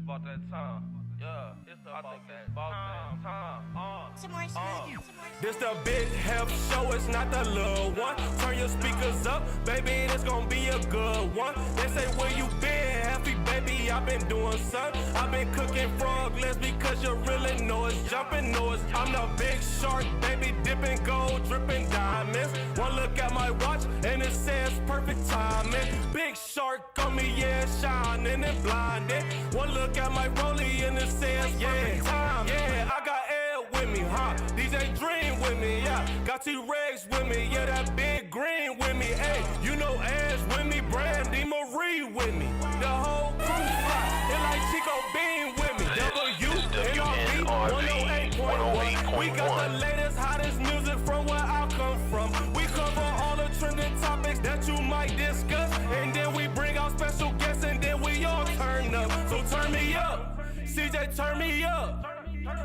about that time. Yeah, it's about that time. Some more smooth. This the big Heff show, it's not the little one. Turn your speakers up, baby, this gon' be a good one. They say, where you been, Heffy, baby, I been doing something. I been cooking frog legs because you really know it's jumping, know it's. I'm the big shark, baby, dipping gold, dripping diamonds. One look at my watch, and it says perfect timing. Big shark on me, yeah, shining and blinded. One look at my rollie, and it says, yeah, time. Yeah, I got air with me, huh? DJ Dream with me, yeah. Got T-Rex with me, yeah, that big green with me. Hey, you know Ash with me, Brandy Marie with me. The whole crew fly, it like Chico Bean with me. WNRV 108.1. We got the latest, hottest music from where I come from. We cover all the trending topics that you might discuss. And then we bring out special guests and then we all turn up. So turn me up, CJ, turn me up.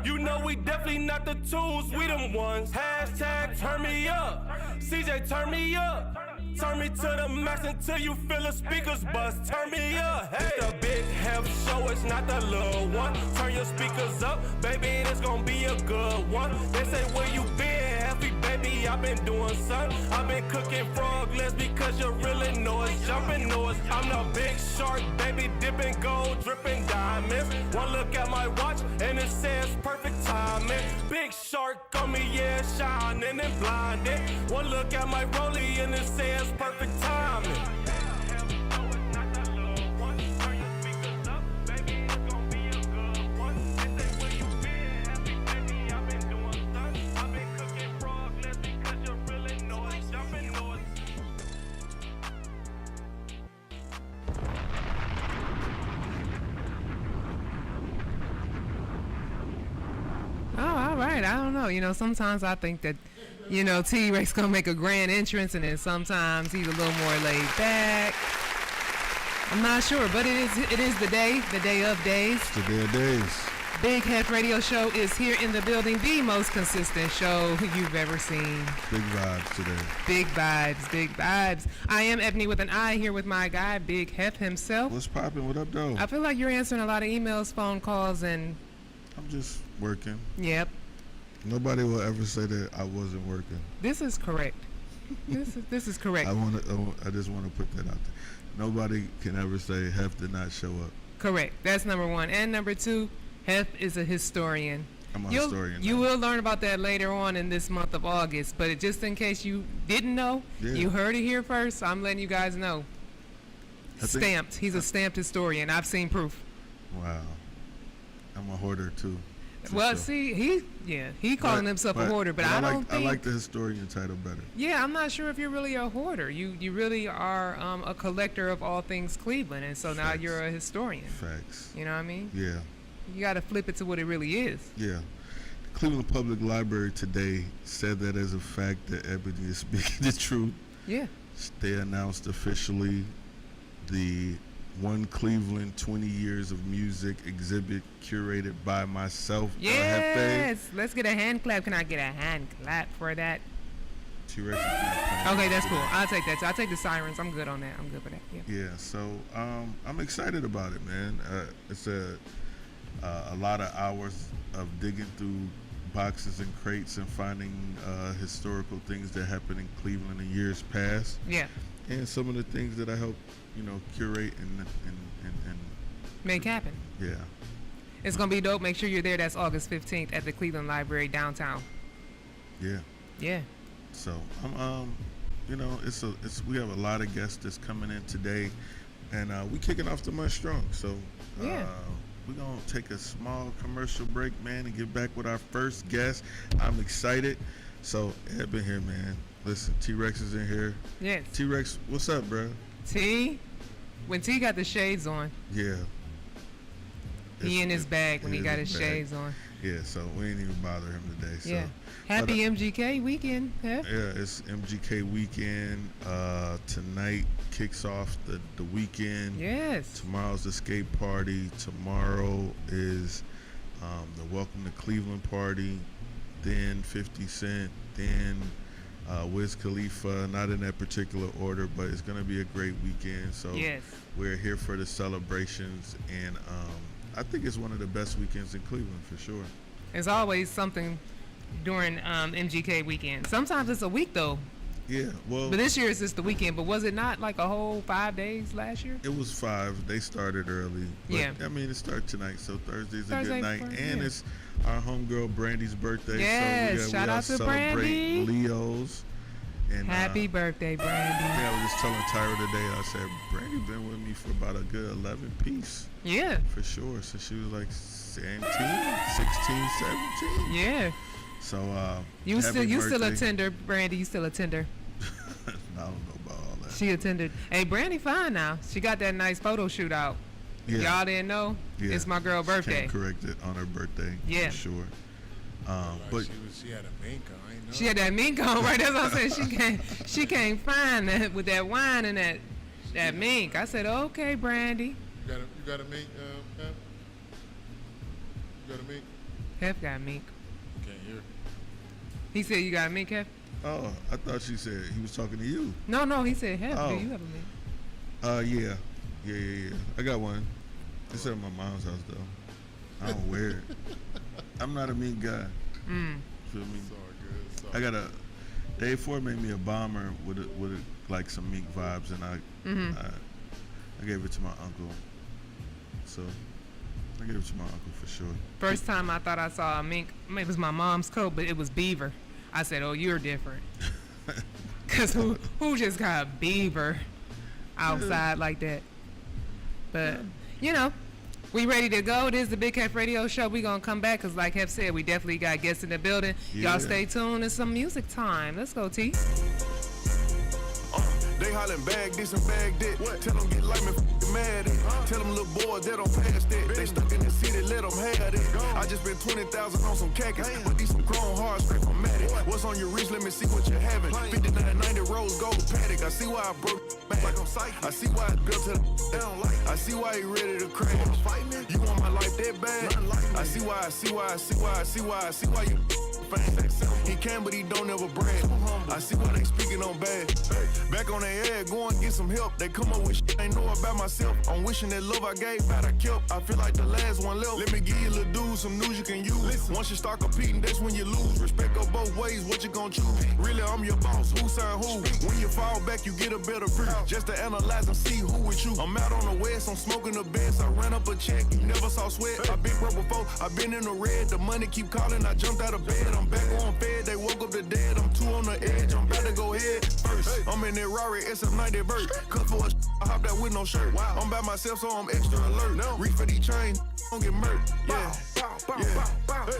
You know we definitely not the tools, we them ones. Hashtag turn me up, CJ, turn me up. Turn me to the max until you feel the speakers bust. Turn me up, hey. It's the big Heff show, it's not the little one. Turn your speakers up, baby, this gon' be a good one. They say, where you been, Heffy, baby, I been doing something. I been cooking frog legs because you really know it's jumping, know it's. I'm the big shark, baby, dipping gold, dripping diamonds. One look at my watch, and it says perfect timing. Big shark on me, yeah, shining and blinded. One look at my rollie, and it says perfect timing. Oh, all right. I don't know. You know, sometimes I think that, you know, T-Rex gonna make a grand entrance, and then sometimes he's a little more laid back. I'm not sure, but it is the day of days. It's the day of days. Big Heff Radio Show is here in the building, the most consistent show you've ever seen. Big vibes today. Big vibes, big vibes. I am Ebony with an I, here with my guy, Big Heff himself. What's poppin'? What up, though? I feel like you're answering a lot of emails, phone calls, and... I'm just working. Yep. Nobody will ever say that I wasn't working. This is correct. This is correct. I just want to put that out there. Nobody can ever say Heff did not show up. Correct. That's number one. And number two, Heff is a historian. I'm a historian. You will learn about that later on in this month of August. But just in case you didn't know, you heard it here first. I'm letting you guys know. Stamped. He's a stamped historian. I've seen proof. Wow. I'm a hoarder too. Well, see, he calling himself a hoarder, but I don't think... I like the historian title better. Yeah, I'm not sure if you're really a hoarder. You really are a collector of all things Cleveland, and so now you're a historian. Facts. You know what I mean? Yeah. You got to flip it to what it really is. Yeah. The Cleveland Public Library today said that as a fact that Ebony is speaking the truth. Yeah. They announced officially the One Cleveland 20 Years of Music exhibit curated by myself. Yes, let's get a hand clap. Can I get a hand clap for that? T-Rex. Okay, that's cool. I'll take that. I'll take the sirens. I'm good on that. I'm good for that. Yeah. So I'm excited about it, man. It's a lot of hours of digging through boxes and crates and finding historical things that happened in Cleveland in years past. Yeah. And some of the things that I helped, curate and make happen. Yeah. It's gonna be dope. Make sure you're there. That's August 15th at the Cleveland Library downtown. Yeah. Yeah. So I'm we have a lot of guests that's coming in today, and we kicking off the month strong. So we're gonna take a small commercial break, man, and get back with our first guest. I'm excited. So Ed been here, man. Listen, T-Rex is in here. Yes. T-Rex, what's up, bro? T, when T got the shades on. Yeah. He in his bag when he got his bag. Shades on. Yeah, so we ain't even bother him today. So. Yeah. Happy MGK weekend, Heff. Yeah, it's MGK weekend. Tonight kicks off the weekend. Yes. Tomorrow's the skate party. Tomorrow is the Welcome to Cleveland party. Then 50 Cent. Then Wiz Khalifa. Not in that particular order, but it's going to be a great weekend. So yes. We're here for the celebrations, and I think it's one of the best weekends in Cleveland for sure. There's always something during MGK weekend. Sometimes it's a week though. Yeah, well, But this year it's just the weekend. But was it not like a whole 5 days last year? it was 5. They started early. But, Yeah. I mean, it starts tonight, so Thursday's a Thursday good night. first, And yeah. it's our homegirl Brandy's birthday. Yes, so shout we all out to celebrate Brandy. Leos. And, Happy birthday, Brandy. I was just telling Tyra today, I said, Brandy been with me for about a good 11 piece. Yeah. For sure. So she was like 17, 16, 17. Yeah. So, You happy still a birthday. tender, Brandy. You still a tender. I don't know about all that. She attended. Hey, Brandy fine now. She got that nice photo shoot out. Yeah. Y'all didn't know? Yeah. It's my girl She birthday. can't correct it on her birthday. Yeah. For sure. But She had a mink on. I ain't know. She had that mink on, right? That's what I'm saying. She can't find that with that wine and that mink. I said, okay, Brandy. You got a mink, Pep? You got a mink? Heff got a mink. Can't hear. He said, you got a mink, Heff? oh, I thought she said he was talking to you. No, he said, Heff, Oh. do you have a mink? Yeah. I got one. It's at my mom's house though. I don't wear it. I'm not a meat guy. Feel me? It's all good. It's all I got a. Dave Ford made me a bomber with like some meat vibes, and I gave it to my uncle. So I gave it to my uncle for sure. First time I thought I saw a mink, it was my mom's coat, but it was beaver. I said, oh, you're different. Because who just got a beaver outside like that? But, you know, we ready to go. This is the Big Heff Radio Show. We going to come back because, like Heff said, we definitely got guests in the building. Yeah. Y'all stay tuned. It's some music time. Let's go, T. They hollering bag this and bag that. Tell them get like me, mad at. Tell them little boys that don't pass that. They stuck in the city, let them have it. I just spent 20,000 on some khakis, but these some chrome hard straight from Matic. What's on your wrist? Let me see what you're having. 5990 rose gold paddock. I see why I broke mad. I see why I built to the down like. I see why he ready to crash. You want my life that bad? I see why you. He can, but he don't ever brag. I see why they speaking on bad. Back on their head, go and get some help. They come up with shit they know about myself. I'm wishing that love I gave back I kept. I feel like the last one left. Let me give you little dude some news you can use. Once you start competing, that's when you lose. Respect go both ways, what you gonna choose? Really, I'm your boss, who signed who? When you fall back, you get a better view. Just to analyze and see who with you. I'm out on the west, I'm smoking the best. I ran up a check, you never saw sweat. I been broke before, I been in the red. The money keep calling, I jumped out of bed. I'm back on fed, they woke up the dead. I'm 2 on the edge, I'm about to go head first. I'm in that Rari SF90 vert. Cut for a I hop that with no shirt. I'm by myself, so I'm extra alert. Reach for these chains, don't get murked. Yeah.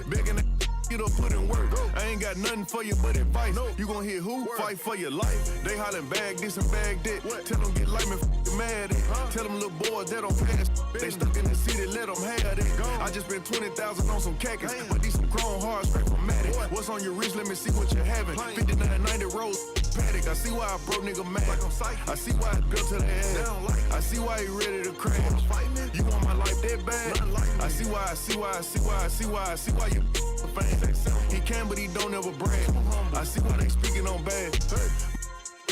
Begging that you don't put in work. I ain't got nothing for you but advice. You gon' hit who? Fight for your life. They hollering bag this and bag that. Tell them get like me, mad at. Tell them little boys that don't pass. They stuck in the city, let them have it. I just spent 20,000 on some khakis, but these some chrome hard straight from Matic. What's on your wrist? Let me see what you're having. 5990 rose paddock. I see why I broke nigga mad. I see why I built to the head. I see why he ready to crash. You want my life that bad? I see why you fan. He can, but he don't ever brag. I see why they speaking on bad.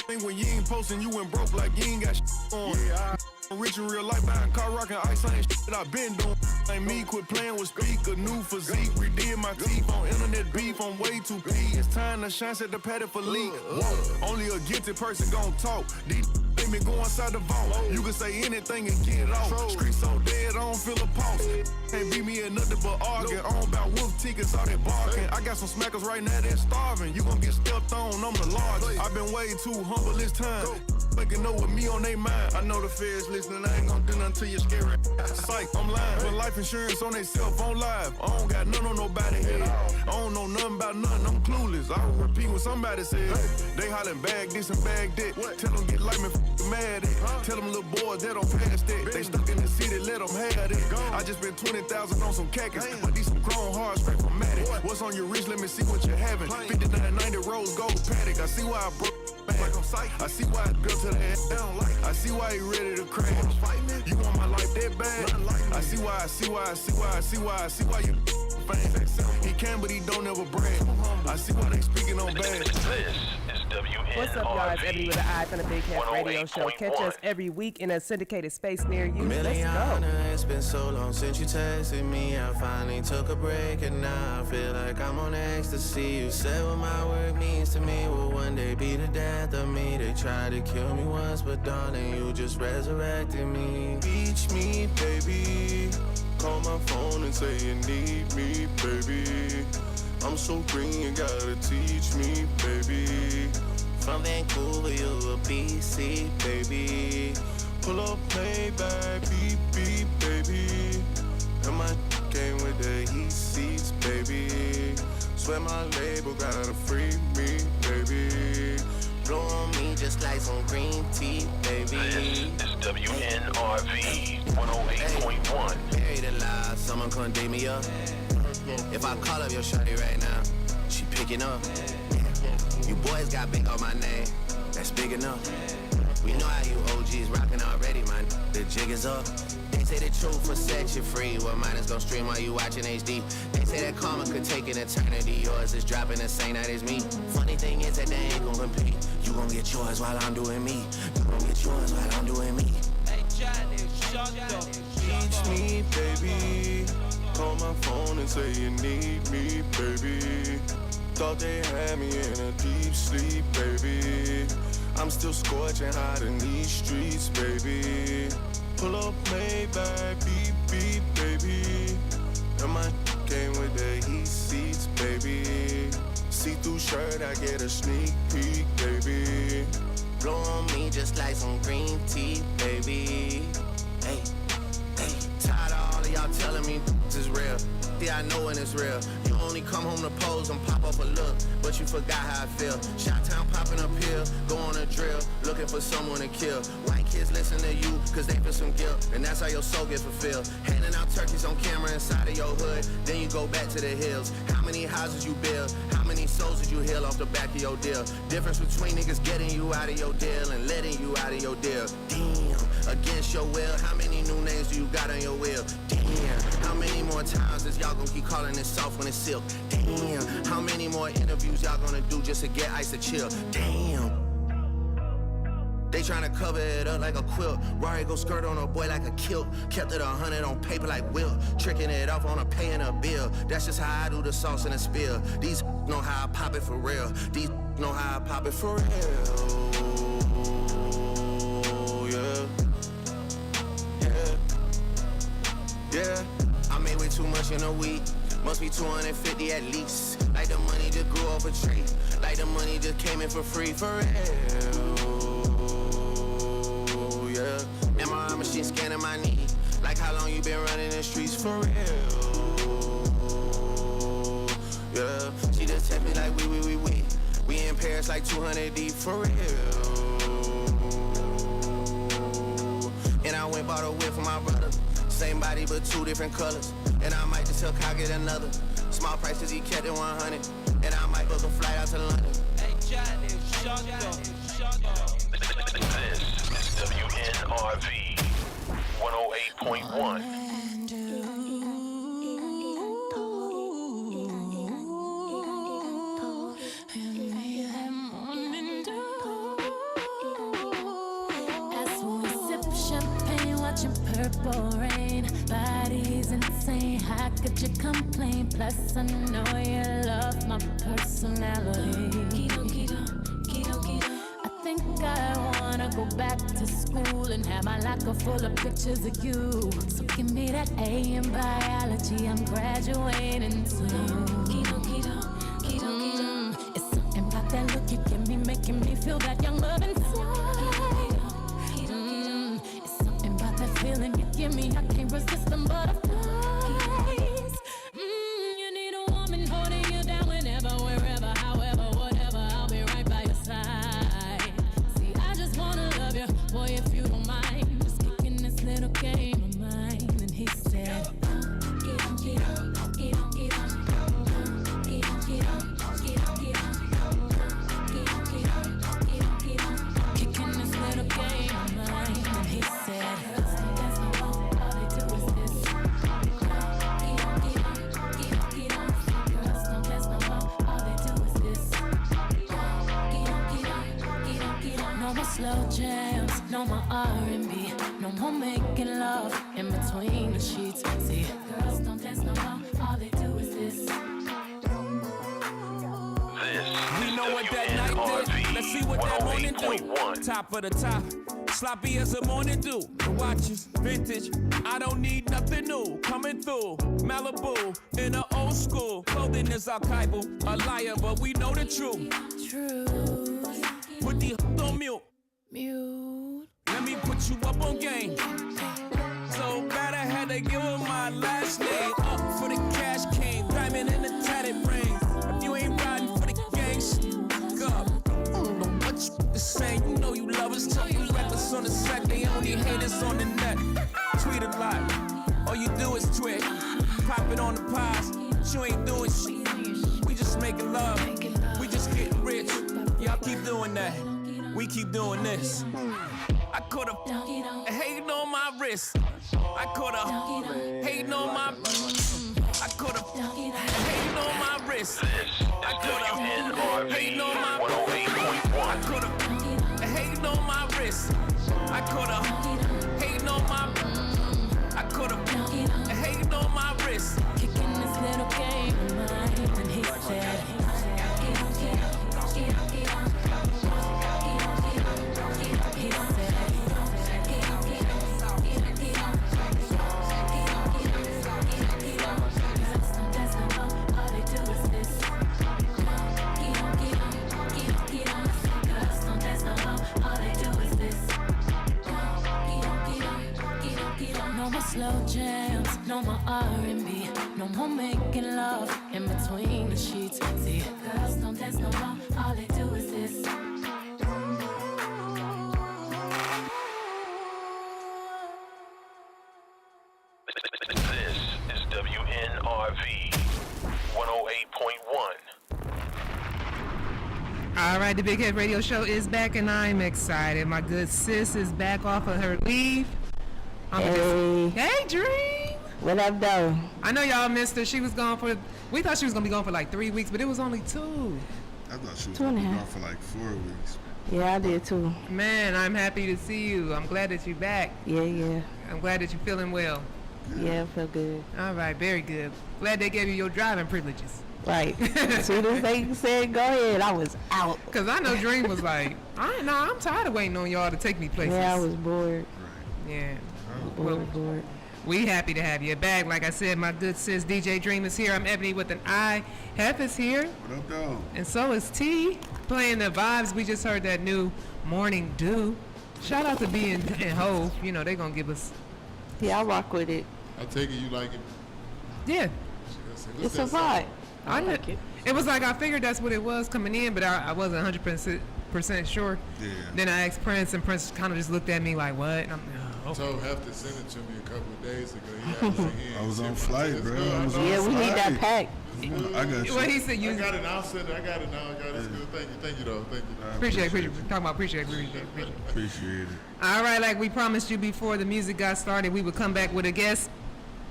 Think when you ain't posting, you went broke like you ain't got shit on. I'm rich in real life, buying car, rocking ice, I ain't shit that I been doing. Ain't me, quit playing with speak, a new physique. Redid my teeth on internet beef, I'm way too P. It's time to shine, set the paddock for leak. Whoa, only a gifted person gon' talk. These make me go inside the vault. You can say anything and get it off. Street so dead, I don't feel a pulse. Can't beat me in nothing but arguing. On about wolf tickets, all that barking. I got some smackers right now that's starving. You gon' get stepped on, I'm the largest. I've been way too humble this time. Making know with me on they mind. I know the feds listening, I ain't gon' do nothing till you're scary. Psych, I'm lying. Put life insurance on they cell phone live. I don't got none on nobody head. I don't know nothing about nothing, I'm clueless. I repeat what somebody said. They hollering bag this and bag that. Tell them get like me, mad at. Tell them little boys that don't pass that. They stuck in the city, let them have it. I just spent 20,000 on some khakis, but these some chrome hard straight from Matic. What's on your wrist? Let me see what you're having. 5990 rose gold paddock. I see why I broke. I see why I built to the head down like. I see why he ready to crash. You want my life that bad? I see why you fan. He can, but he don't ever brag. I see why they speaking on bad. This is WNRV. What's up, y'all? It's Ebony with an eye from the Big Heff Radio Show. Catch us every week in a syndicated space near you. Let's go. it's been so long since you texted me. I finally took a break and now I feel like I'm on ecstasy. You said what my work means to me will one day be the death of me. They tried to kill me once, but darling, you just resurrected me. Reach me, baby. Call my phone and say you need me, baby. I'm so green, you gotta teach me, baby. From Vancouver, you a BC, baby. Pull up, play back, beep, beep, baby. And my came with the heat seats, baby. Swear my label gotta free me, baby. Blow on me just like some green tea, baby. This is WNRV 108.1. Buried alive, someone couldn't date me up. If I call up your shawty right now, she picking up. You boys got big on my name, that's big enough. We know how you OGs rockin' already, man. The jig is up. They say the truth will set you free. Well, mine is gon' stream while you watching HD. They say that karma could take an eternity. Yours is dropping the same night as me. Funny thing is that they ain't gon' compete. You gon' get yours while I'm doing me. You gon' get yours while I'm doing me. Hey, Johnny, shut up. Teach me, baby. Call my phone and say you need me, baby. Thought they had me in a deep sleep, baby. I'm still scorching hot in these streets, baby. Pull up, Maybach, beep, beep, baby. And my came with the heat seats, baby. See-through shirt, I get a sneak peek, baby. Blow on me just like some green tea, baby. Hey, hey. Tired of all of y'all telling me this is real. Yeah, I know when it's real. You only come home to pose and pop up a look, but you forgot how I feel. Shot-town popping up here, go on a drill, looking for someone to kill. White kids listen to you, cause they feel some guilt, and that's how your soul gets fulfilled. Handing out turkeys on camera inside of your hood, then you go back to the hills. How many houses you build? How many souls did you heal off the back of your deal? Difference between niggas getting you out of your deal and letting you out of your deal. Damn, against your will, how many new names do you got on your will? Damn, how many more times is y'all gonna keep calling it soft when it's silk? Damn, how many more interviews y'all gonna do just to get ice to chill? Damn. They tryna cover it up like a quilt. Rari go skirt on a boy like a kilt. Kept it 100 on paper like Wilt. Tricking it off on a paying a bill. That's just how I do the sauce in a spill. These know how I pop it for real. These know how I pop it for real. Yeah. Yeah. Yeah. I made way too much in a week. Must be 250 at least. Like the money just grew off a tree. Like the money just came in for free. For real. Yeah. MRI machine scanning my knee. Like how long you been running the streets for real. Yeah. She just text me like we. We in Paris like 200 deep for real. And I went bought a whip for my brother. Same body but two different colors. And I might just tell Kyle get another. Small price cause he kept it 100. And I might book a flight out to London. Hey Johnny, shut up. This is WNRV 108.1. Purple rain, body's insane. How could you complain? Plus I know you love my personality. I think I wanna go back to school and have my locker full of pictures of you. So give me that A in biology, I'm graduating soon. It's something about that look you give me, making me feel that young love inside. Feeling you give me, I can't resist them butterflies. You need a woman holding you down whenever, wherever, however, whatever. I'll be right by your side. See, I just wanna love you, boy, if you don't mind. Just kicking this little game of mine. And he said, kicking this little game of mine. And he said, no more slow jams, no more R&B. No more making love in between the sheets. See, girls don't dance no more. All they do is this. We know what that night did. Let's see what that morning do. Top of the top. Sloppy as a morning dew. The watches, vintage. I don't need nothing new. Coming through. Malibu in the old school. Clothing is archival. A liar, but we know the truth. Put the on mute. Let me put you up on game. So bad I had to give her my last name. Up for the cash king. Diamond in the tatted ring. If you ain't riding for the gang, up. I don't know what you the same. You know you love us. Tell you reckless on the set. They only hate us on the net. Tweet a lot. All you do is twit. Pop it on the pies. But you ain't doing shit. We just making love. We just getting rich. Y'all keep doing that. We keep doing this. I coulda hating on my wrist. I coulda hating on my. I coulda hating on my wrist. I coulda hating on my. I coulda hating on my wrist. I coulda hating on my. I coulda hating on my wrist. Kicking this little game of mine, and he said. No more slow jams, no more R&B, no more making love in between the sheets. See, girls don't dance no more, all they do is this. This is WNRV 108.1. All right, the Big Head Radio Show is back, and I'm excited. My good sis is back off of her leave. Hey, Dream. What up, though? I know y'all missed her. She was gone for. We thought she was gonna be gone for like 3 weeks, but it was only 2. I thought she was 2.5. gonna be gone for like 4 weeks. Yeah, I did too. Man, I'm happy to see you. I'm glad that you're back. Yeah. I'm glad that you're feeling well. Yeah, I feel good. All right, very good. Glad they gave you your driving privileges. Right. As soon as they said go ahead, I was out. Cause I know Dream was like, I'm tired of waiting on y'all to take me places. Yeah, I was bored. Yeah. Bored. We happy to have you back. Like I said, my good sis DJ Dream is here. I'm Ebony with an I. Heff is here. What up, though? And so is T. Playing the vibes. We just heard that new Morning Dew. Shout out to B and Hove. You know, they gonna give us. Yeah, I rock with it. I take it you like it. Yeah. It's a vibe. I like it. It was like I figured that's what it was coming in, but I wasn't 100% sure. Yeah. Then I asked Prince, and Prince kind of just looked at me like, what? And I'm I told Heff to send it to me a couple of days ago. He had it in hand. I was on flight, bro. Yeah, we need that pack. I got you. What he said, I got it now. I'll send it. I got it now. It's good. Thank you, though. Thank you. Appreciate it. Talking about appreciate it. Appreciate it. All right, like we promised you before the music got started, we would come back with a guest.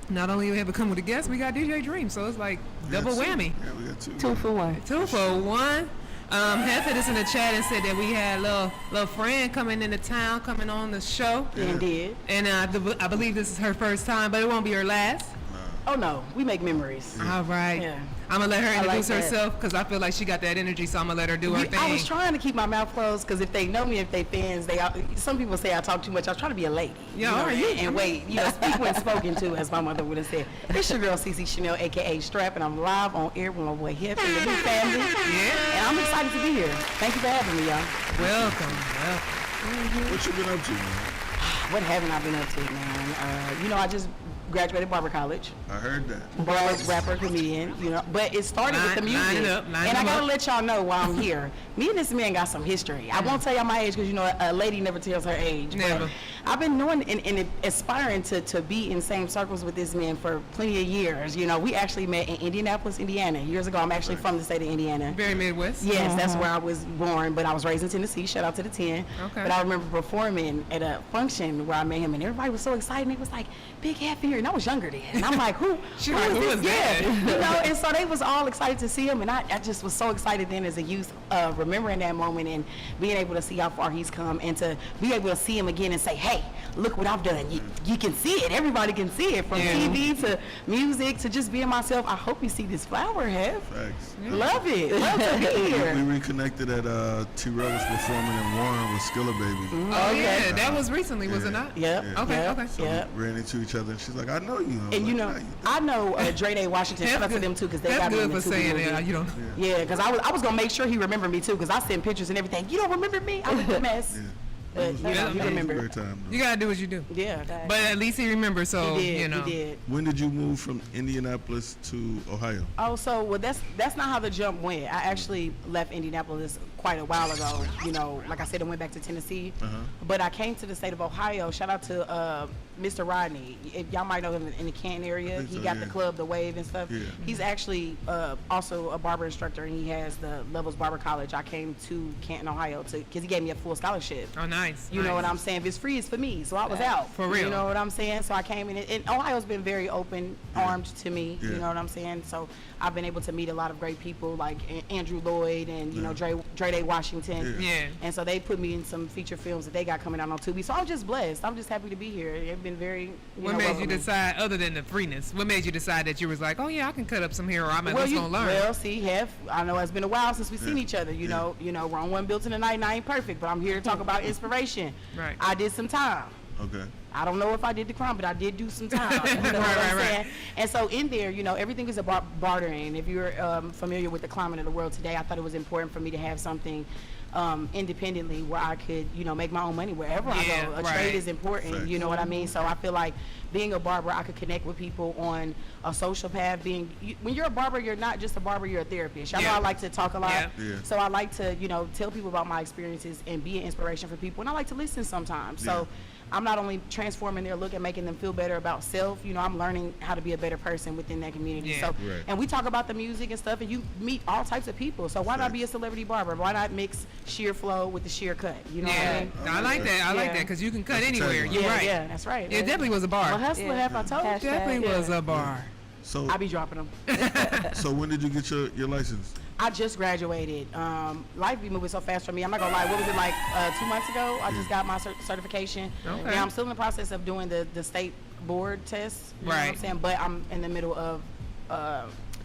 Not only we ever come with a guest, we got DJ Dream, so it's like double whammy. Yeah, we got 2. 2 for 1. 2 for 1. Heff hit us in the chat and said that we had a little friend coming into town, coming on the show. Indeed. And I believe this is her first time, but it won't be her last. Oh no, we make memories. All right. Yeah. I'm going to let her introduce like that. herself because I feel like she got that energy, so I'm going to let her do her thing. I was trying to keep my mouth closed because if they know me, if they fans, some people say I talk too much. I was trying to be a lady. Yeah, you know, all right. and wait, speak when spoken to, as my mother would have said. It's your girl, Cece Chanel, a.k.a. Strap, and I'm live on air with my boy Heff and the new family. Yeah. And I'm excited to be here. Thank you for having me, y'all. Welcome. What you been up to, man? What haven't I been up to, man? I just graduated Barber College. I heard that. Bars, rapper, comedian, but it started with the music. And I gotta let y'all know why I'm here. Me and this man got some history. I won't tell y'all my age because a lady never tells her age. Never. But I've been knowing and aspiring to be in same circles with this man for plenty of years. We actually met in Indianapolis, Indiana. Years ago, I'm actually from the state of Indiana. Very Midwest. Yes, that's where I was born, but I was raised in Tennessee. Shout out to the 10. Okay. But I remember performing at a function where I met him, and everybody was so excited. It was like, Big Heff here. Henry, and I was younger then. And I'm like, who She who like, is who this? is that? Yeah, you know. And so they was all excited to see him, and I just was so excited then as a youth, remembering that moment and being able to see how far he's come, and to be able to see him again and say, hey, look what I've done. You can see it. Everybody can see it, from TV to music to just being myself. I hope you see this flower, Heff. Thanks. Love it. Love to be here. We reconnected at T-Rell was performing in Warren with Skilla Baby. Oh yeah, that was recently, was it not? Yep. Yeah. Okay, Yep. okay. So Yep. we ran into each other, and she's like, "I know you." And you know, I know Dre Day Washington. Shout out to them too, because they That's got me in good the for 2B saying movie. that. You don't. Yeah, because I was gonna make sure he remembered me too, because I sent pictures and everything. You don't remember me? I was a mess. Yeah. But It you was know, a you remember. great time, though. You gotta do what you do. Yeah. But at least he remembers, so He did. you know. He did. When did you move from Indianapolis to Ohio? Oh, so well, that's not how the jump went. I actually left Indianapolis quite a while ago. You know, like I said, I went back to Tennessee, but I came to the state of Ohio. Shout out to Mr. Rodney. If y'all might know him in the Canton area, he got the club, the Wave and stuff. Yeah. He's actually also a barber instructor, and he has the Levels Barber College. I came to Canton, Ohio, because he gave me a full scholarship. Oh, nice. You know what I'm saying? If it's free, it's for me. So I was out. For real. You know what I'm saying? So I came in, and Ohio's been very open-armed to me. Yeah. You know what I'm saying? So I've been able to meet a lot of great people like Andrew Lloyd and, you know, Dre Day Washington. Yeah. And so they put me in some feature films that they got coming out on Tubi. So I'm just blessed. I'm just happy to be here. They've been very, What made you decide, other than the freeness, what made you decide that you was like, oh yeah, I can cut up some hair, or I'm at least gonna learn? Well, see, Heff, I know it's been a while since we've seen each other. You know, we're on one built in the night, and I ain't perfect, but I'm here to talk about inspiration. Right. I did some time. Okay. I don't know if I did the crime, but I did do some time. You know what I'm saying? And so in there, you know, everything is about bartering. If you're familiar with the climate of the world today, I thought it was important for me to have something independently where I could, you know, make my own money wherever I go. A trade is important, you know what I mean? So I feel like being a barber, I could connect with people on a social path. When you're a barber, you're not just a barber, you're a therapist. Y'all know I like to talk a lot. Yeah. So I like to, you know, tell people about my experiences and be an inspiration for people. And I like to listen sometimes. So I'm not only transforming their look and making them feel better about self, you know, I'm learning how to be a better person within that community. Yeah. So, Right. and we talk about the music and stuff, and you meet all types of people. So why not be a celebrity barber? Why not mix sheer flow with the sheer cut? You know what I mean? I like that. I like Yeah. that, because you can cut That's the anywhere. tagline. You're Yeah, right. yeah, that's right. It definitely was a bar. Well, hustler, have I told you? Definitely was a bar. So, I be dropping them. so when did you get your license? I just graduated. Life be moving so fast for me. I'm not gonna lie. What was it like 2 months ago? I just got my certification. Okay. Now I'm still in the process of doing the state board test. You know what I'm Right. saying? But I'm in the middle of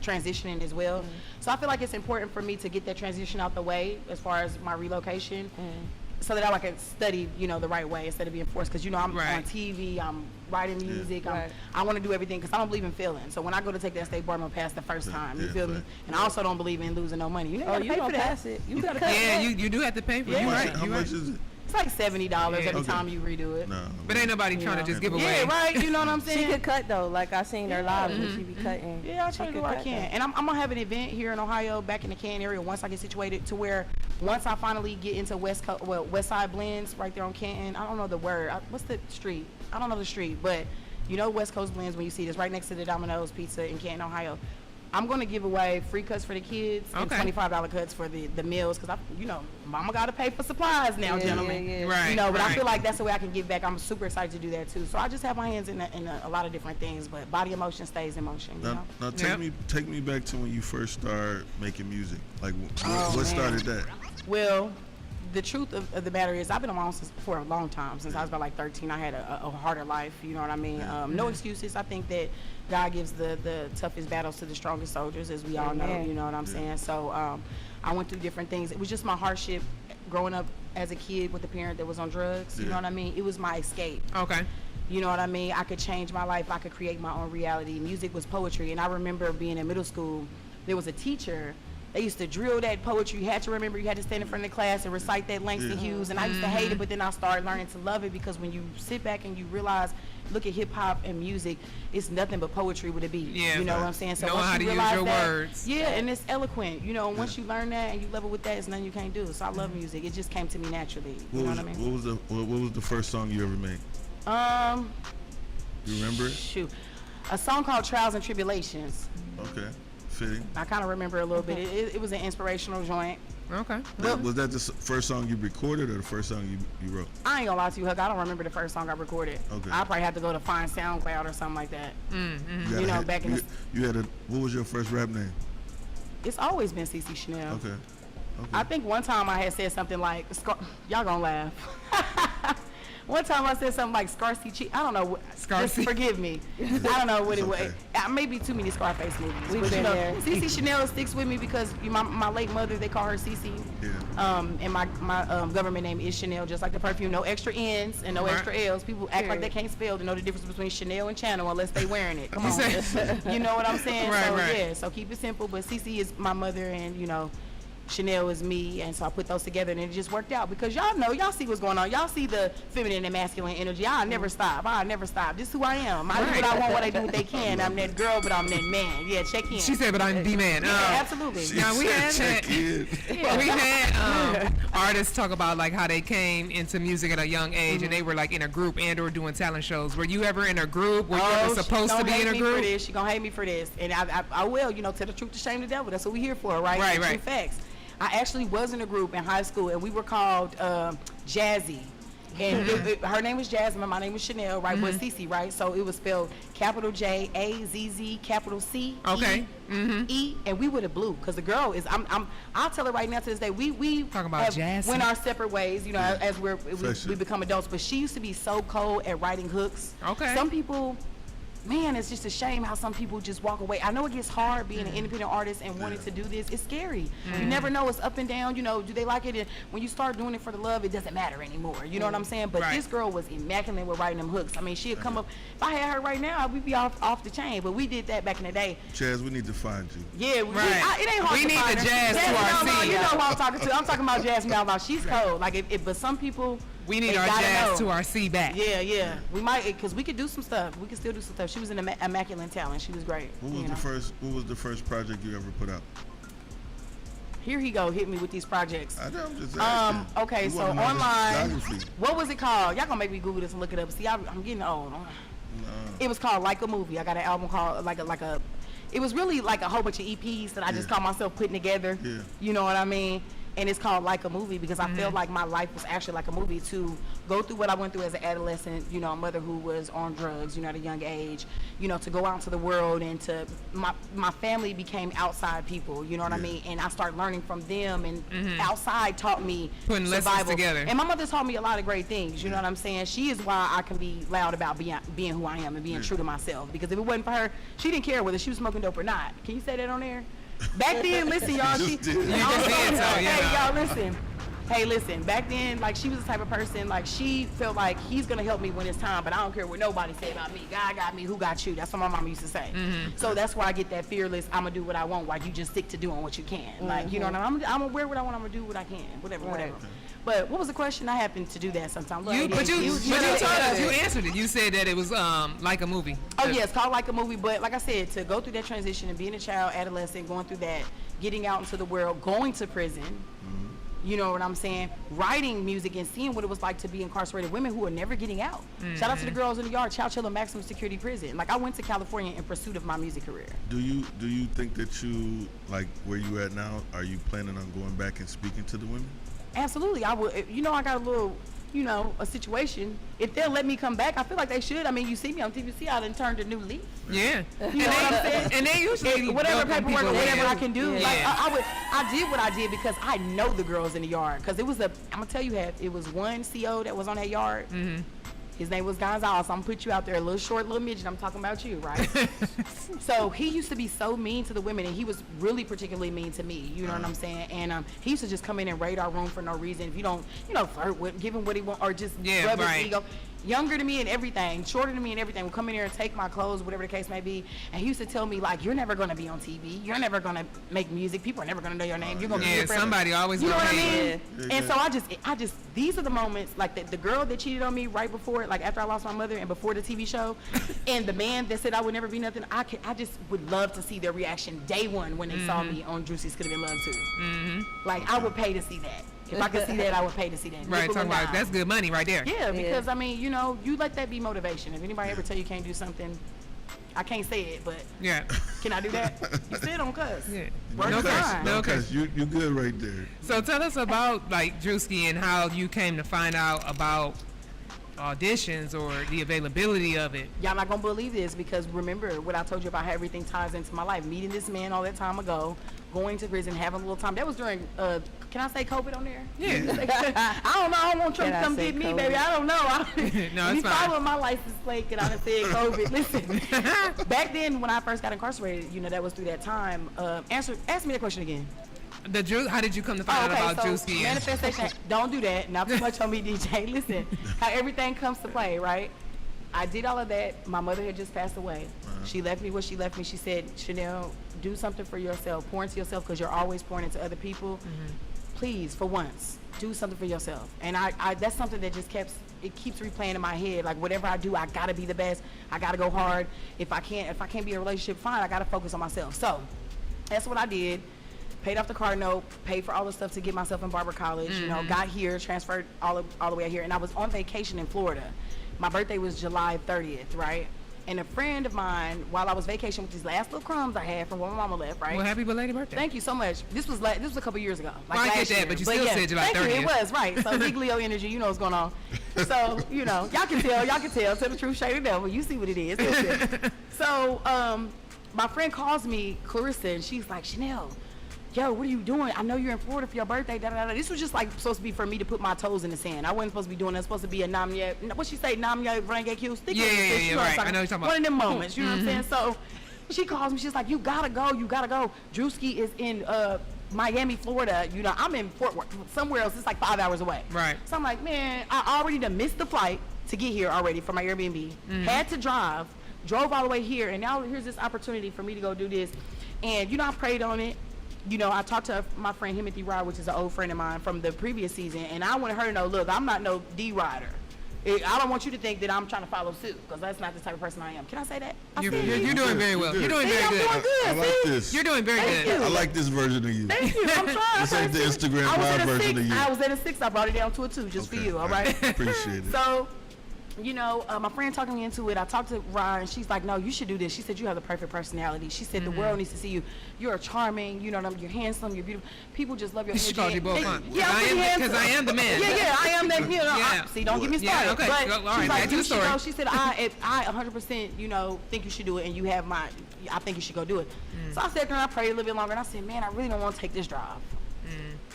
transitioning as well. So I feel like it's important for me to get that transition out the way as far as my relocation. So that I can study, you know, the right way instead of being forced. Because, you know, I'm on TV, I'm writing music, I want to do everything because I don't believe in failing. So when I go to take that state bar, I'm going to pass the first time. You feel me? And I also don't believe in losing no money. You know, you gotta pay for that. Pass it. You gotta cut Yeah, it. you do have to pay for it. You're right. How You're much right. is it? It's like $70 every Okay. time you redo it. No. But ain't nobody trying to just give away. Yeah, right. You know what I'm She saying? could cut though. Like I seen her live and she be cutting. Yeah, I try to She do could what I cut can. though. And I'm going to have an event here in Ohio, back in the Canton area, once I get situated, to where once I finally get into West Side Blends, right there on Canton. I don't know the word. What's the street? I don't know the street, but you know West Coast Blends when you see this, right next to the Domino's Pizza in Canton, Ohio. I'm going to give away free cuts for the kids and $25 cuts for the meals because, you know, mama got to pay for supplies now, gentlemen. yeah. Right. You know, but I right. feel like that's the way I can give back. I'm super excited to do that, too. So I just have my hands in a lot of different things, but body emotion stays in motion, you know? Now take me back to when you first started making music. Like, Oh, what man. started that? Well, the truth of the matter is I've been on my own for a long time. Since I was about like 13, I had a harder life, you know what I mean? No excuses. I think that God gives the toughest battles to the strongest soldiers, as we all know, you know what I'm saying? So I went through different things. It was just my hardship growing up as a kid with a parent that was on drugs, you know what I mean? It was my escape. Okay. You know what I mean? I could change my life. I could create my own reality. Music was poetry. And I remember being in middle school, there was a teacher. They used to drill that poetry. You had to remember, you had to stand in front of the class and recite that Langston Hughes. And I used to hate it, but then I started learning to love it because when you sit back and you realize, look at hip hop and music, it's nothing but poetry with a beat. Yeah, you know what I'm saying? So knowing once how you to use realize your that, words. yeah, and it's eloquent. You know, once you learn that and you level with that, it's nothing you can't do. So I love music. It just came to me naturally. You know what I mean? What was the first song you ever made? You remember it? Shoot. A song called Trials and Tribulations. Okay. Fitting. I kind of remember a little bit. It was an inspirational joint. Okay. Was that the first song you recorded or the first song you wrote? I ain't gonna lie to you, Huck. I don't remember the first song I recorded. Okay. I probably had to go to find SoundCloud or something like that. You know, back in the... You had what was your first rap name? It's always been CC Chanel. Okay. I think one time I had said something like, y'all gonna laugh. One time I said something like Scarsy Cheek. I don't know. Just forgive me. I don't know what it was. Maybe too many Scarface movies. We've But been there. CC Chanel sticks with me because my late mother, they call her CC. Yeah. And my government name is Chanel, just like the perfume. No extra N's and no extra L's. People act like they can't spell to know the difference between Chanel and Channel unless they wearing it. Come on. You know what I'm saying? Yeah, so keep it simple. But CC is my mother, and you know, Chanel is me, and so I put those together, and it just worked out because y'all see what's going on. Y'all see the feminine and masculine energy. I'll never stop. This is who I am. I do what I want, what I do what they can. I'm that girl, but I'm that man. Yeah, check in. She said, but I'm the man. Yeah, absolutely. Now we had artists talk about like how they came into music at a young age, and they were like in a group and or doing talent shows. Were you ever in a group? Were you ever supposed to be in a group? She gonna hate me for this, and I will. You know, tell the truth to shame the devil. That's what we here for, right? Right. True facts. I actually was in a group in high school, and we were called Jazzy. And her name was Jasmine, my name was Chanel, right? But CC, right? So it was spelled capital J A Z Z capital C E, and we were the blue because the girl is. I'll tell her right now to this day. We talking about Jasmine. Went our separate ways, you know, as we become adults. But she used to be so cold at writing hooks. Okay. Some people. Man, it's just a shame how some people just walk away. I know it gets hard being an independent artist and wanting to do this. It's scary. You never know. It's up and down. You know, do they like it? And when you start doing it for the love, it doesn't matter anymore. You know what I'm saying? But this girl was immaculate with writing them hooks. I mean, she'd come up. If I had her right now, we'd be off the chain. But we did that back in the day. Chaz, we need to find you. Yeah, it ain't hard we to need find the her. Jazz to our Malvo, scene. you know who I'm talking to. I'm talking about Jazz Malvo. She's cold. Like, but some people. We need our Jazz to our C back. Yeah. We might, because we could do some stuff. We could still do some stuff. She was an immaculate talent. She was great. What was the first project you ever put out? Here he go, hit me with these projects. I know, I'm just asking. Okay, so online, what was it called? Y'all gonna make me Google this and look it up. See, I'm getting old. It was called Like a Movie. I got an album called it was really like a whole bunch of EPs that I just called myself putting together. Yeah. You know what I mean? And it's called Like a Movie because I felt like my life was actually like a movie, to go through what I went through as an adolescent, you know, a mother who was on drugs, you know, at a young age, you know, to go out into the world, and to my family became outside people, you know what I mean? And I started learning from them, and outside taught me putting survival. lessons together. And my mother taught me a lot of great things, you know what I'm saying? She is why I can be loud about being who I am and being true to myself, because if it wasn't for her, she didn't care whether she was smoking dope or not. Can you say that on there? Back then, listen, y'all. Y'all, listen. Hey, listen. Back then, like, she was the type of person, like, she felt like he's gonna help me when it's time, but I don't care what nobody say about me. God got me. Who got you? That's what my mama used to say. So that's why I get that fearless. I'm gonna do what I want, while you just stick to doing what you can. Like, you know what I mean? I'm gonna wear what I want. I'm gonna do what I can. Whatever. But what was the question? I happen to do that sometimes. You told us. You answered it. You said that it was like a movie. Oh yeah, it's called Like a Movie. But like I said, to go through that transition and being a child, adolescent, going through that, getting out into the world, going to prison. You know what I'm saying? Writing music and seeing what it was like to be incarcerated women who are never getting out. Shout out to the girls in the yard, Chowchilla maximum security prison. Like, I went to California in pursuit of my music career. Do you think that you, like, where you at now, are you planning on going back and speaking to the women? Absolutely, I would. You know, I got a little, you know, a situation. If they'll let me come back, I feel like they should. I mean, you see me on TVC, I done turned a new leaf. Yeah. You know what I'm saying? And they usually whatever paperwork or whatever I can do. Yeah. Like, I did what I did because I know the girls in the yard. Because it was I'm gonna tell you, Heff, it was one CO that was on that yard. His name was Gonzalez. I'm gonna put you out there, a little short, little midget. I'm talking about you, right? So he used to be so mean to the women, and he was really particularly mean to me. You know what I'm saying? And he used to just come in and raid our room for no reason. If you don't, you know, flirt with, give him what he want, or just rub his ego. Younger than me and everything, shorter than me and everything, would come in here and take my clothes, whatever the case may be. And he used to tell me, like, you're never gonna be on TV. You're never gonna make music. People are never gonna know your name. You're gonna be here forever. Somebody always. You know what I mean? And so I just, these are the moments, like the girl that cheated on me right before, like after I lost my mother and before the TV show, and the man that said I would never be nothing. I just would love to see their reaction day one when they saw me on Juicy's Could Have Been Love Too. Like, I would pay to see that. If I could see that, I would pay to see that. Right, talking about that's good money right there. Yeah, because I mean, you know, you let that be motivation. If anybody ever tell you can't do something, I can't say it, but Yeah. can I do that? You still don't cuss. Yeah. Word No is cuss. fine. No Okay, cuss. you good right there. So tell us about like Drewski and how you came to find out about auditions or the availability of it. Y'all not gonna believe this because remember what I told you about how everything ties into my life. Meeting this man all that time ago, going to prison, having a little time. That was during, can I say COVID on there? Yeah. I don't know. I don't want Trump to Can I come say get me, COVID? baby. I don't know. No, you it's fine. follow my license plate and I done said COVID. Listen, back then when I first got incarcerated, you know, that was through that time. Ask me that question again. How did you come to find out about Drewski? and- Manifestation, don't do that. Not too much on me, DJ. Listen, how everything comes to play, right? I did all of that. My mother had just passed away. She left me what she left me. She said, Chanel, do something for yourself. Pour into yourself because you're always pouring into other people. Please, for once, do something for yourself. And I that's something that just keeps replaying in my head. Like whatever I do, I gotta be the best. I gotta go hard. If I can't be in a relationship, fine. I gotta focus on myself. So that's what I did. Paid off the car note, paid for all the stuff to get myself in Barber College, you know, got here, transferred all the way out here, and I was on vacation in Florida. My birthday was July 30th, right? And a friend of mine, while I was vacationing with these last little crumbs I had from when my mama left, right? Well, happy belated birthday. Thank you so much. This was a couple years ago. Well, I get last that, year. but you still said July thank 30th. you, it was, right. So big Leo energy, you know what's going on. So, you know, y'all can tell. Tell the truth, shade the devil. You see what it is. Listen. So, my friend calls me, Clarissa, and she's like, Chanel, yo, what are you doing? I know you're in Florida for your birthday. Da, da, da. This was just like supposed to be for me to put my toes in the sand. I wasn't supposed to be doing that. It's supposed to be a namye. What she say? Namye Renge Q. Yeah, right. I know what you're talking about. One of them moments. You know what I'm saying? So she calls me. She's like, you gotta go. You gotta go. Drewski is in Miami, Florida. You know, I'm in Fort Worth, somewhere else. It's like 5 hours away. Right. So I'm like, man, I already done missed the flight to get here already from my Airbnb. Had to drove all the way here, and now here's this opportunity for me to go do this. And you know, I prayed on it. You know, I talked to my friend Timothy Rod, which is an old friend of mine from the previous season, and I wanted her to know, look, I'm not no D-rider. I don't want you to think that I'm trying to follow suit, because that's not the type of person I am. Can I say that? You're doing very well. You're doing very I'm good. doing good. I like this. You're doing very Thank good. you. I like this version of you. Thank you. I'm trying. This ain't the Instagram I was live at a version of 6. you. I was at a 6. I brought it down to a 2 just for Okay. you, all right? Appreciate it. So, you know, my friend talked me into it. I talked to Ryan. She's like, no, you should do this. She said, you have the perfect personality. She said, the world needs to see you. You're charming. You know what I mean? You're handsome. You're beautiful. People just love your She energy. called you both And- fun. Yeah, I'm pretty handsome. Because I am the man. Yeah, I am that, you know. Yeah. See, don't get me Yeah, started. okay. But Go- all right, she's back like, to you the should story. go. She said, I 100%, you know, think you should do it, and you have I think you should go do it. So I sat there and I prayed a little bit longer, and I said, man, I really don't want to take this drive.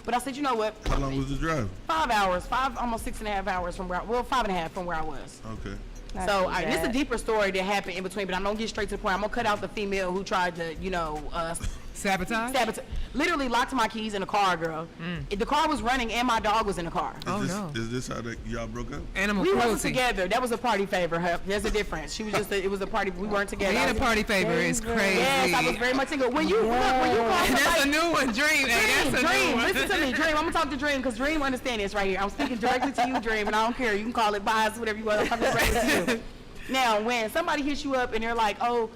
But I said, you know what? How long was the drive? 5 hours, almost 6.5 hours from where, 5.5 from where I was. Okay. Not So too this is a bad. deeper story that happened in between, but I'm gonna get straight to the point. I'm gonna cut out the female who tried to, you know, Sabotage? literally locked my keys in the car, girl. The car was running and my dog was in the car. Is this how y'all broke up? Animal We cruelty. wasn't together. That was a party favor. Huh? There's a difference. She was just. It was a party. We weren't together. Being a party favor is crazy. Yes, I was very much single. When you look, when you call And that's a somebody, new one, Dream. Hey, that's a new Dream, one. listen to me, Dream. I'm gonna talk to Dream because Dream understand this right here. I'm speaking directly to you, Dream, and I don't care. You can call it bias, whatever you want. I'm talking directly to you. Now, when somebody hits you up and they're like, "Oh,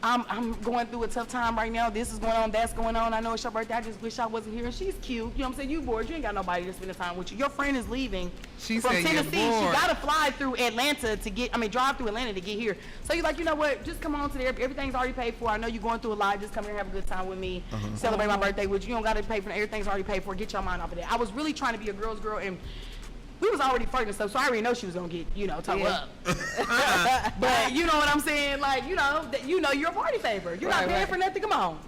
I'm going through a tough time right now. This is going on. That's going on. I know it's your birthday. I just wish I wasn't here." And she's cute. You know what I'm saying? You bored. You ain't got nobody to spend the time with you. Your friend is leaving She from said you're Tennessee. She bored. got to fly through Atlanta to drive through Atlanta to get here. So you're like, you know what? Just come on to there. Everything's already paid for. I know you're going through a lot. Just come here and have a good time with me. Celebrate my birthday with you. You don't got to pay for it. Everything's already paid for. Get your mind off of that. I was really trying to be a girl's girl, and we was already flirting and stuff, so I already know she was gonna get, you know, toe up. But you know what I'm saying? Like, you know, you're a party favor. You're not Right, paying right. for nothing. Come on.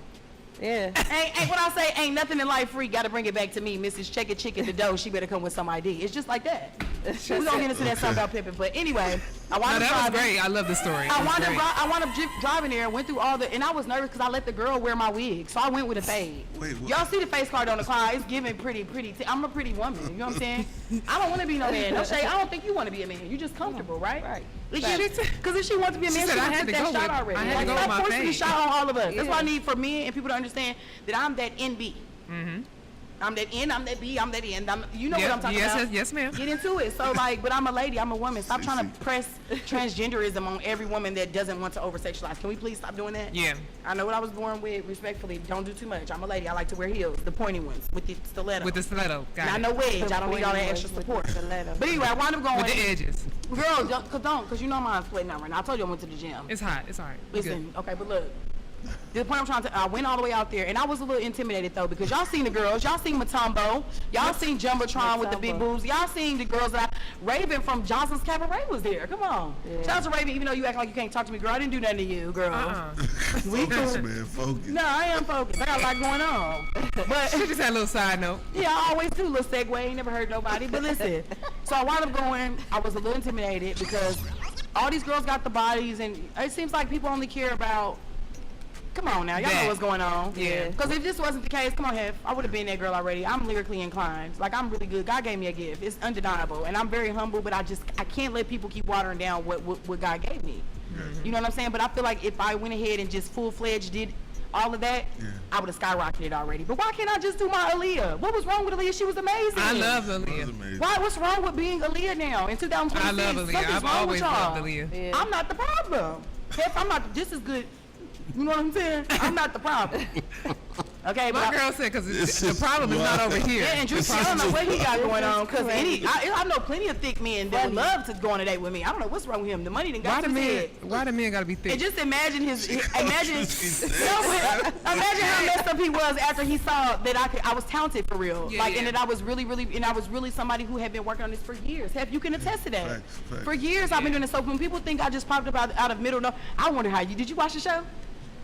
Yeah. Ain't what I say. Ain't nothing in life free. Got to bring it back to me, Mrs. Check a Chick at the door. She better come with some ID. It's just like that. We're gonna get into that something about pimping. But anyway, I No, wanted that to was great. I love the story. I It was wound great. up driving there and went through all the, and I was nervous because I let the girl wear my wig, so I went with a fade. Wait, what? Y'all see the face card on the car? It's giving pretty. I'm a pretty woman. You know what I'm saying? I don't want to be no man. No shade. I don't think you want to be a man. You just comfortable, right? Right. Because if she wants to be a She man, said she I wants had to to take go that shot with- already. I had to go Stop with my forcing the fade. shot on all of us. That's why I Yeah. need for men and people to understand that I'm that NB. I'm that N, I'm that B, I'm that N. You know what I'm talking about. Yes, ma'am. Get into it. So like, but I'm a lady, I'm a woman. Stop trying to press transgenderism on every woman that doesn't want to over sexualize. Can we please stop doing that? Yeah. I know what I was born with, respectfully. Don't do too much. I'm a lady. I like to wear heels, the pointy ones with the stiletto. With the stiletto. Got Not it. no wedge. The I don't need all that pointy extra ones with support. the stiletto. But anyway, I wound up going. With the edges. Girl, cause you know I'm splitting out right now. I told you I went to the gym. It's hot. It's all right. We Listen, good. okay, but look. The point I'm trying to, I went all the way out there, and I was a little intimidated though, because y'all seen the girls, y'all seen Matumbo, y'all seen Jumbotron with the big boobs, y'all seen the girls Raven from Johnson's Cabaret was there. Come on, shout out to Raven, even though you act like you can't talk to me, girl. I didn't do nothing to you, girl. We Focus, man, focus. No, I am focused. I got a lot going on. But She just had a little side note. yeah, I always do a little segue. Ain't never hurt nobody. But listen, so I wound up going. I was a little intimidated because all these girls got the bodies, and it seems like people only care about. Come on now, y'all know what's going on. Yeah. Because if this wasn't the case, come on, Heff, I would have been that girl already. I'm lyrically inclined. Like, I'm really good. God gave me a gift. It's undeniable. And I'm very humble, but I can't let people keep watering down what God gave me. You know what I'm saying? But I feel like if I went ahead and just full-fledged did all of that, I would have skyrocketed already. But why can't I just do my Aaliyah? What was wrong with Aaliyah? She was amazing. I love Aaliyah. Why? What's wrong with being Aaliyah now in 2026? I love Aaliyah. Something's I've wrong always with y'all. loved Aaliyah. Yeah. I'm not the problem. Heff, I'm not. This is good. You know what I'm saying? I'm not the problem. Okay, My but girl said, because the problem is not over here. yeah, and Juicy, I don't know what he got going on. Because I know plenty of thick men that would love to go on a date with me. I don't know what's wrong with him. The money done got to his head. Why the men gotta be thick? And just imagine imagine how messed up he was after he saw that I was talented for real. Yeah, and that I was really somebody who had been working on this for years. Heff, you can attest to that. Facts. For years I've been doing this. So when people think I just popped up out of middle, I wonder how did you watch the show?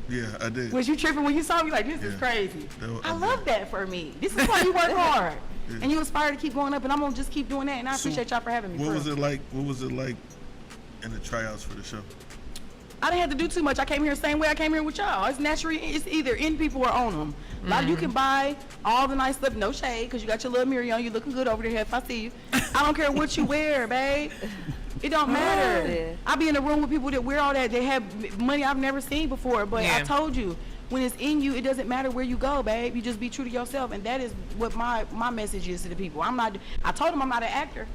Yeah, I did. Was you tripping when you saw me? Like, this is crazy. I love that for me. This is why you work hard. And you aspire to keep going up, and I'm going to just keep doing that. And I appreciate y'all for having me. What was it like in the tryouts for the show? I didn't have to do too much. I came here the same way I came here with y'all. It's naturally, it's either in people or on them. A lot of you can buy all the nice stuff, no shade, because you got your little mirror on. You looking good over there, Heff. I see you. I don't care what you wear, babe. It don't matter. Yeah. I be in a room with people that wear all that. They have money I've never seen before. But I told you, when it's in you, it doesn't matter where you go, babe. You just be true to yourself. And that is what my message is to the people. I told them I'm not an actor.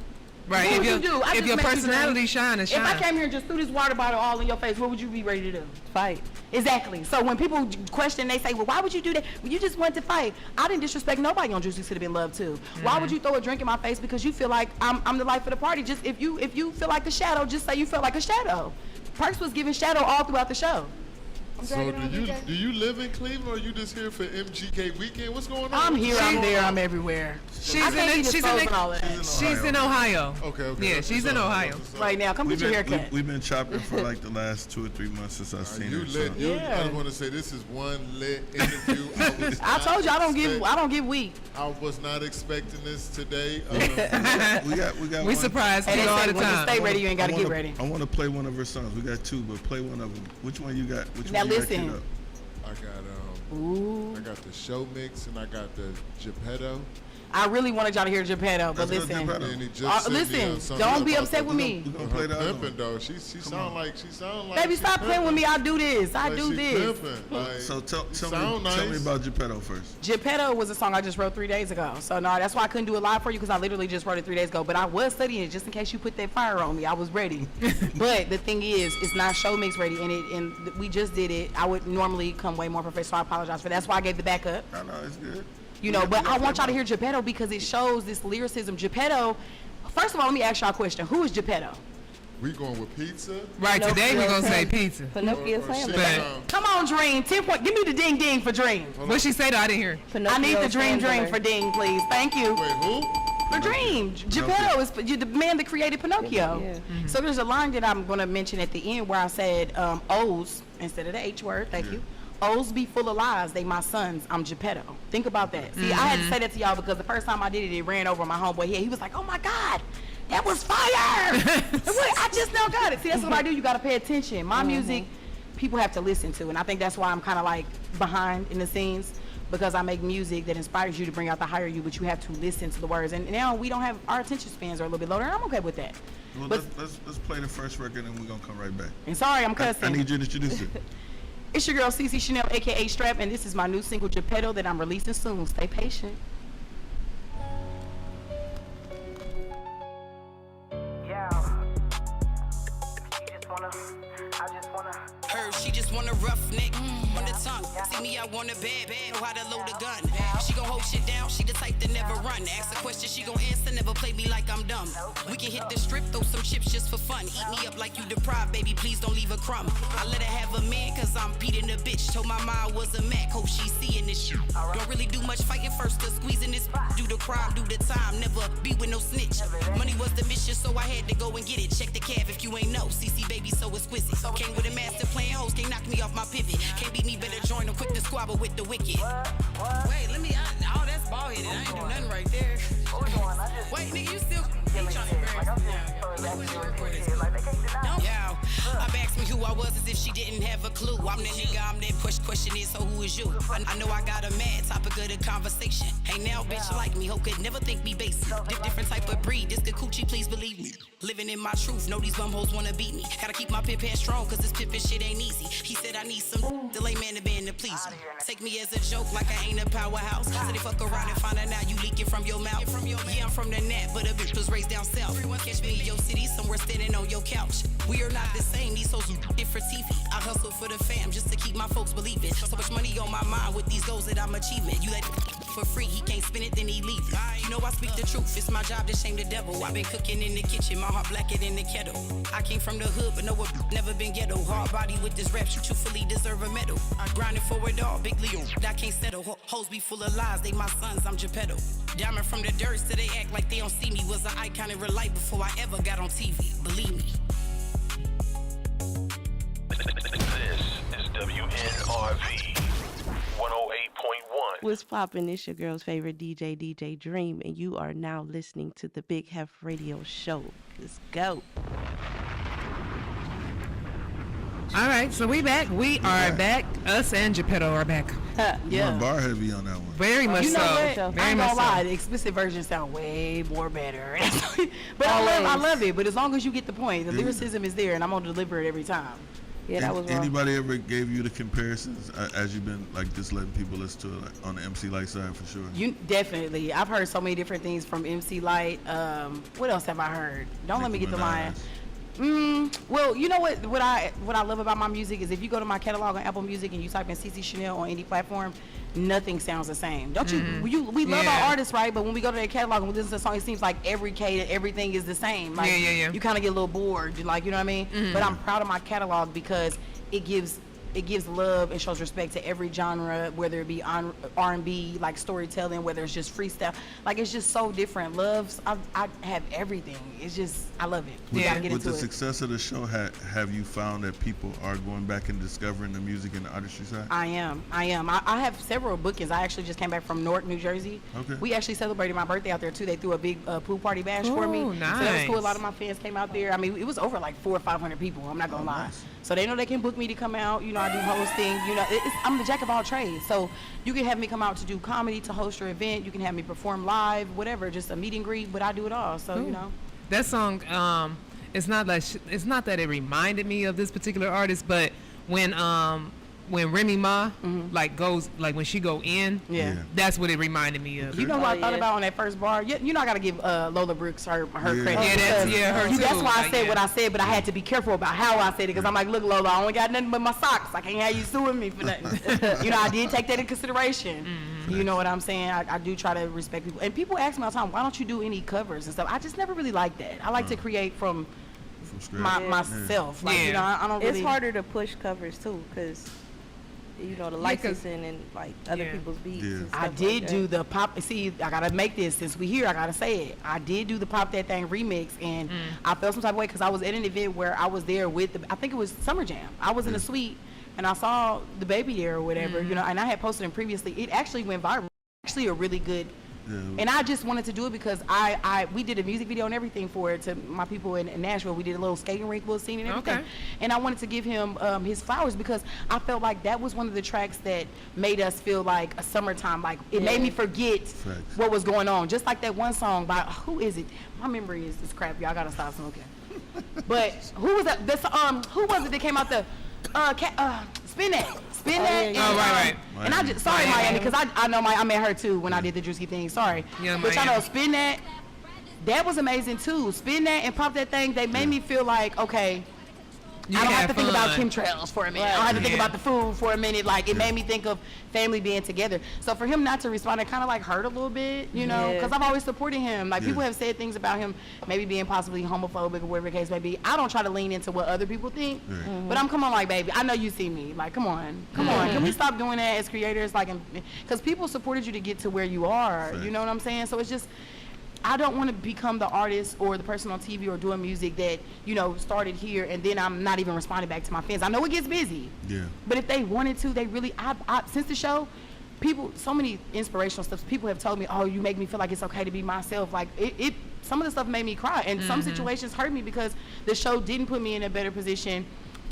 Right. What would you do? If your personality shine, If I came here and just threw this water bottle all in your face, what would you be ready to do? Fight. Exactly. So when people question, they say, well, why would you do that? Well, you just want to fight. I didn't disrespect nobody on Juicy Should Have Been Loved Too. Why would you throw a drink in my face because you feel like I'm the life of the party? Just if you feel like the shadow, just say you feel like a shadow. Perks was giving shadow all throughout the show. So do you live in Cleveland, or are you just here for MGK weekend? What's going on? I'm here, I'm there, I'm everywhere. She's in Ohio. Okay. Yeah, she's in Ohio. Right now, come get your haircut. We've been chopping for like the last 2 or 3 months since I've seen her. I just want to say this is one lit interview. I told you I don't give weak. I was not expecting this today. We surprised you all the when you time. stay ready, you ain't got to get ready. I want to play one of her songs. We got 2, but play one of them. Which one you got? Now listen. I got the show mix and I got the Geppetto. I really wanted y'all to hear Geppetto, but listen, don't be upset with me. We're gonna play that pimping though. She sound like. Baby, stop playing with me. I do this. I do this. So tell me about Geppetto first. Geppetto was a song I just wrote 3 days ago. So no, that's why I couldn't do it live for you because I literally just wrote it 3 days ago. But I was studying it just in case you put that fire on me. I was ready. But the thing is, it's not show mix ready, and we just did it. I would normally come way more professional. I apologize for that. That's why I gave the backup. I know it's good. You know, but I want y'all to hear Geppetto because it shows this lyricism. Geppetto, first of all, let me ask y'all a question. Who is Geppetto? We going with pizza? Right, today we're going to say pizza. Pinocchio's family. Come on, Dream. 10 points. Give me the ding ding for Dream. What she say though? I didn't hear. I need the dream for ding, please. Thank you. Wait, who? For Dream. Geppetto is the man that created Pinocchio. Yeah. So there's a line that I'm going to mention at the end where I said O's instead of the H word. Thank you. O's be full of lies. They my sons. I'm Geppetto. Think about that. See, I had to say that to y'all because the first time I did it, it ran over my homeboy head. He was like, oh my God, that was fire. I just now got it. See, that's what I do. You got to pay attention. My music, people have to listen to. And I think that's why I'm kind of like behind in the scenes because I make music that inspires you to bring out the higher you, but you have to listen to the words. And now we don't have, our attention spans are a little bit lower. And I'm okay with that. Well, but, let's play the first record and we're going to come right back. And sorry, I'm cussing. I need you to introduce it. It's your girl, Cece Chanel, a.k.a. Strap, and this is my new single, Geppetto, that I'm releasing soon. Stay patient. Yeah. I just wanna She just want a roughneck on the tongue. See me, I want a bad, know how to load a gun. She gon' hold shit down, she the type to never run. Ask a question, she gon' answer, never play me like I'm dumb. We can hit the strip, throw some chips just for fun. Eat me up like you deprived, baby, please don't leave a crumb. I let her have a man, cause I'm beating the bitch. Told my mom I was a Mac, hope she seeing this shit. Don't really do much fighting first, to squeezing this. Do the crime, do the time, never be with no snitch. Money was the mission, so I had to go and get it. Check the cab if you ain't know, CC baby so exquisite. Came with a master plan, hoes can't knock me off my pivot. Can't beat me, better join them quick to squabble with the wicked. Wait, let me, oh, that's ball headed. I ain't do nothing right there. Wait, nigga, you still, he trying to embarrass me now. Yeah, I've asked me who I was as if she didn't have a clue. I'm the nigga, I'm that question is, so who is you? I know I got a mad topic of the conversation. Hey now, bitch like me, ho could never think me basic. Different type of breed, this the coochie, please believe me. Living in my truth, know these bum hoes wanna beat me. Gotta keep my pimp head strong, cause this pimpin' shit ain't easy. He said I need some delay man to band to please me. Take me as a joke like I ain't a powerhouse. So they fuck around and find out now you leaking from your mouth. Yeah, I'm from the net, but a bitch was raised down south. Catch me in your city, somewhere standing on your couch. We are not the same, these hoes different TV. I hustle for the fam just to keep my folks believing. So much money on my mind with these goals that I'm achieving. You let for free, he can't spend it, then he leave it. You know I speak the truth, it's my job to shame the devil. I've been cooking in the kitchen, my heart blacker than the kettle. I came from the hood, but no, never been ghetto. Hard body with this rap, you truthfully deserve a medal. I grinded for it all, big Leo, I can't settle. Hoes be full of lies, they my sons, I'm Geppetto. Diamond from the dirt, so they act like they don't see me. Was an icon in real life before I ever got on TV, believe me. This is WNRV 108.1. What's poppin'? It's your girl's favorite DJ, DJ Dream, and you are now listening to the Big Heff Radio Show. Let's go. All right, so we back. We are back. Us and Geppetto are back. You went bar heavy on that one. Very much You know so. what? Very I ain't much gonna lie, so. the explicit versions sound way more better. But I love it. But as long as you get the point, the lyricism is there, and I'm gonna deliver it every time. Yeah, that was wrong. Anybody ever gave you the comparisons as you've been like just letting people listen to it like, on the MC Light side for sure? You definitely. I've heard so many different things from MC Light. What else have I heard? Don't let me get the line. Well, you know what I love about my music is if you go to my catalog on Apple Music and you type in CC Chanel on any platform, nothing sounds the same. Don't you? We love our artists, right? But when we go to their catalog and we listen to the song, it seems like everything is the same. Like, you kind of get a little bored, like, you know what I mean? But I'm proud of my catalog because it gives love and shows respect to every genre, whether it be R&B, like storytelling, whether it's just freestyle. Like, it's just so different. I have everything. It's just, I love it. We gotta get with into the it. success of the show, have you found that people are going back and discovering the music and the artistry side? I am. I have several bookings. I actually just came back from Newark, New Jersey. Okay. We actually celebrated my birthday out there too. They threw a big pool party bash for me. Nice. So that was cool. A lot of my fans came out there. I mean, it was over like 400 or 500 people. I'm not gonna lie. Nice. So they know they can book me to come out. You know, I do hosting. You know, I'm the jack of all trades. So you can have me come out to do comedy, to host your event. You can have me perform live, whatever, just a meet and greet. But I do it all. So you know. That song, it's not that it reminded me of this particular artist, but when Remy Ma goes when she go in, that's what it reminded me of. You know what I thought about on that first bar? You know I gotta give Lola Brooks her credit. Her too. That's why I Like, said what I said, but I had to be careful about how I said it because I'm like, look, Lola, I only got nothing but my socks. I can't have you suing me for nothing. You know, I did take that into consideration. You know what I'm saying? I do try to respect people, and people ask me all the time, why don't you do any covers and stuff? I just never really like that. I like to create from myself. Like, you know, I don't really. It's harder to push covers too, because you know the licensing and like other people's beats. And stuff I did like do the pop. See, I gotta make this since we here. I gotta say it. I did do the Pop That Thing remix, and I felt some type of way because I was at an event where I was there with I think it was Summer Jam. I was in a suite and I saw the baby there or whatever, you know, and I had posted him previously. It actually went viral. Actually, a really good. And I just wanted to do it because we did a music video and everything for it to my people in Nashville. We did a little skating rink, little scene and everything. And I wanted to give him his flowers because I felt like that was one of the tracks that made us feel like a summertime. Like it made me forget what was going on. Just like that one song by who is it? My memory is crap. Y'all gotta stop smoking. But who was that? Who was it that came out the Spin That? Right. And I just Miami, because I know I met her too when I did the Drewski thing. Sorry, but y'all know Spin That. That was amazing too. Spin That and Pop That Thing. They made me feel like, okay, You I don't have to think about fun. chemtrails for a minute. I don't have to think about the food for a minute. Like, it made me think of family being together. So for him not to respond, it kind of like hurt a little bit, you know, because I've always supported him. Like, people have said things about him maybe being possibly homophobic or whatever the case may be. I don't try to lean into what other people think, but I'm come on, like, baby, I know you see me. Like, come on. Can we stop doing that as creators? Like, because people supported you to get to where you are. You know what I'm saying? So it's just, I don't want to become the artist or the person on TV or doing music that, you know, started here and then I'm not even responding back to my fans. I know it gets busy. Yeah. But if they wanted to, they really, since the show, people, so many inspirational stuff, people have told me, oh, you make me feel like it's okay to be myself. Like, some of the stuff made me cry. And some situations hurt me because the show didn't put me in a better position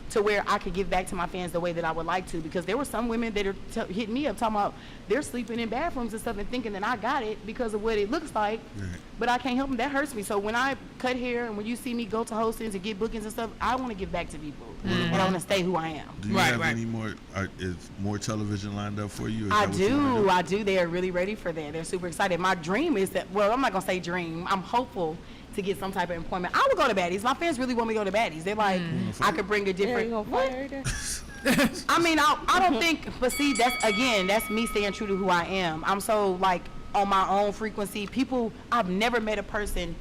to where I could give back to my fans the way that I would like to, because there were some women that are hitting me up talking about they're sleeping in bathrooms and stuff and thinking that I got it because of what it looks like, but I can't help them. That hurts me. So when I cut hair and when you see me go to hostings and get bookings and stuff, I want to give back to people and I want to stay who I am. Do you have any more? Is more television lined up for you? I do. They are really ready for that. They're super excited. My dream is that, well, I'm not gonna say dream. I'm hopeful to get some type of employment. I would go to Baddies. My fans really want me to go to Baddies. They're like, I could bring a different. I mean, I don't think, but see, that's me staying true to who I am. I'm so like on my own frequency. I've never met a person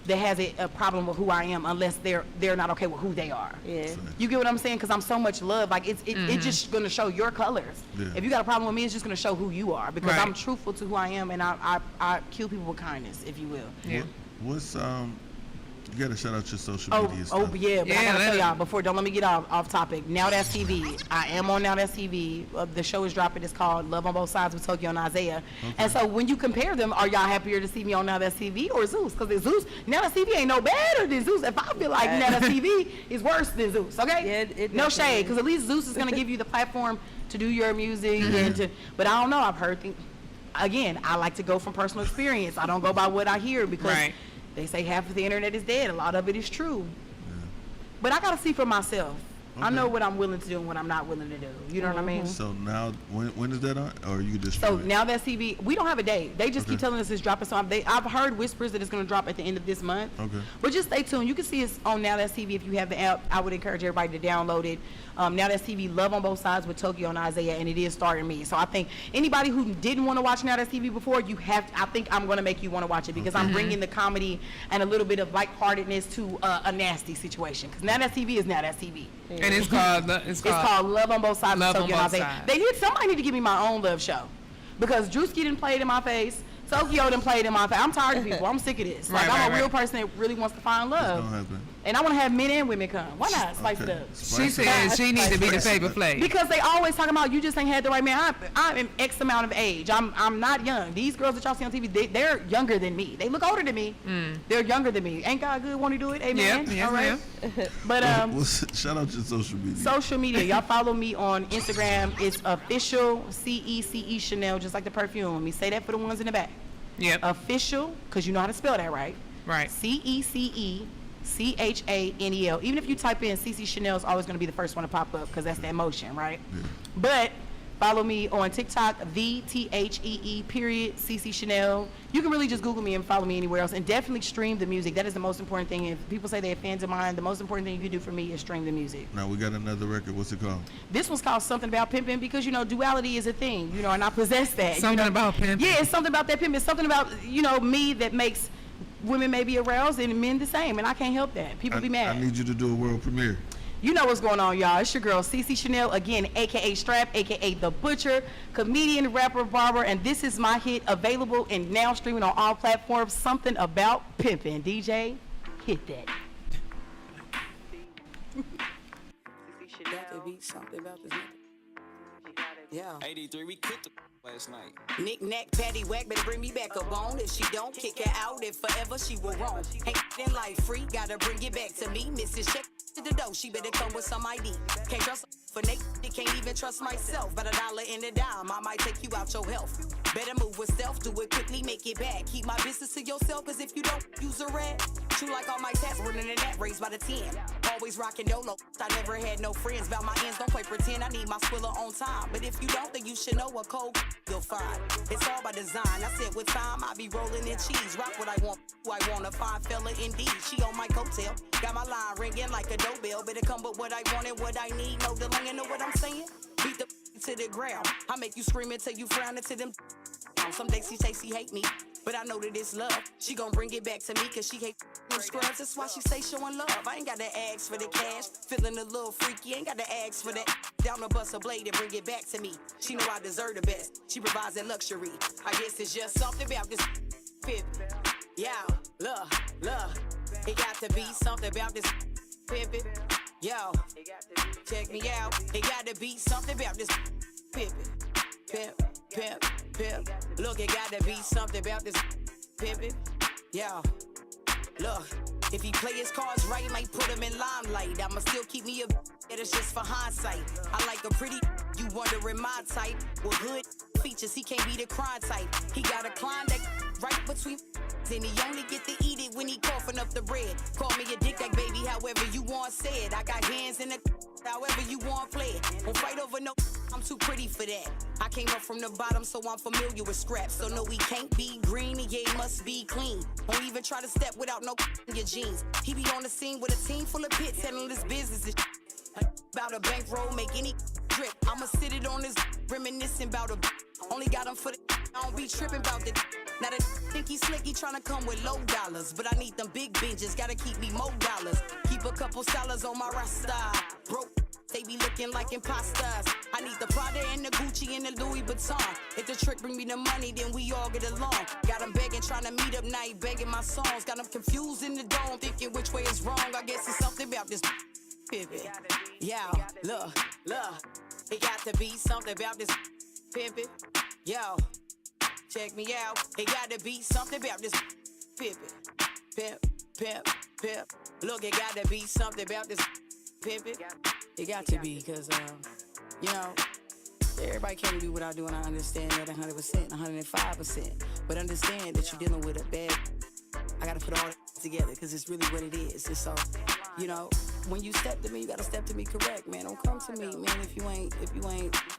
that has a problem with who I am unless they're not okay with who they are. Yeah. You get what I'm saying? Because I'm so much love. Like it's just gonna show your colors. Yeah. If you got a problem with me, it's just gonna show who you are, because I'm truthful to who I am, and I kill people with kindness, if you will. Yeah. What's you gotta shout out your social media stuff. Oh yeah, but I gotta tell y'all before. Don't let me get off topic. Now That's TV. I am on Now That's TV. The show is dropping. It's called Love on Both Sides with Tokyo and Isaiah. Okay. And so when you compare them, are y'all happier to see me on Now That's TV or Zeus? Because Zeus, Now That's TV ain't no better than Zeus. If I feel like Now That's TV is worse than Zeus, okay? Yeah, no shade, because at least Zeus is gonna give you the platform to do your music and to. But I don't know. I've heard things. Again, I like to go from personal experience. I don't go by what I hear because. They say half of the internet is dead. A lot of it is true. Yeah. But I got to see for myself. Okay. I know what I'm willing to do and what I'm not willing to do. You know what I mean? So now, when is that on? Or you just Now That's TV. We don't have a date. They just keep telling us it's dropping. So I've heard whispers that it's going to drop at the end of this month. Okay. But just stay tuned. You can see us on Now That's TV if you have the app. I would encourage everybody to download it. Now That's TV, Love on Both Sides with Tokyo and Isaiah, and it is starring me. So I think anybody who didn't want to watch Now That's TV before, I think I'm going to make you want to watch it, because I'm bringing the comedy and a little bit of lightheartedness to a nasty situation. Because Now That's TV is Now That's TV. Yeah. And it's called Love on Both Sides with Tokyo and Isaiah. Somebody need to give me my own love show, because Drewski didn't play it in my face. Tokyo done played in my face. I'm tired of people. I'm sick of this. Like, I'm a real person that really wants to find love. And I want to have men and women come. Why not spice it up? She said she needs to be the Flavor Flav. Because they always talking about you just ain't had the right man. I'm X amount of age. I'm not young. These girls that y'all see on TV, they're younger than me. They look older than me. They're younger than me. Ain't God good? Want to do it? Amen. Yeah, all right. But shout out your social media. Social media. Y'all follow me on Instagram. It's official CECE Chanel, just like the perfume. Let me say that for the ones in the back. Yep. Official, because you know how to spell that, right? Right. CECECHANEL. Even if you type in CC Chanel, is always going to be the first one to pop up, because that's that motion, right? Yeah. But follow me on TikTok, THEE period CC Chanel. You can really just Google me and follow me anywhere else, and definitely stream the music. That is the most important thing. If people say they're fans of mine, the most important thing you can do for me is stream the music. Now we got another record. What's it called? This one's called Something About Pimping, because duality is a thing, and I possess that. Something about pimping. Yeah, it's something about that pimping. It's something about me that makes women may be aroused and men the same, and I can't help that. People be mad. I need you to do a world premiere. You know what's going on, y'all. It's your girl, CC Chanel, again, a.k.a. Strap, a.k.a. The Butcher, comedian, rapper, barber, and this is my hit, available and now streaming on all platforms, Something About Pimpin'. DJ, hit that. Something about this. Yeah. 83, we kicked the last night. Knick knack, patty whack, better bring me back a bone. If she don't, kick her out. If forever she will wrong. Ain't in life free, gotta bring it back to me. Mrs. Check to the dough, she better come with some ID. Can't trust for Nate, can't even trust myself. But $1 in a dime, I might take you out your health. Better move with stealth, do it quickly, make it back. Keep my business to yourself, cause if you don't use a rat, Shoot like all my tats running in that race by the 10. Always rocking dolo. I never had no friends. About my ends, don't play pretend. I need my Squilla on time. But if you don't, then you should know what cold you'll find. It's all by design. I said with time, I be rolling in cheese. Rock what I want, who I want. A fine fella indeed. She on my coattail. Got my line ringing like a doorbell. Better come with what I want and what I need. No delaying, know what I'm saying? Beat the to the ground. I make you scream until you frown into them. Some days she say she hate me, but I know that it's love. She gon' bring it back to me, cause she hate them scrubs. That's why she stay showing love. I ain't got to ask for the cash. Feeling a little freaky, ain't got to ask for that. Down the bust a blade and bring it back to me. She know I deserve the best. She provides that luxury. I guess it's just something about this pimp. Yeah, love. It got to be something about this pimpin'. Yo, check me out. It got to be something about this pimpin'. Pimp. Look, it got to be something about this pimpin'. Yo, look. If he play his cards right, might put him in limelight. I'ma still keep me a that is just for hindsight. I like a pretty, you wondering my type. With hood features, he can't be the crime type. He got a climb that right between and he only get to eat it when he coughing up the bread. Call me a dick like baby, however you want said. I got hands in the however you want play it. Won't fight over no, I'm too pretty for that. I came up from the bottom, so I'm familiar with scraps. So no, he can't be green, and yeah, he must be clean. Won't even try to step without no in your jeans. He be on the scene with a team full of pits, handling his business and about a bankroll, make any drip. I'ma sit it on this, reminiscing about a only got him for the I don't be tripping about the now that think he slick, he tryna come with low dollars. But I need them big binges, gotta keep me more dollars. Keep a couple sellers on my rasta. Broke, they be looking like imposters. I need the Prada and the Gucci and the Louis Vuitton. If the trick bring me the money, then we all get along. Got them begging, tryna meet up night, begging my songs. Got them confused in the dome, thinking which way is wrong. I guess it's something about this pimpin'. Yeah, look. It got to be something about this pimpin'. Yo, check me out. It got to be something about this pimpin'. Pimp. Look, it got to be something about this pimpin'. It got to be, cause you know, everybody can't do what I do, and I understand that 100%, 105%. But understand that you're dealing with a bad. I gotta put all that together, cause it's really what it is. And so, you know, when you step to me, you gotta step to me correct, man. Don't come to me, man, if you ain't.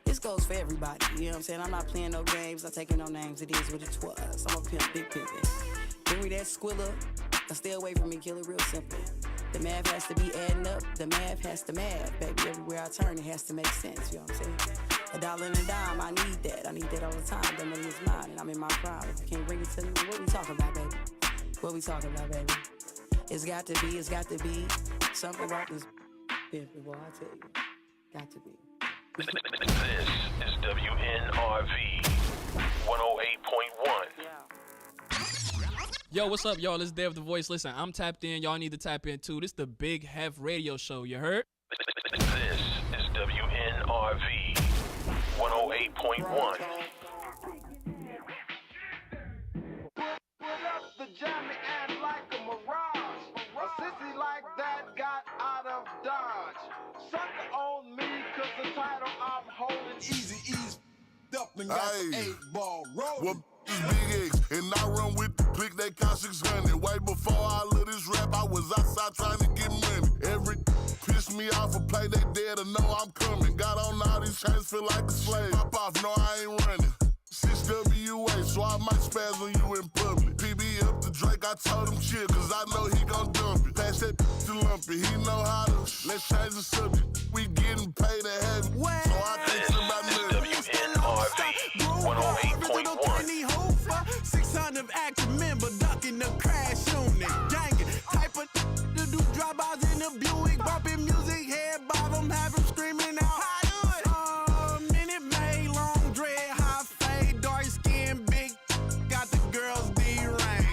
This goes for everybody, you know what I'm saying? I'm not playing no games, not taking no names. It is what it was. I'm a pimp, big pimpin'. Bring me that Squilla, stay away from me, kill it real simple. The math has to be adding up, the math has to math, baby. Everywhere I turn, it has to make sense, you know what I'm saying? A dollar and a dime, I need that all the time. That money is mine, and I'm in my prime. If you can't bring it to me, what we talking about, baby? What we talking about, baby? It's got to be something about this pimpin', boy, I tell you. Got to be. This is WNRV 108.1. Yo, what's up, y'all? It's Dev the Voice. Listen, I'm tapped in. Y'all need to tap in, too. This is the Big Heff Radio Show. You heard? This is WNRV 108.1. The Johnny and like a mirage. A sissy like that got out of Dodge. Sucker on me, cause the title I'm holding easy up and got the 8-ball rolling. Well, Big X, and I run with the click that count 600. Way before I let this rap, I was outside trying to get money. Every piss me off a play, they dead to know I'm coming. Got on all these chains, feel like a slave. Pop off, no, I ain't running. 6WA, so I might spaz on you in public. PB up the Drake, I told him chill, cause I know he gon' dump it. Pass that to Lumpy, he know how to. Let's change the subject. We getting paid to have it, so I can't think about nothing. WNRV 108.1. 600 active member ducking the crash unit. Gangin', type of to do drive-bys in the Buick, bumping music, head bottom, have him screaming out. Minute Maid, long dread, high fade, dark skin, big, got the girls deranged.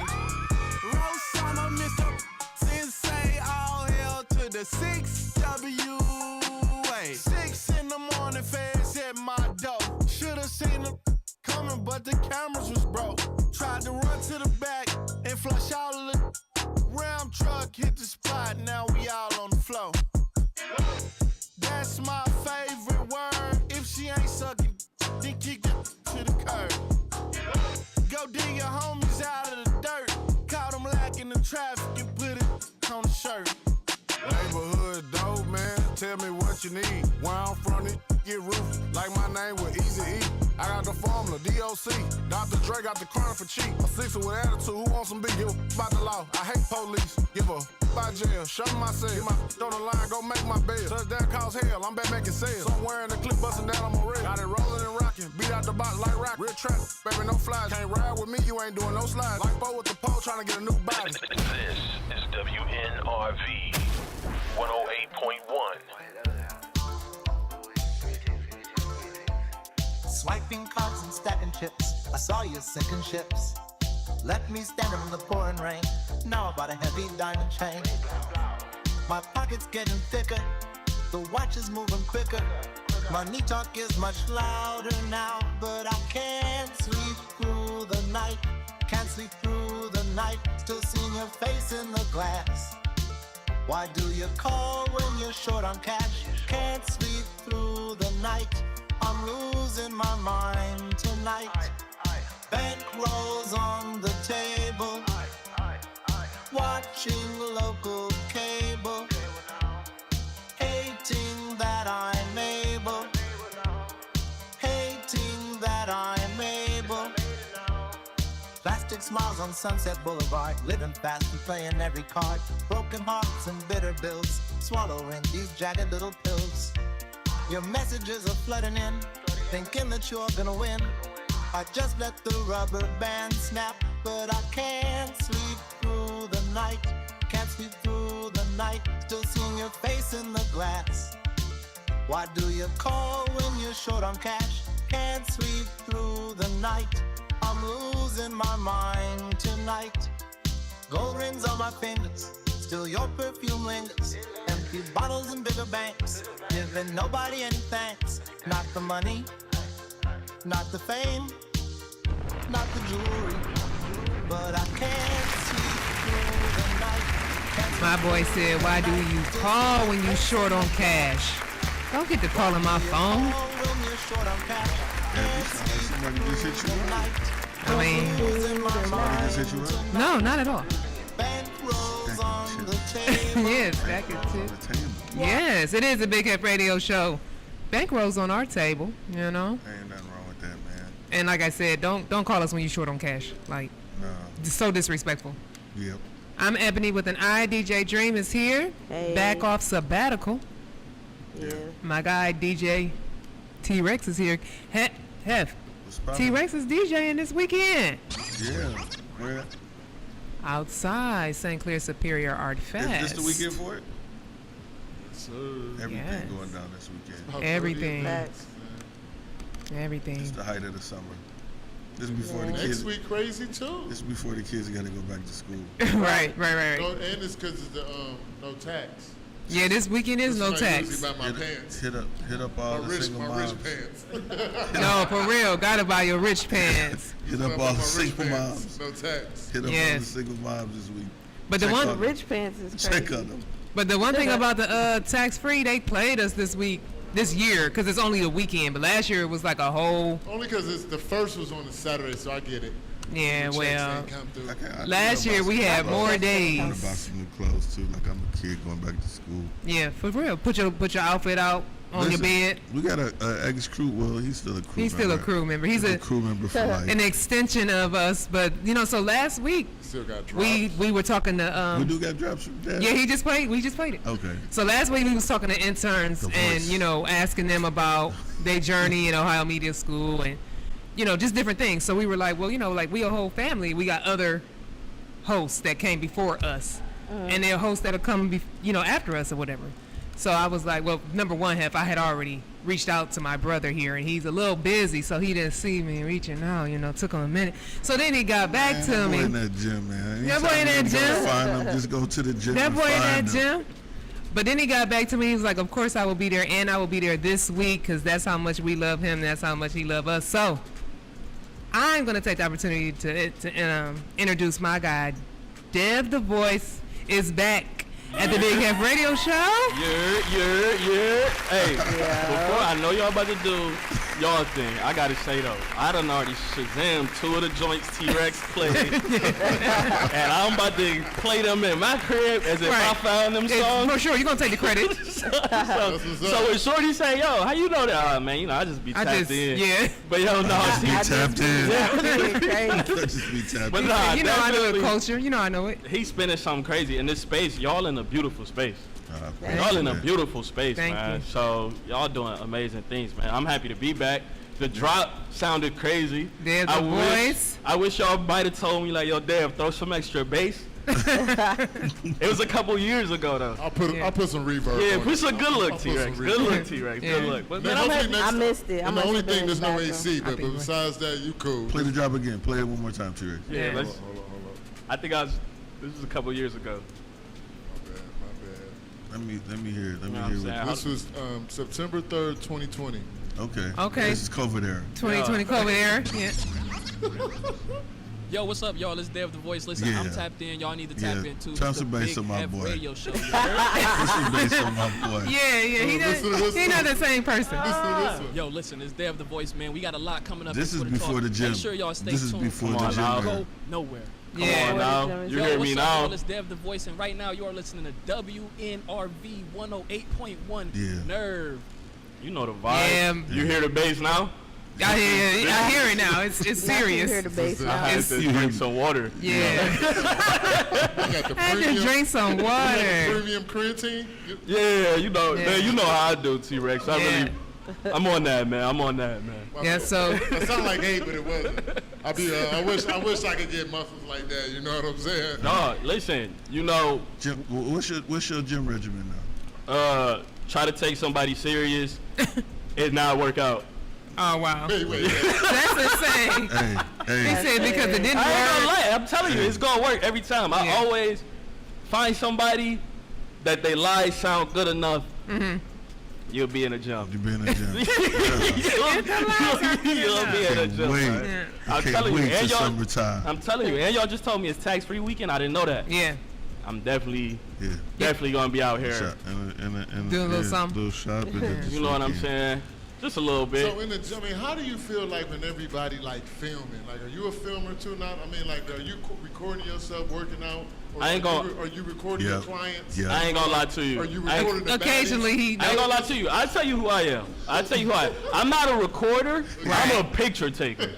Rose Summer, Mr. Sensei, all hell to the 6WA. 6 in the morning, feds at my name with Easy E. I got the formula, DOC. Dr. Dre got the crown for cheap. A sixer with attitude, who wants some beef? Give a about the law, I hate police. Give a by jail, shut my cell. Get my on the line, go make my bed. Touchdown cause hell, I'm back making sales. Somewhere in the clip busting down on my red. Got it rolling and rocking, beat out the box like rock. Real trap, baby, no flies. Can't ride with me, you ain't doing no slides. Like Bo with the pole, trying to get a new body. This is WNRV 108.1. Swiping cards and stacking chips. I saw you sinking ships. Left me standing in the pouring rain. Now I bought a heavy diamond chain. My pocket's getting thicker. The watch is moving quicker. Money talk is much louder now, but I can't sleep through the night. Can't sleep through the night. Still seeing your face in the glass. Why do you call when you're short on cash? Can't sleep through the night. I'm losing my mind tonight. Bankrolls on the table. Watching local cable. Hating that I'm able. Hating that I'm able. Plastic smiles on Sunset Boulevard. Living fast and playing every card. Broken hearts and bitter bills. Swallowing these jagged little pills. Your messages are flooding in, thinking that you're gonna win. I just let the rubber band snap, but I can't sleep through the night. Can't sleep through the night, still seeing your face in the glass. Why do you call when you're short on cash? Can't sleep through the night. I'm losing my mind tonight. Gold rings on my fingers, still your perfume lingers. Empty bottles and bigger banks, giving nobody any thanks. Not the money, not the fame, not the jewelry, but I can't sleep through the night. My boy said, why do you call when you short on cash? Don't get to calling my phone. I mean, no, not at all. Yes, that could too. Yes, it is a Big Heff Radio show. Bankrolls on our table, you know. Ain't nothing wrong with that, man. And like I said, don't call us when you short on cash. Like, so disrespectful. Yep. I'm Ebony with an I. DJ Dream is here, back off sabbatical. Yeah. My guy DJ T-Rex is here. Heff, T-Rex is DJing this weekend. Yeah. Where? Outside St. Clair Superior Art Fest. Is this the weekend for it? So everything going down this weekend. Everything. Everything. It's the height of the summer. This before the kids. Next week crazy too. This before the kids got to go back to school. right. No, and it's because of the no tax. Yeah, this weekend is no tax. About my pants. Hit up all the single moms. Rich pants. No, for real. Gotta buy your rich pants. Hit up all the single moms. No tax. Hit up all the single moms this week. But the one rich pants is crazy. Check on them. But the one thing about the tax-free, they played us this year, because it's only a weekend. But last year it was like a whole. Only because the first was on a Saturday, so I get it. Yeah, well, I last year we had more days. I want to buy some new clothes too, like I'm a kid going back to school. Yeah, for real. Put your outfit out on your bed. We got a ex-crew. Well, he's still a crew member. He's still a crew member. He's a crew member for life. An extension of us. But, so last week, still got drops. we were talking to... we do got drops from Dad? Yeah, we just played it. Okay. So last week we was talking to interns and, asking them about their journey in Ohio Media School and, just different things. So we were like, well, we a whole family. We got other hosts that came before us. And there are hosts that'll come, after us or whatever. So I was like, well, number one, Heff, I had already reached out to my brother here, and he's a little busy, so he didn't see me reaching out, took him a minute. So then he got back to me. That boy in that gym, man. That boy in that gym. Find him, just go to the gym. That boy in that gym. But then he got back to me. He was like, of course I will be there, and I will be there this week, because that's how much we love him. That's how much he loves us. So I'm going to take the opportunity to introduce my guy. Dev the Voice is back. at the Big Heff Radio Show. Yeah. Hey, before I know y'all about to do y'all thing, I gotta say though, I done already Shazam 2 of the joints T-Rex played. And I'm about to play them in my crib as if I found them songs. For sure, you're gonna take the credit. so when Shorty say, yo, how you know that? Oh, man, I just be tapped in. Yeah. But yo, no, I just be tapped in. I just be tapped But in. nah, you know I know the culture. You know I know it. He's spinning something crazy in this space. Y'all in a beautiful space. Y'all in a beautiful space, man. So y'all doing amazing things, man. I'm happy to be back. The drop sounded crazy. There's the voice. I wish y'all might have told me like, yo, Dev, throw some extra bass. It was a couple years ago though. I'll put some reverb. Yeah, on put it. some good look, T-Rex. Good look, T-Rex. Good look. But man, I'm happy. I missed it. And the only thing, there's no AC, but besides that, you cool. Play the drop again. Play it one more time, T-Rex. Yeah, Hold let's. on. I think this was a couple years ago. My bad. Let me hear it. Let me hear it. This was September 3rd, 2020. Okay. This is COVID era. 2020 COVID era. Yeah. Yo, what's up, y'all? It's Dev the Voice. Listen, I'm tapped in. Y'all need to tap in too. Turn some bass on my Heff boy. Radio show. Put some bass on my boy. Yeah. He not the same person. Yo, listen, it's Dev the Voice, man. We got a lot coming up. This is before the gym. Make sure y'all stay This is tuned. before Come the on, gym. now. Go Go nowhere. Yeah. Come on now. You hear me now? It's Dev the Voice, and right now you are listening to WNRV 108.1 Nerve. You know the vibe. Yeah. You hear the bass now? I hear it now. It's serious. Hear the bass now. I had to drink some water. Yeah. I got the I had to drink some water. Premium creatine. Yeah, you know, man, you know how I do, T-Rex. I'm on that, man. Yeah, so It sounded like 8, but it wasn't. I wish I could get muscles like that. You know what I'm saying? No, listen, you know. Gym, what's your gym regimen now? Try to take somebody serious, it not work out. Oh wow. Wait. That's insane. He said because it didn't I ain't gonna work. lie, I'm telling you, it's gonna work every time. I always find somebody that they lies sound good enough. You'll be in the gym. You'll be in the gym. You'll be in the gym. Wait. I'm Can't telling you, wait and till y'all. summertime. I'm telling you, and y'all just told me it's tax-free weekend. I didn't know that. Yeah. I'm definitely gonna be out here. And doing a little something. Little shopping. You know what I'm saying? Just a little bit. So in the gym, I mean, how do you feel like when everybody like filming? Like, are you a filmer too now? I mean, like, are you recording yourself working out? Or I ain't gonna. Are you recording your clients? Yeah. I ain't gonna lie to you. Are you recording the Occasionally he. I ain't gonna lie to you. I tell you who I am. I'm not a recorder. I'm a picture taker.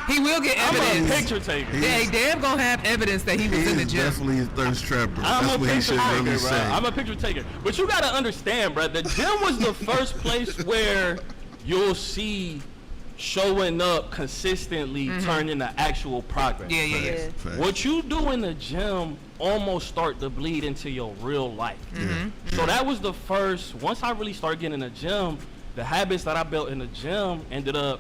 He will get evidence. I'm a picture taker. Yeah, Dev gonna have evidence that he was in the gym. Definitely a thirst trapper. I'm That's a what he picture should taker, really bro. say. I'm a picture taker. But you gotta understand, bro. The gym was the first place where you'll see showing up consistently turn into actual progress. Yeah. What you do in the gym almost start to bleed into your real life. So that was the first. Once I really started getting in the gym, the habits that I built in the gym ended up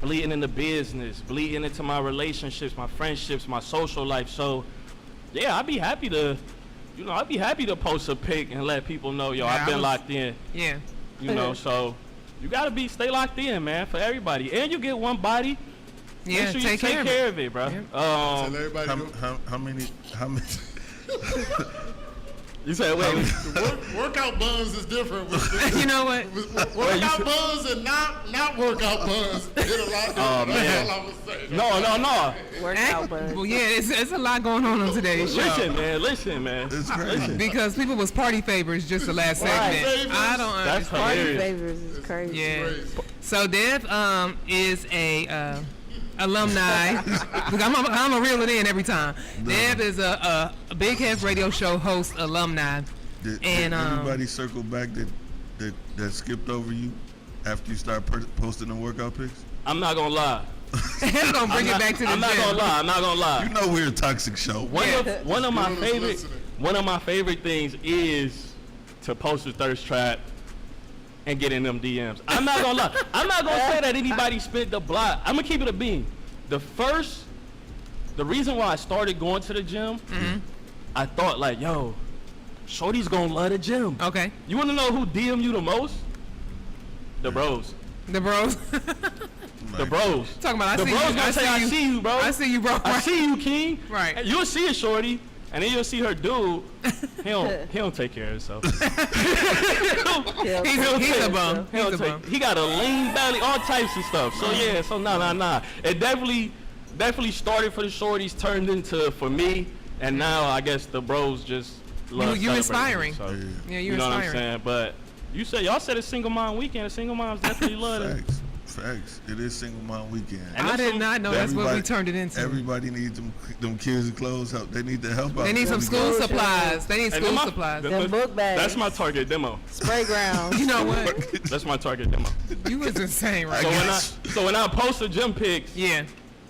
bleeding into business, bleeding into my relationships, my friendships, my social life. So yeah, I'd be happy to post a pic and let people know, yo, I've been locked in. Yeah. You know, so you gotta stay locked in, man, for everybody. And you get one body. Yeah, make sure you take care of it, bro. Tell everybody how many You said, wait. workout buns is different. You know what? Workout buns and not workout buns get a lot different. Oh, man. That's all I was saying. No. Workout buzz. Well, yeah, it's a lot going on today's show. Listen, man. It's crazy. Because people was party favors just the last segment. I don't That's understand. Party hilarious. favors is crazy. Yeah. So Dev is a alumni. Look, I'm gonna reel it in every time. Dev is a Big Heff Radio Show host alumni. Did And anybody circle back that skipped over you after you start posting the workout pics? I'm not gonna lie. He's gonna bring it back to the I'm gym. I'm not gonna lie. You know we're a toxic show. One of my favorite things is to post a thirst trap and get in them DMs. I'm not gonna lie. I'm not gonna say that anybody spit the block. I'm gonna keep it a bean. The reason why I started going to the gym, I thought like, yo, shorty's gonna love the gym. Okay. You wanna know who DM you the most? The bros. The bros. The bros. Talking about the bros gonna say, I see you, bro. I see you, bro. I see you, King. Right. You'll see it, shorty. And then you'll see her dude, he don't take care of himself. He's a bum. He got a lean belly, all types of stuff. So yeah, so nah. It definitely started for the shorties, turned into for me, and now I guess the bros just love you inspiring. So, yeah, you know what I'm saying? But y'all said it's Single Mom Weekend. The single moms definitely love it. Facts. It is Single Mom Weekend. And I did not know that's what we turned it into. Everybody needs them kids' clothes. They need the help out. They need some school supplies. They need school supplies. Them book bags. That's my target demo. Spray ground. You know what? That's my target demo. You was insane, right? So when I post the gym pics, yeah,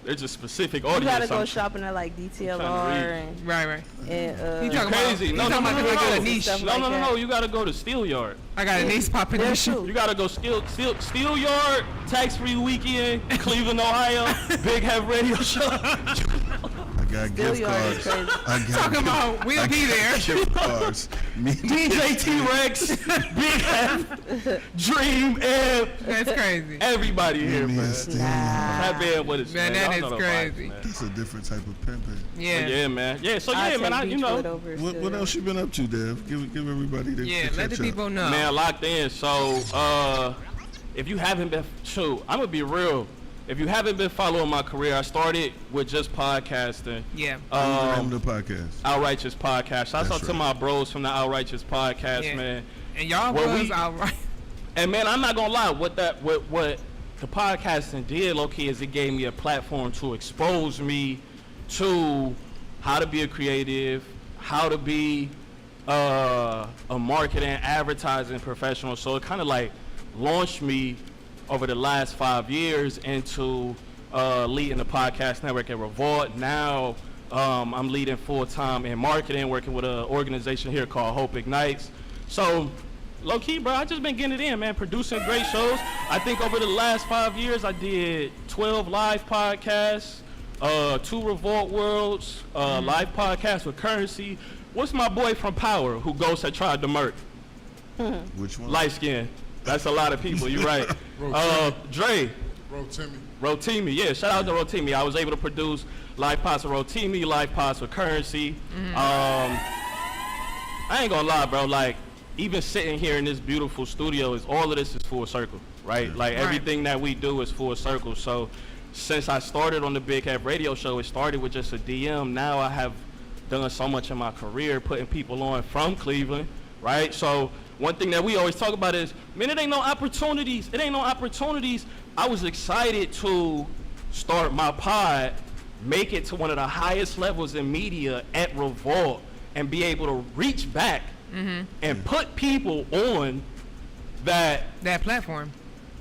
there's a specific audience. You gotta go shopping at like DTLR and right. And you talking crazy? About, no. niche. No. You gotta go to Steel Yard. I got a niece popping in. You gotta go Steel Yard, tax-free weekend, Cleveland, Ohio, Big Heff Radio Show. I got gift cards. Talking about we'll be there. Gift cards. DJ T-Rex, Big Heff, Dream, and that's crazy. Everybody here, man. That man, what is man? That is crazy. That's a different type of pimping. Yeah, man. Yeah, so yeah, man. What else you been up to, Dev? Give everybody the let the people know. Man, locked in. So if you haven't been, I'm gonna be real. If you haven't been following my career, I started with just podcasting. Yeah. What's the name of the podcast? Outrighteous Podcast. Shout out to my bros from the Outrighteous Podcast, man. And y'all was outright. And man, I'm not gonna lie. What the podcasting did, low-key, is it gave me a platform to expose me to how to be a creative, how to be a marketing, advertising professional. So it kind of like launched me over the last 5 years into leading the podcast network at Revolt. Now I'm leading full-time in marketing, working with an organization here called Hope Ignites. So low-key, bro, I just been getting it in, man, producing great shows. I think over the last 5 years, I did 12 live podcasts, 2 Revolt Worlds, live podcasts with Currency. What's my boy from Power who Ghost had tried to murk? Which one? Light skin. That's a lot of people. You're right. Dre. Rotimi. Yeah, shout out to Rotimi. I was able to produce live pods with Rotimi, live pods with Currency. I ain't gonna lie, bro. Like, even sitting here in this beautiful studio, all of this is full circle, right? Like everything that we do is full circle. So since I started on the Big Heff Radio Show, it started with just a DM. Now I have done so much in my career, putting people on from Cleveland, right? So one thing that we always talk about is, man, it ain't no opportunities. It ain't no opportunities. I was excited to start my pod, make it to one of the highest levels in media at Revolt, and be able to reach back and put people on that platform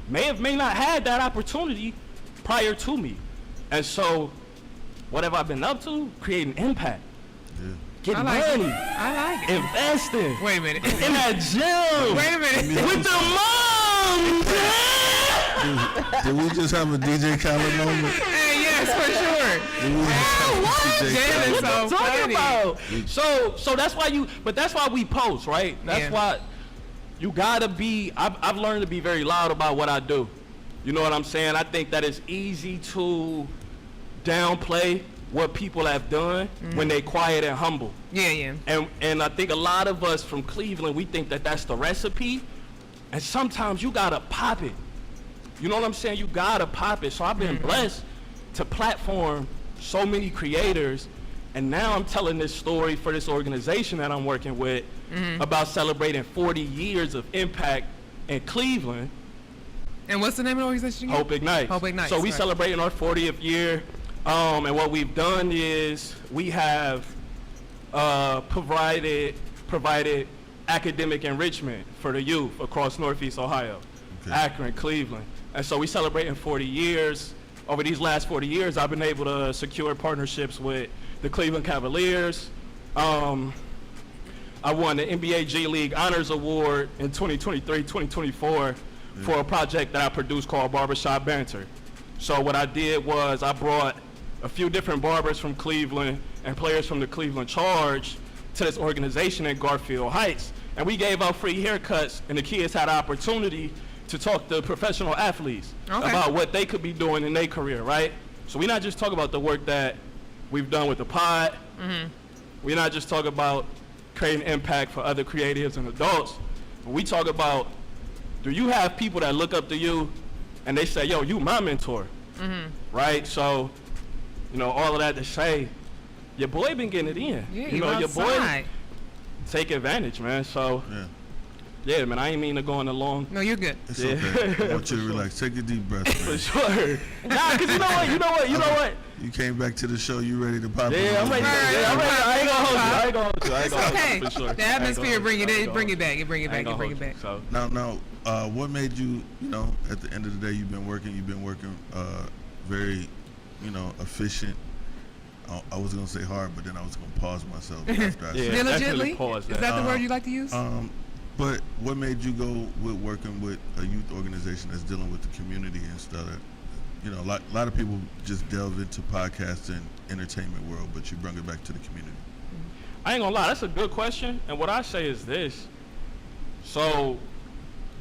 may not had that opportunity prior to me. And so what have I been up to? Creating impact. Getting money. I like it. Investing. Wait a minute. In that gym. Wait a minute. With the moms. Did we just have a DJ Khaled moment? Hey, yes, for sure. So that's why that's why we post, right? That's why you gotta be, I've learned to be very loud about what I do. You know what I'm saying? I think that it's easy to downplay what people have done when they quiet and humble. Yeah. And I think a lot of us from Cleveland, we think that that's the recipe, and sometimes you gotta pop it. You know what I'm saying? You gotta pop it. So I've been blessed to platform so many creators, and now I'm telling this story for this organization that I'm working with about celebrating 40 years of impact in Cleveland. And what's the name of the organization? Hope Ignites. Hope Ignites. So we celebrating our 40th year. And what we've done is we have provided academic enrichment for the youth across Northeast Ohio, Akron, Cleveland. And so we celebrating 40 years. Over these last 40 years, I've been able to secure partnerships with the Cleveland Cavaliers. I won the NBA G League Honors Award in 2023-2024 for a project that I produced called Barbershop Banter. So what I did was I brought a few different barbers from Cleveland and players from the Cleveland Charge to this organization in Garfield Heights. And we gave out free haircuts, and the kids had an opportunity to talk to professional athletes about what they could be doing in their career, right? So we not just talk about the work that we've done with the pod. we're not just talking about creating impact for other creatives and adults. We talk about, do you have people that look up to you and they say, yo, you my mentor, right? So, you know, all of that to say, your boy been getting it in. Yeah, you know, your boy take advantage, man. So, yeah, man, I ain't mean to go on a long. No, you're good. It's okay. I want you to relax. Take a deep breath, man. For sure. Nah, cause you know what. You came back to the show. You ready to pop? Yeah, I'm ready. Yeah, I'm ready. I ain't gonna hold you. It's okay. For sure. The atmosphere, bring it back. Bring it back. So now, what made you? You know, at the end of the day, you've been working very, you know, efficient. I was gonna say hard, but then I was gonna pause myself after I said diligently. Is that the word you like to use? But what made you go with working with a youth organization that's dealing with the community instead of, you know, a lot of people just delve into podcasts and entertainment world, but you bring it back to the community? I ain't gonna lie, that's a good question. And what I say is this. So,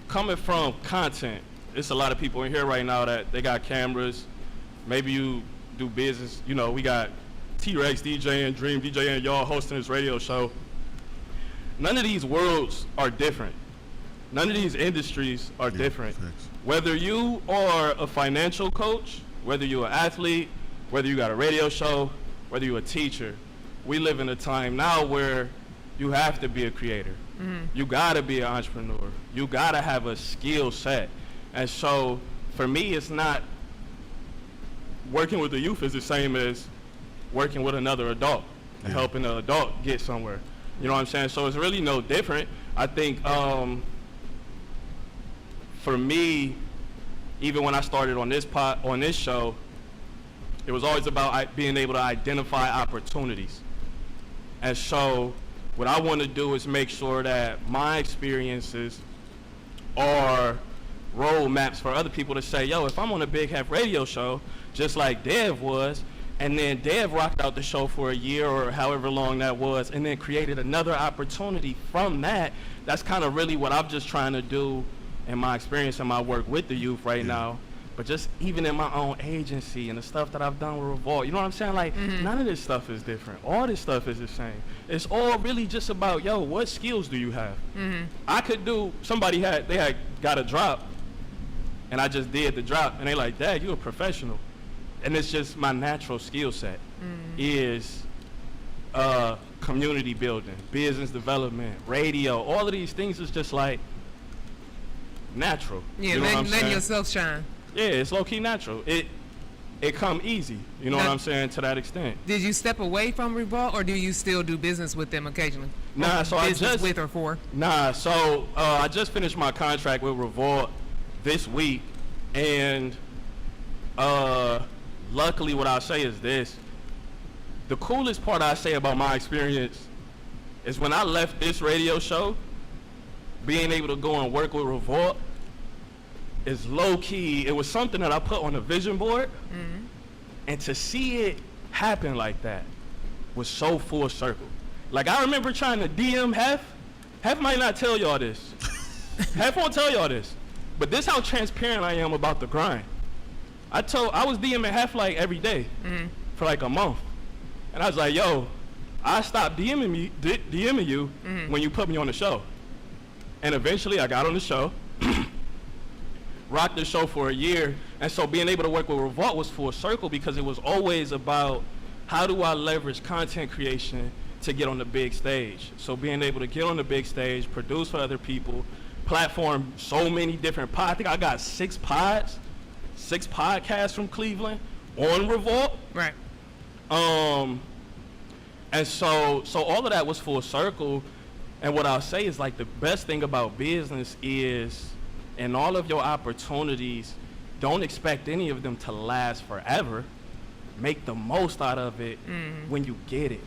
coming from content, it's a lot of people in here right now that they got cameras. Maybe you do business. You know, we got T-Rex DJing, Dream DJing, y'all hosting this radio show. None of these worlds are different. None of these industries are different. Thanks. Whether you are a financial coach, whether you're an athlete, whether you got a radio show, whether you're a teacher, we live in a time now where you have to be a creator. You gotta be an entrepreneur. You gotta have a skill set. And so for me, it's not working with the youth is the same as working with another adult and helping an adult get somewhere. You know what I'm saying? So it's really no different. I think for me, even when I started on this show, it was always about being able to identify opportunities. And so what I want to do is make sure that my experiences are roadmaps for other people to say, yo, if I'm on a Big Heff radio show, just like Dev was, and then Dev rocked out the show for a year or however long that was, and then created another opportunity from that. That's kind of really what I'm just trying to do in my experience and my work with the youth right now. But just even in my own agency and the stuff that I've done with Revolt, you know what I'm saying? Like, none of this stuff is different. All this stuff is the same. It's all really just about, yo, what skills do you have? I could do, they had got a drop, and I just did the drop, and they like, Dad, you a professional. And it's just my natural skill set is community building, business development, radio. All of these things is just like natural. Yeah, letting yourself shine. Yeah, it's low-key natural. It come easy, you know what I'm saying, to that extent. Did you step away from Revolt, or do you still do business with them occasionally? Nah, so I just with or for? Nah, so I just finished my contract with Revolt this week, and luckily what I'll say is this. The coolest part I say about my experience is when I left this radio show, being able to go and work with Revolt is low-key. It was something that I put on a vision board, and to see it happen like that was so full circle. Like, I remember trying to DM Heff. Heff might not tell y'all this. Heff won't tell y'all this. But this how transparent I am about the grind. I was DMing Heff like every day for like a month. And I was like, yo, I stopped DMing you when you put me on the show. And eventually I got on the show, rocked the show for a year. And so being able to work with Revolt was full circle because it was always about how do I leverage content creation to get on the big stage. So being able to get on the big stage, produce for other people, platform so many different I think I got 6 podcasts from Cleveland on Revolt. Right. And so all of that was full circle. And what I'll say is, like, the best thing about business is, in all of your opportunities, don't expect any of them to last forever. Make the most out of it when you get it.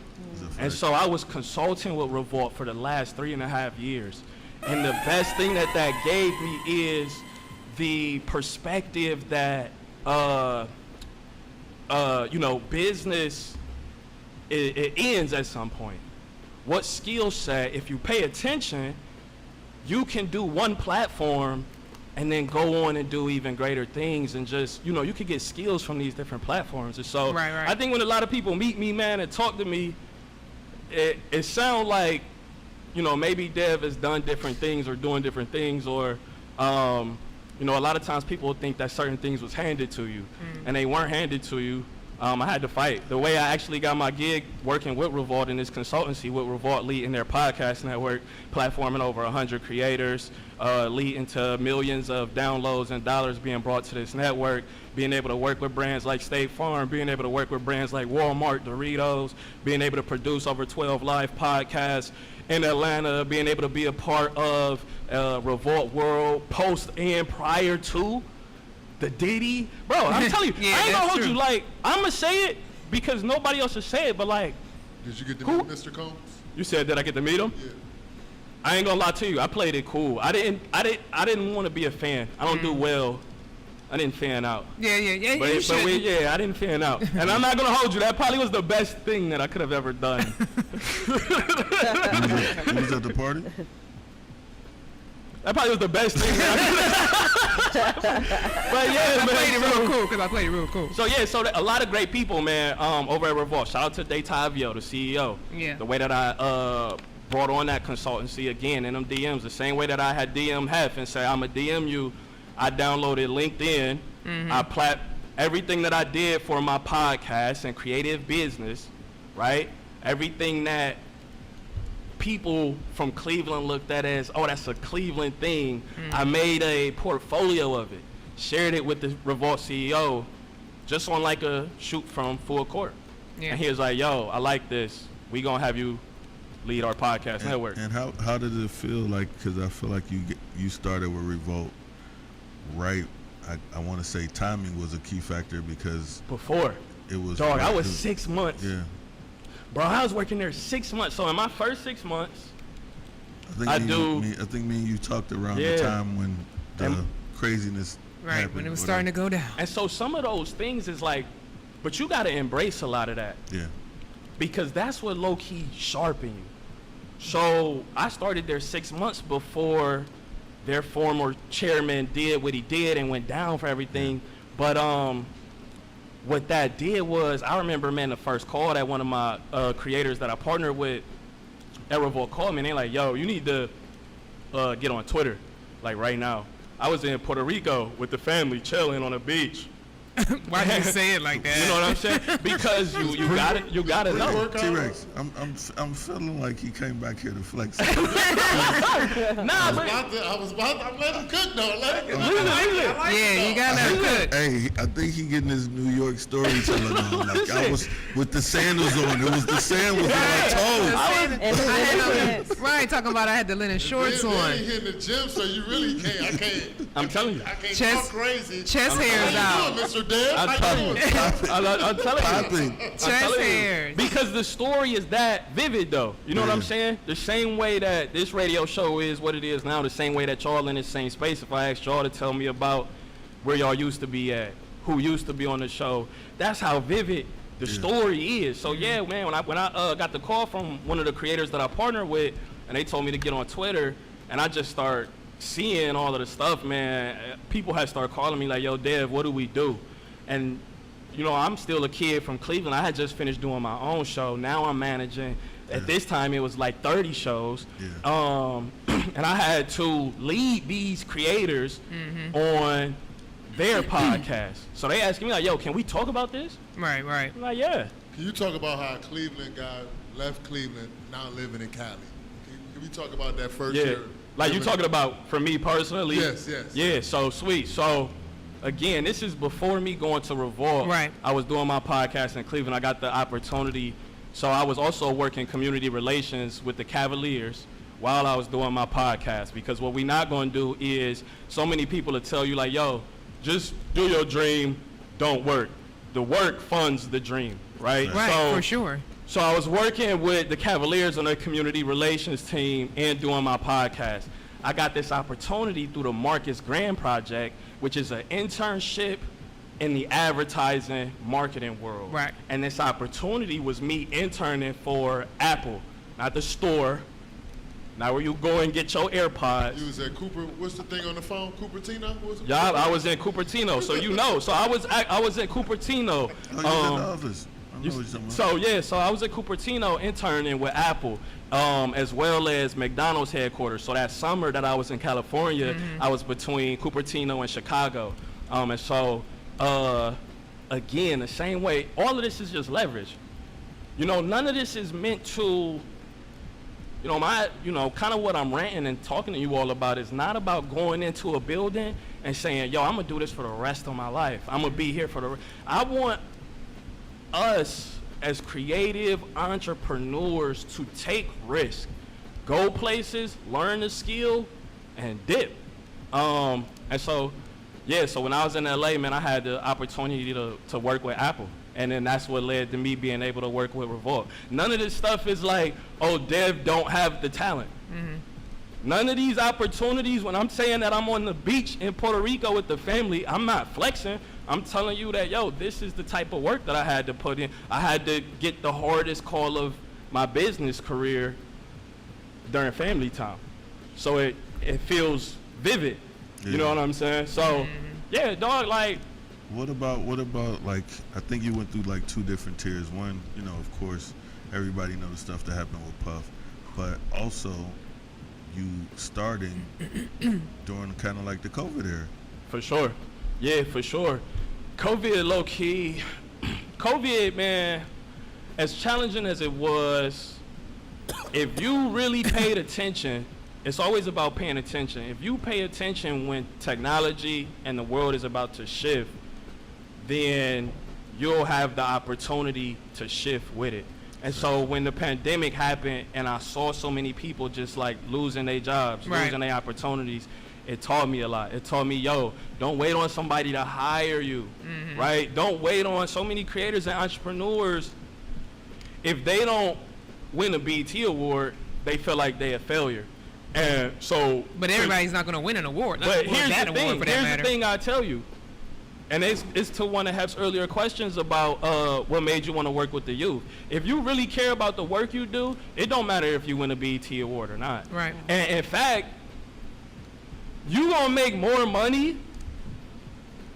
And so I was consulting with Revolt for the last 3.5 years. And the best thing that gave me is the perspective that, business, it ends at some point. What skill set, if you pay attention, you can do one platform and then go on and do even greater things, and just, you could get skills from these different platforms. And so I think when a lot of people meet me, man, and talk to me, it sounds like, you know, maybe Dev has done different things or doing different things, or you know, a lot of times people think that certain things was handed to you, and they weren't handed to you. I had to fight. The way I actually got my gig working with Revolt in this consultancy, with Revolt leading their podcast network, platforming over 100 creators, leading to millions of downloads and dollars being brought to this network, being able to work with brands like State Farm, being able to work with brands like Walmart, Doritos, being able to produce over 12 live podcasts in Atlanta, being able to be a part of Revolt World post and prior to the Diddy, bro. I'm telling you, Yeah, I ain't gonna that's hold true. you. Like, I'm gonna say it because nobody else will say it. But like, Did you get to meet Mr. Combs? you said, did I get to meet him? Yeah. I ain't gonna lie to you. I played it cool. I didn't want to be a fan. I don't do well. I didn't fan out. Yeah, But I didn't fan out. And I'm not gonna hold you. That probably was the best thing that I could have ever done. You was at the party? That probably was the best thing that I could have. But yeah, I man. played it real cool because I played it real cool. So yeah, so a lot of great people, man, over at Revolt. Shout out to Datavio, the CEO. Yeah. The way that I brought on that consultancy again in them DMs, the same way that I had DM Heff and say, I'm a DM you. I downloaded LinkedIn. I everything that I did for my podcast and creative business, right? Everything that people from Cleveland looked at as, oh, that's a Cleveland thing. I made a portfolio of it, shared it with the Revolt CEO, just on like a shoot from full court. Yeah. And he was like, yo, I like this. We gonna have you lead our podcast network. And how did it feel like, because I feel like you started with Revolt, right? I want to say timing was a key factor because Before. it was. Dog, I right, was it 6 months. Yeah. Bro, I was working there 6 months. So in my first 6 months, I think me and you talked around the time when the craziness happened. When it was starting to go down. And so some of those things is like, but you got to embrace a lot of that. Yeah. Because that's what low-key sharpen you. So I started there 6 months before their former chairman did what he did and went down for everything. But what that did was, I remember, man, the first call that one of my creators that I partnered with at Revolt called me, and they like, yo, you need to get on Twitter, like right now. I was in Puerto Rico with the family chilling on a beach. Why do you say it like that? You know what I'm saying? Because you gotta know. T-Rex, I'm feeling like he came back here to flex. I'm let him cook though. Let him cook. Yeah, you gotta let him cook. Hey, I think he getting his New York storytelling on. Like I was with the sandals on. It was the sandals on my toes. Right, talking about I had the linen shorts Then on. he hit the gym, so you really can't. I can't. I'm telling you. I can't Chest- talk crazy. chest hairs How out. you doing, Mr. Dad? I'm telling you. Chest hairs. Because the story is that vivid, though. You know what I'm saying? The same way that this radio show is what it is now, the same way that y'all in the same space. If I asked y'all to tell me about where y'all used to be at, who used to be on the show, that's how vivid the story is. So yeah, man, when I got the call from one of the creators that I partner with, and they told me to get on Twitter, and I just start seeing all of the stuff, man, people had started calling me like, yo, Dev, what do we do? And, you know, I'm still a kid from Cleveland. I had just finished doing my own show. Now I'm managing. At this time, it was like 30 shows. And I had to lead these creators on their podcast. So they asked me like, yo, can we talk about this? Right. I'm like, yeah. Can you talk about how a Cleveland guy left Cleveland, now living in Cali? Can we talk about that first year? Like you talking about for me personally? Yes. Yeah, so sweet. So again, this is before me going to Revolt. Right. I was doing my podcast in Cleveland. I got the opportunity. So I was also working community relations with the Cavaliers while I was doing my podcast, because what we're not going to do is, so many people will tell you like, yo, just do your dream, don't work. The work funds the dream, right? Right, so, for sure. So I was working with the Cavaliers on their community relations team and doing my podcast. I got this opportunity through the Marcus Graham Project, which is an internship in the advertising marketing world. Right. And this opportunity was me interning for Apple, not the store, not where you go and get your AirPods. You was at Cooper. What's the thing on the phone? Cupertino? Yeah, I was in Cupertino, so you know. So I was in Cupertino. Oh, you was in the office. know what you're talking about. So yeah, so I was at Cupertino interning with Apple, as well as McDonald's headquarters. So that summer that I was in California, I was between Cupertino and Chicago, and so again, the same way, all of this is just leverage. You know, none of this is meant to, kind of what I'm ranting and talking to you all about is not about going into a building and saying, yo, I'm gonna do this for the rest of my life. I'm gonna be here for I want us as creative entrepreneurs to take risks, go places, learn the skill, and dip. And so, yeah, so when I was in LA, man, I had the opportunity to work with Apple. And then that's what led to me being able to work with Revolt. None of this stuff is like, oh, Dev don't have the talent. None of these opportunities, when I'm saying that I'm on the beach in Puerto Rico with the family, I'm not flexing. I'm telling you that, yo, this is the type of work that I had to put in. I had to get the hardest call of my business career during family time. So it feels vivid. You know what I'm saying? So, yeah, dog, like. What about like, I think you went through like two different tiers. One, of course, everybody knows the stuff that happened with Puff, but also you starting during kind of like the COVID era. For sure. Yeah, for sure. COVID, low key, COVID, man, as challenging as it was, if you really paid attention, it's always about paying attention. If you pay attention when technology and the world is about to shift, then you'll have the opportunity to shift with it. And so when the pandemic happened and I saw so many people just like losing their jobs, losing their opportunities, it taught me a lot. It taught me, yo, don't wait on somebody to hire you, right? Don't wait on so many creators and entrepreneurs. If they don't win a BET award, they feel like they're a failure. And so, but everybody's not going to win an award. But here's the thing I tell you. And it's to one of Heff's earlier questions about what made you want to work with the youth. If you really care about the work you do, it don't matter if you win a BET award or not. Right. And in fact, you gonna make more money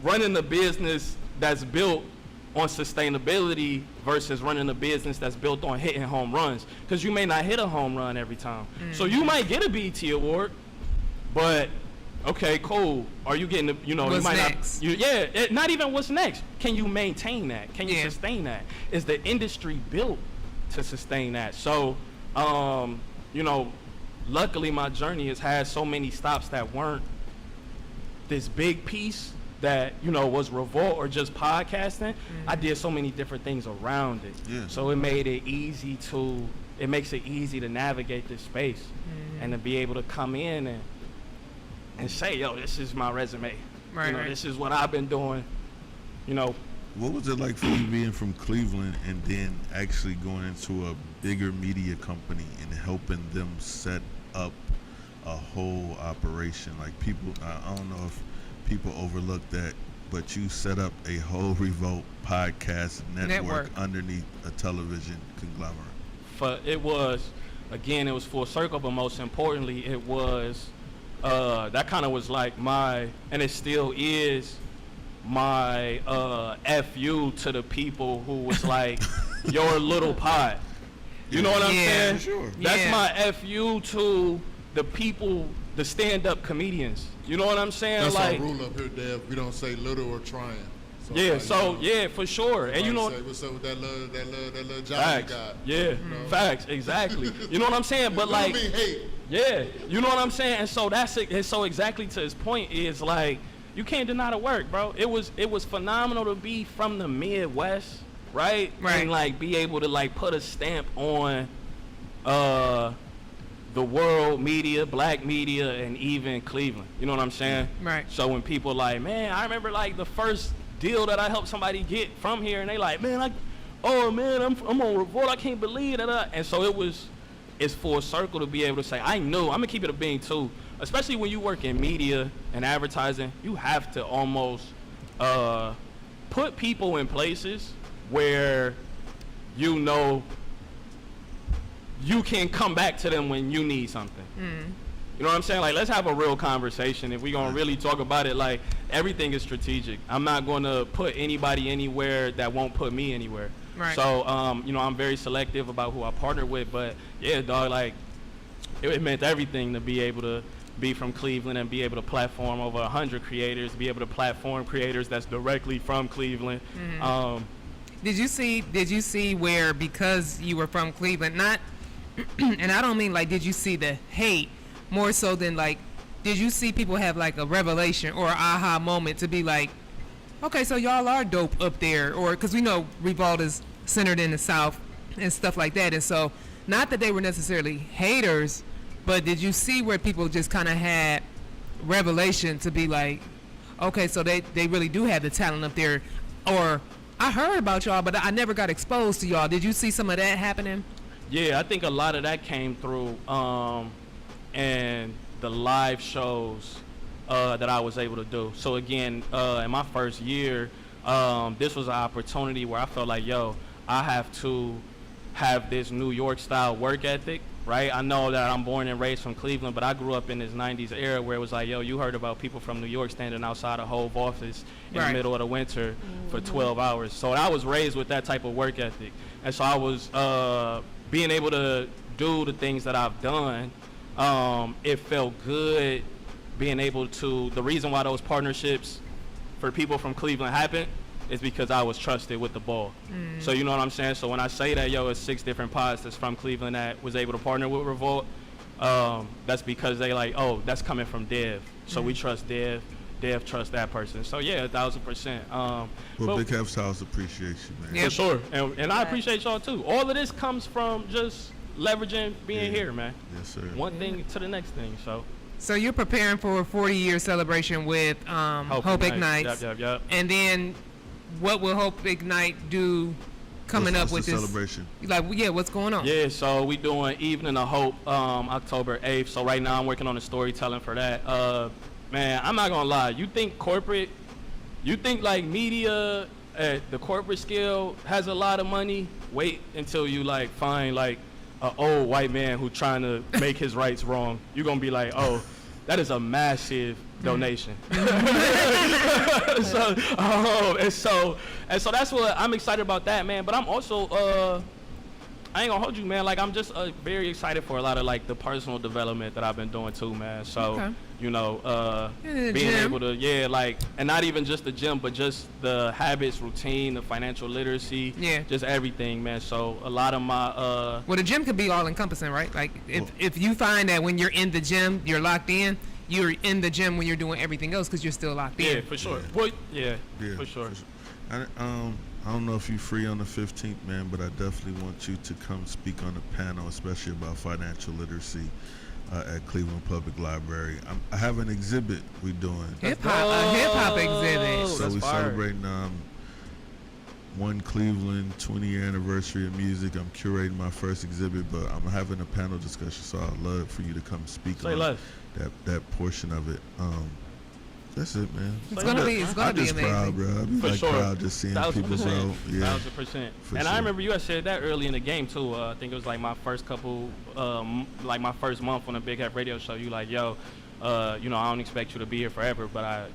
running a business that's built on sustainability versus running a business that's built on hitting home runs. Because you may not hit a home run every time. So you might get a BET award, but okay, cool. Are you getting the, you what's might next? Not even what's next. Can you maintain that? Can you sustain that? Is the industry built to sustain that? So, luckily my journey has had so many stops that weren't this big piece that, was Revolt or just podcasting. I did so many different things around it. Yeah. So it made it easy it makes it easy to navigate this space and to be able to come in and say, yo, this is my resume. Right. This is what I've been doing. What was it like for you being from Cleveland and then actually going into a bigger media company and helping them set up a whole operation? Like people, I don't know if people overlook that, but you set up a whole Revolt podcast network underneath a television conglomerate. It was full circle, but most importantly, it was that kind of was like and it still is my FU to the people who was like your little pod. You know what I'm saying? Sure. That's my FU to the people, the stand-up comedians. You know what I'm saying? That's like, our rule up here, Dev. We don't say little or trying. So for sure. And say, what's up with that little job facts. you got? Yeah, facts, exactly. You know what I'm saying? But like, yeah, you know what I'm saying? And so that's it. And so exactly to his point is like, you can't deny the work, bro. It was phenomenal to be from the Midwest, right? And like be able to like put a stamp on the world media, black media, and even Cleveland. You know what I'm saying? Right. So when people like, man, I remember like the first deal that I helped somebody get from here, and they like, man, I'm on Revolt, I can't believe that. And so it's full circle to be able to say, I'm gonna keep it a bean too. Especially when you work in media and advertising, you have to almost put people in places where you can come back to them when you need something. You know what I'm saying? Like, let's have a real conversation. If we're going to really talk about it, like, everything is strategic. I'm not going to put anybody anywhere that won't put me anywhere. Right. So, I'm very selective about who I partner with. But yeah, dog, like it meant everything to be able to be from Cleveland and be able to platform over 100 creators, be able to platform creators that's directly from Cleveland. Mm-hmm. Did you see where, because you were from Cleveland, not, and I don't mean like, did you see the hate more so than like, did you see people have like a revelation or an aha moment to be like, okay, so y'all are dope up there, or because we know Revolt is centered in the South and stuff like that, and so not that they were necessarily haters, but did you see where people just kind of had revelation to be like, okay, so they really do have the talent up there, or I heard about y'all, but I never got exposed to y'all. Did you see some of that happening? Yeah, I think a lot of that came through and the live shows that I was able to do. So again, in my first year, this was an opportunity where I felt like, yo, I have to have this New York style work ethic, right? I know that I'm born and raised from Cleveland, but I grew up in this 90s era where it was like, yo, you heard about people from New York standing outside a Hove office in the middle of the winter for 12 hours. So I was raised with that type of work ethic. And so I was being able to do the things that I've done. It felt good being able to, the reason why those partnerships for people from Cleveland happened is because I was trusted with the ball. So you know what I'm saying? So when I say that, yo, it's 6 different pods that's from Cleveland that was able to partner with Revolt, that's because they like, oh, that's coming from Dev. So we trust Dev. Dev trusts that person. So yeah, 1,000%. Well, Big Heff's house appreciates you, man. Yeah, for sure. And I appreciate y'all too. All of this comes from just leveraging being here, man. Yes, sir. One thing to the next thing, So you're preparing for a 40-year celebration with Hope Ignites. Yep. And then what will Hope Ignite do coming up with the this celebration? Like, yeah, what's going on? Yeah, so we doing Evening of Hope October 8th. So right now I'm working on the storytelling for that. Man, I'm not gonna lie. You think like media at the corporate scale has a lot of money? Wait until you like find like an old white man who trying to make his rights wrong. You're gonna be like, oh, that is a massive donation. So that's what I'm excited about that, man. But I'm also I ain't gonna hold you, man. Like, I'm just very excited for a lot of like the personal development that I've been doing too, man. So being able to and not even just the gym, but just the habits, routine, the financial literacy, just everything, man. So a lot of my well, the gym could be all encompassing, right? Like if you find that when you're in the gym, you're locked in. You're in the gym when you're doing everything else because you're still locked in. Yeah, for sure. Well, for sure. I don't know if you're free on the 15th, man, but I definitely want you to come speak on the panel, especially about financial literacy at Cleveland Public Library. I have an exhibit we're doing. A hip hop exhibit. So we're celebrating One Cleveland 20-year anniversary of music. I'm curating my first exhibit, but I'm having a panel discussion, so I'd love for you to come speak on that portion of it. That's it, man. It's gonna be amazing. Proud, bro. I'm for sure. Proud just seeing people grow. Yeah, 1,000%. And I remember you had said that early in the game too. I think it was like my first couple, like my first month on the Big Heff radio show. You like, yo, I don't expect you to be here forever, but I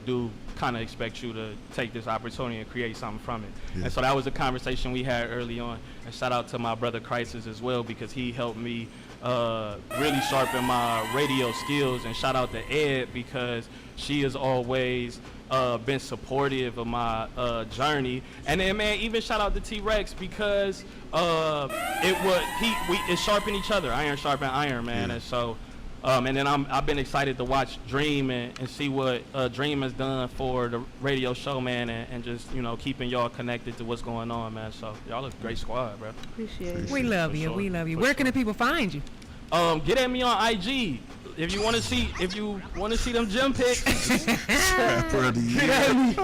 do kind of expect you to take this opportunity and create something from it. Yeah. And so that was a conversation we had early on. And shout out to my brother Crisis as well, because he helped me really sharpen my radio skills. And shout out to Ed, because she has always been supportive of my journey. And then, man, even shout out to T-Rex, because it sharpened each other. Iron sharpened iron, man. Yeah. And so and then I've been excited to watch Dream and see what Dream has done for the radio show, man, and just, keeping y'all connected to what's going on, man. So y'all a great squad, bro. Appreciate it. We love you. We love you. Where can the people find you? Get at me on IG. If you want to see them gym pics, get at me.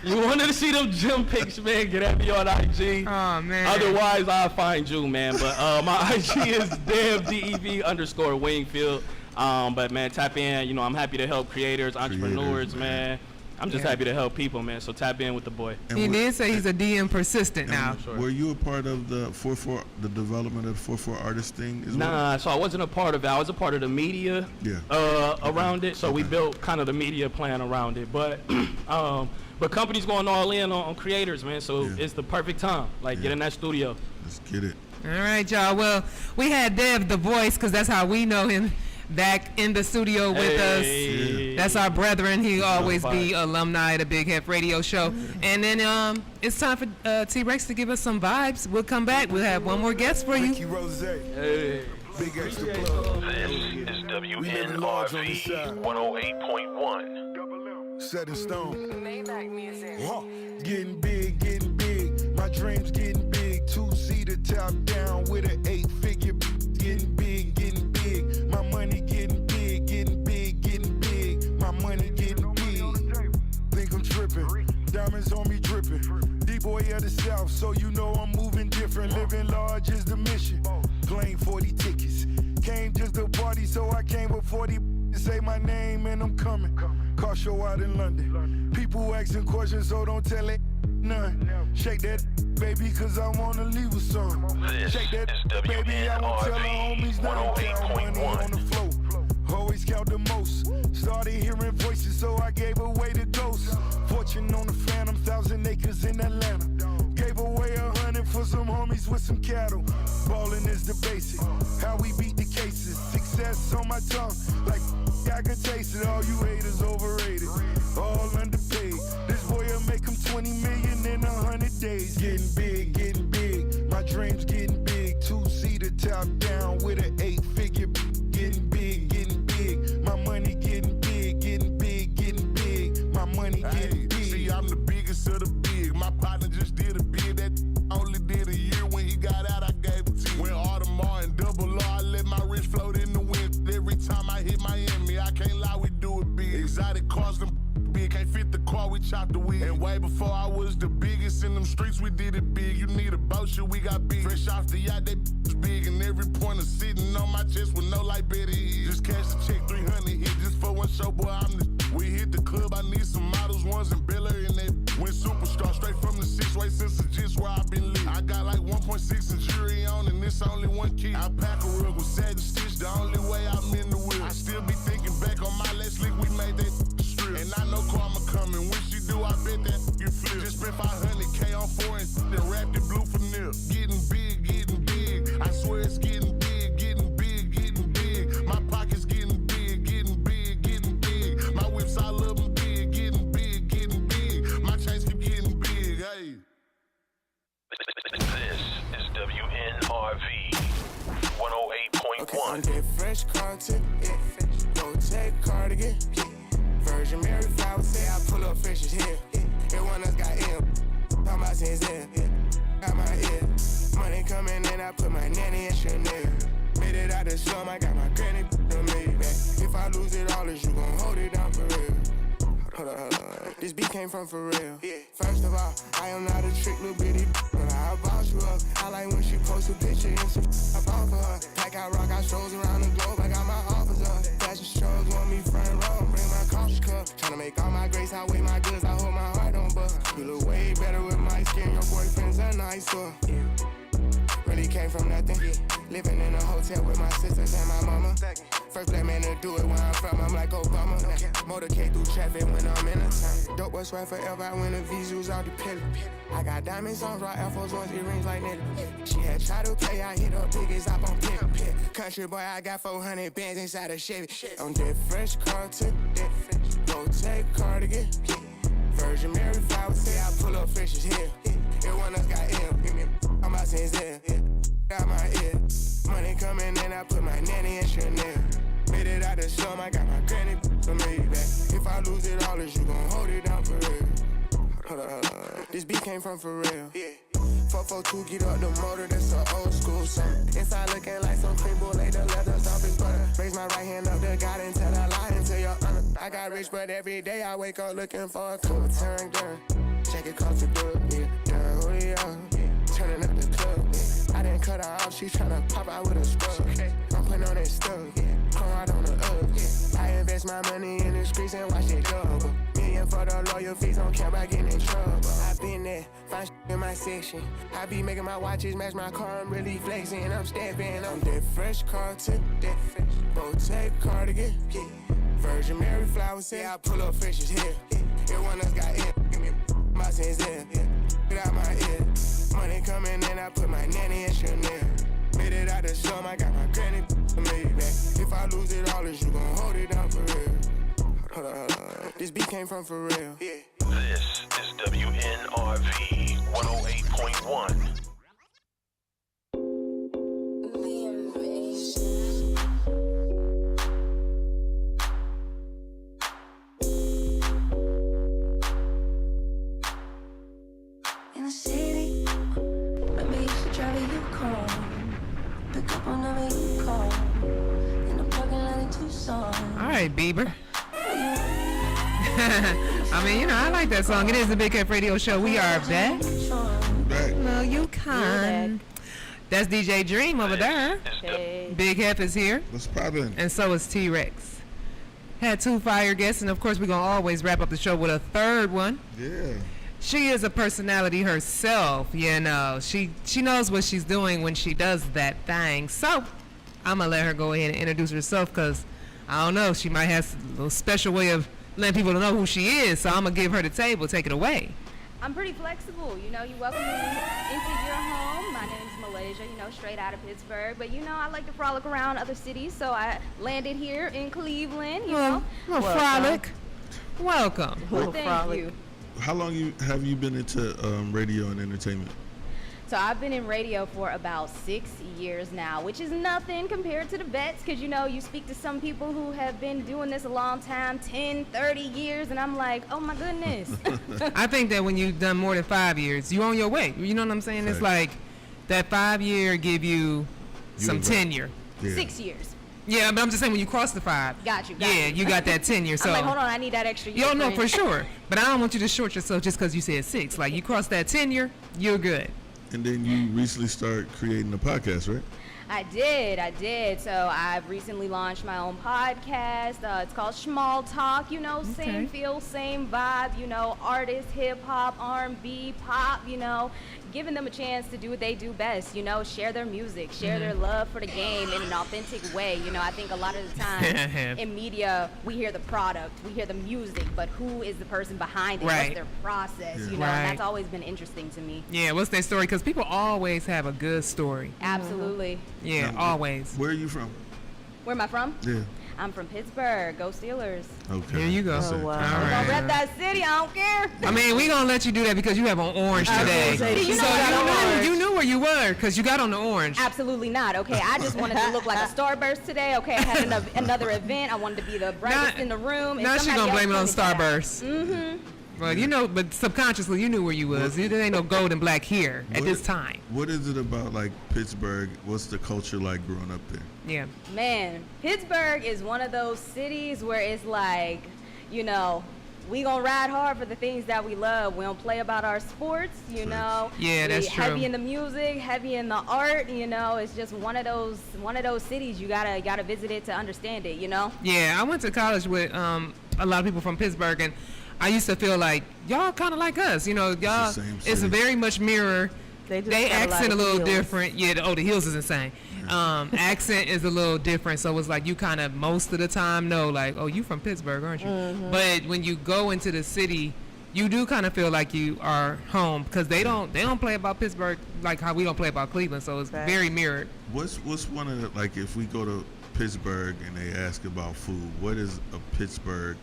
You wanted to see them gym pics, man, get at me on IG. Oh, man. Otherwise, I'll find you, man. But my IG is DEV_Wingfield. But, man, tap in. I'm happy to help creators, entrepreneurs, man. I'm just happy to help people, man. So tap in with the boy. He did say he's a DM persistent now. Were you a part of the the development of the 4-4 artist thing as well? Nah, so I wasn't a part of it. I was a part of the media around it. So we built kind of the media plan around it. But companies going all in on creators, man. So it's the perfect time. Like, get in that studio. Let's get it. All right, y'all. Well, we had Dev the Voice, because that's how we know him, back in the studio with us. That's our brethren. He always be alumni of the Big Heff Radio Show. And then it's time for T-Rex to give us some vibes. We'll come back. We'll have one more guest for you. Hey. Big extra plug. This is WNRV 108.1. Set in stone. Getting big, getting big. My dreams getting big. 2-seater top down with an 8-figure. Getting big, getting big. My money getting big, getting big, getting big. My money getting big. Think I'm tripping. Diamonds on me dripping. D-boy of the South, so you know I'm moving different. Living large is the mission. Playing 40 tickets. Came just to party, so I came with 40 to say my name and I'm coming. Car show out in London. People asking questions, so don't tell it none. Shake that baby, cause I wanna leave with some. Shake that baby, I won't tell her homies nothing. Money on the floor. Always count the most. Started hearing voices, so I gave away the ghost. Fortune on the phantom, 1,000 acres in Atlanta. Gave away 100 for some homies with some cattle. Ballin' is the basic. How we beat the cases. Success on my tongue, like I can taste it. All you haters overrated, all underpaid. This boy'll make him 20 million in 100 days. Getting big, getting big. My dreams getting big. 2-seater top down with an 8-figure. Getting big, getting big. My money getting big, getting big, getting big. My money getting big. See, I'm the biggest of the big. My partner just did a bid that only did a year. When he got out, I gave it to him. When Audemars and Double R, I let my wrist float in the wind. Every time I hit Miami, I can't lie, we do it big. Exotic cars, them big. Can't fit the car, we chopped the wheel. And way before I was the biggest in them streets, we did it big. You need a boat, shit, we got big. Fresh off the yacht, they was big. And every pointer sitting on my chest with no light better is. Just cash the check, 300 hit just for one show, boy, I'm the. We hit the club, I need some models, ones and Bel Air, and they went superstar straight from the 6-way since the gist where I've been lit. I got like 1.6 in jury on, and this only one key. I pack a rug with satin stitch, the only way I'm in the wheel. I still be thinking back on my last lick, we made that strip. And I know karma coming, when she do, I bet that you flip. Just spent 500K on 4 and then wrapped it blue for nil. Getting big, getting big. I swear it's getting big, getting big, getting big. My pockets getting big, getting big, getting big. My whips, I love them big, getting big, getting big. My chains keep getting big, hey. This is WNRV 108.1. Okay, on that fresh content, no take cardigan. Virgin Mary flowers say I pull up fishes here. Everyone else got M. Talking about since then. Got my ear. Money coming in, I put my nanny in Chanel. Made it out the slum, I got my granny to me back. If I lose it all, is you gon' hold it down for real? Hold on. This beat came from for real. First of all, I am not a trick little bitty, but I'll bounce you up. I like when she posts a picture and some I bought for her. Pack out rock, I strolls around the globe, I got my offers up. Fashion shows want me front row, bring my coffee cup. Tryna make all my grace, I weigh my goods, I hold my heart on bust. You look way better with my skin, your boyfriend's a nicer. Really came from nothing. Living in a hotel with my sisters and my mama. First black man to do it where I'm from, I'm like Obama. Motorcade through traffic when I'm in a time. Dope boy swear forever, I win the visuals out the pillar. I got diamonds on, raw Air Force Ones, earrings like Nelly. She had tried to play, I hit her biggest up on pit. Country boy, I got 400 bands inside a Chevy. On that fresh car tip, no take cardigan. Virgin Mary flowers say I pull up fishes here. Everyone else got M. I'm about since then. Got my ear. Money coming in, I put my nanny in Chanel. Made it out the slum, I got my granny to me back. If I lose it all, is you gon' hold it down for real? Hold on. This beat came from for real. 442, get up the motor, that's an old school song. Inside looking like some cream bull, lay the leathers off his butter. Raise my right hand up to God and tell a lie into your honor. I got rich, but every day I wake up looking for a cool turn girl. Check it cost the book, done who they are. Turning up the club, I didn't cut her off, she tryna pop out with a scrub. I'm putting on that stuff, come out on the up. I invest my money in the streets and watch it double. Me paying for the lawyer fees, don't care about getting in trouble. I been there, find shit in my section. I be making my watches match my car, I'm really flexing. I'm stepping on that fresh car tip, that fresh Bottega cardigan. Yeah. Virgin Mary flowers, yeah, I pull up fishes here. Everyone else got it, give me my sins there. Get out my ear. Money coming in, I put my nanny in Chanel. Made it out the slum, I got my granny made it back. If I lose it all, is you gon' hold it down for real? Hold on. This beat came from for real. Yeah. This is WNRV 108.1. In the city, maybe you should drive your car. Pick up whenever you call. In the parking lot in Tucson. All right, Bieber. I mean, you know, I like that song. It is the Big Heff Radio Show. We are back. No, you can. That's DJ Dream over there. Hey. Big Heff is here. What's poppin'? And so is T-Rex. Had 2 fire guests, and of course, we're going to always wrap up the show with a third one. Yeah. She is a personality herself, you know. She knows what she's doing when she does that thing. So, I'm going to let her go ahead and introduce herself because, I don't know, she might have a little special way of letting people know who she is. So, I'm going to give her the table. Take it away. I'm pretty flexible. You know, you welcome me into your home. My name's Malaysia, you know, straight out of Pittsburgh. But, you know, I like to frolic around other cities. So, I landed here in Cleveland, you know. Well, frolic. Welcome. Well, thank you. How long have you been into radio and entertainment? So I've been in radio for about 6 years now, which is nothing compared to the vets, because, you know, you speak to some people who have been doing this a long time, 10, 30 years, and I'm like, oh my goodness. I think that when you've done more than 5 years, you're on your way. You know what I'm saying? It's like that 5 year give you some tenure. Yeah. 6 years. Yeah, but I'm just saying when you cross the 5. Got you. You got that tenure. So I'm like, hold on, I need that extra year. You don't know for sure, but I don't want you to short yourself just because you said 6. Like, you cross that tenure, you're good. And then you recently started creating a podcast, right? I did. So I've recently launched my own podcast. It's called Schmall Talk. You know, same feel, same vibe. You know, artists, hip hop, R&B, pop. You know, giving them a chance to do what they do best. You know, share their music, share their love for the game in an authentic way. You know, I think a lot of the time in media we hear the product, we hear the music, but who is the person behind it? What's their process? You know, and that's always been interesting to me. Yeah, what's their story? Because people always have a good story. Absolutely. Yeah, always. Where are you from? Where am I from? Yeah. I'm from Pittsburgh. Go Steelers. Okay. Here you go. Oh, wow. I'm gonna rep that city. I don't care. I mean, we gonna let you do that because you have on orange today. You knew where you were because you got on the orange. Absolutely not. Okay, I just wanted to look like a starburst today. Okay, I had another event. I wanted to be the brightest in the room. Now she's gonna blame it on starburst. Mm-hmm. Well, you know, but subconsciously you knew where you was. There ain't no gold and black here at this time. What is it about, like, Pittsburgh? What's the culture like growing up there? Yeah. Man, Pittsburgh is one of those cities where it's like, you know, we gonna ride hard for the things that we love. We don't play about our sports, you know. Yeah, that's true. Heavy in the music, heavy in the art, you know. It's just one of those cities you gotta visit it to understand it, you know. Yeah, I went to college with a lot of people from Pittsburgh, and I used to feel like y'all kind of like us, you know. Y'all, it's a very much mirror. They accent a little different. Yeah, the hills is insane. Accent is a little different, so it's like you kind of most of the time know, like, oh, you from Pittsburgh, aren't you? Mm-hmm. But when you go into the city, you do kind of feel like you are home because they don't play about Pittsburgh like how we don't play about Cleveland, so it's very mirrored. What's one of the, like, if we go to Pittsburgh and they ask about food, what is a Pittsburgh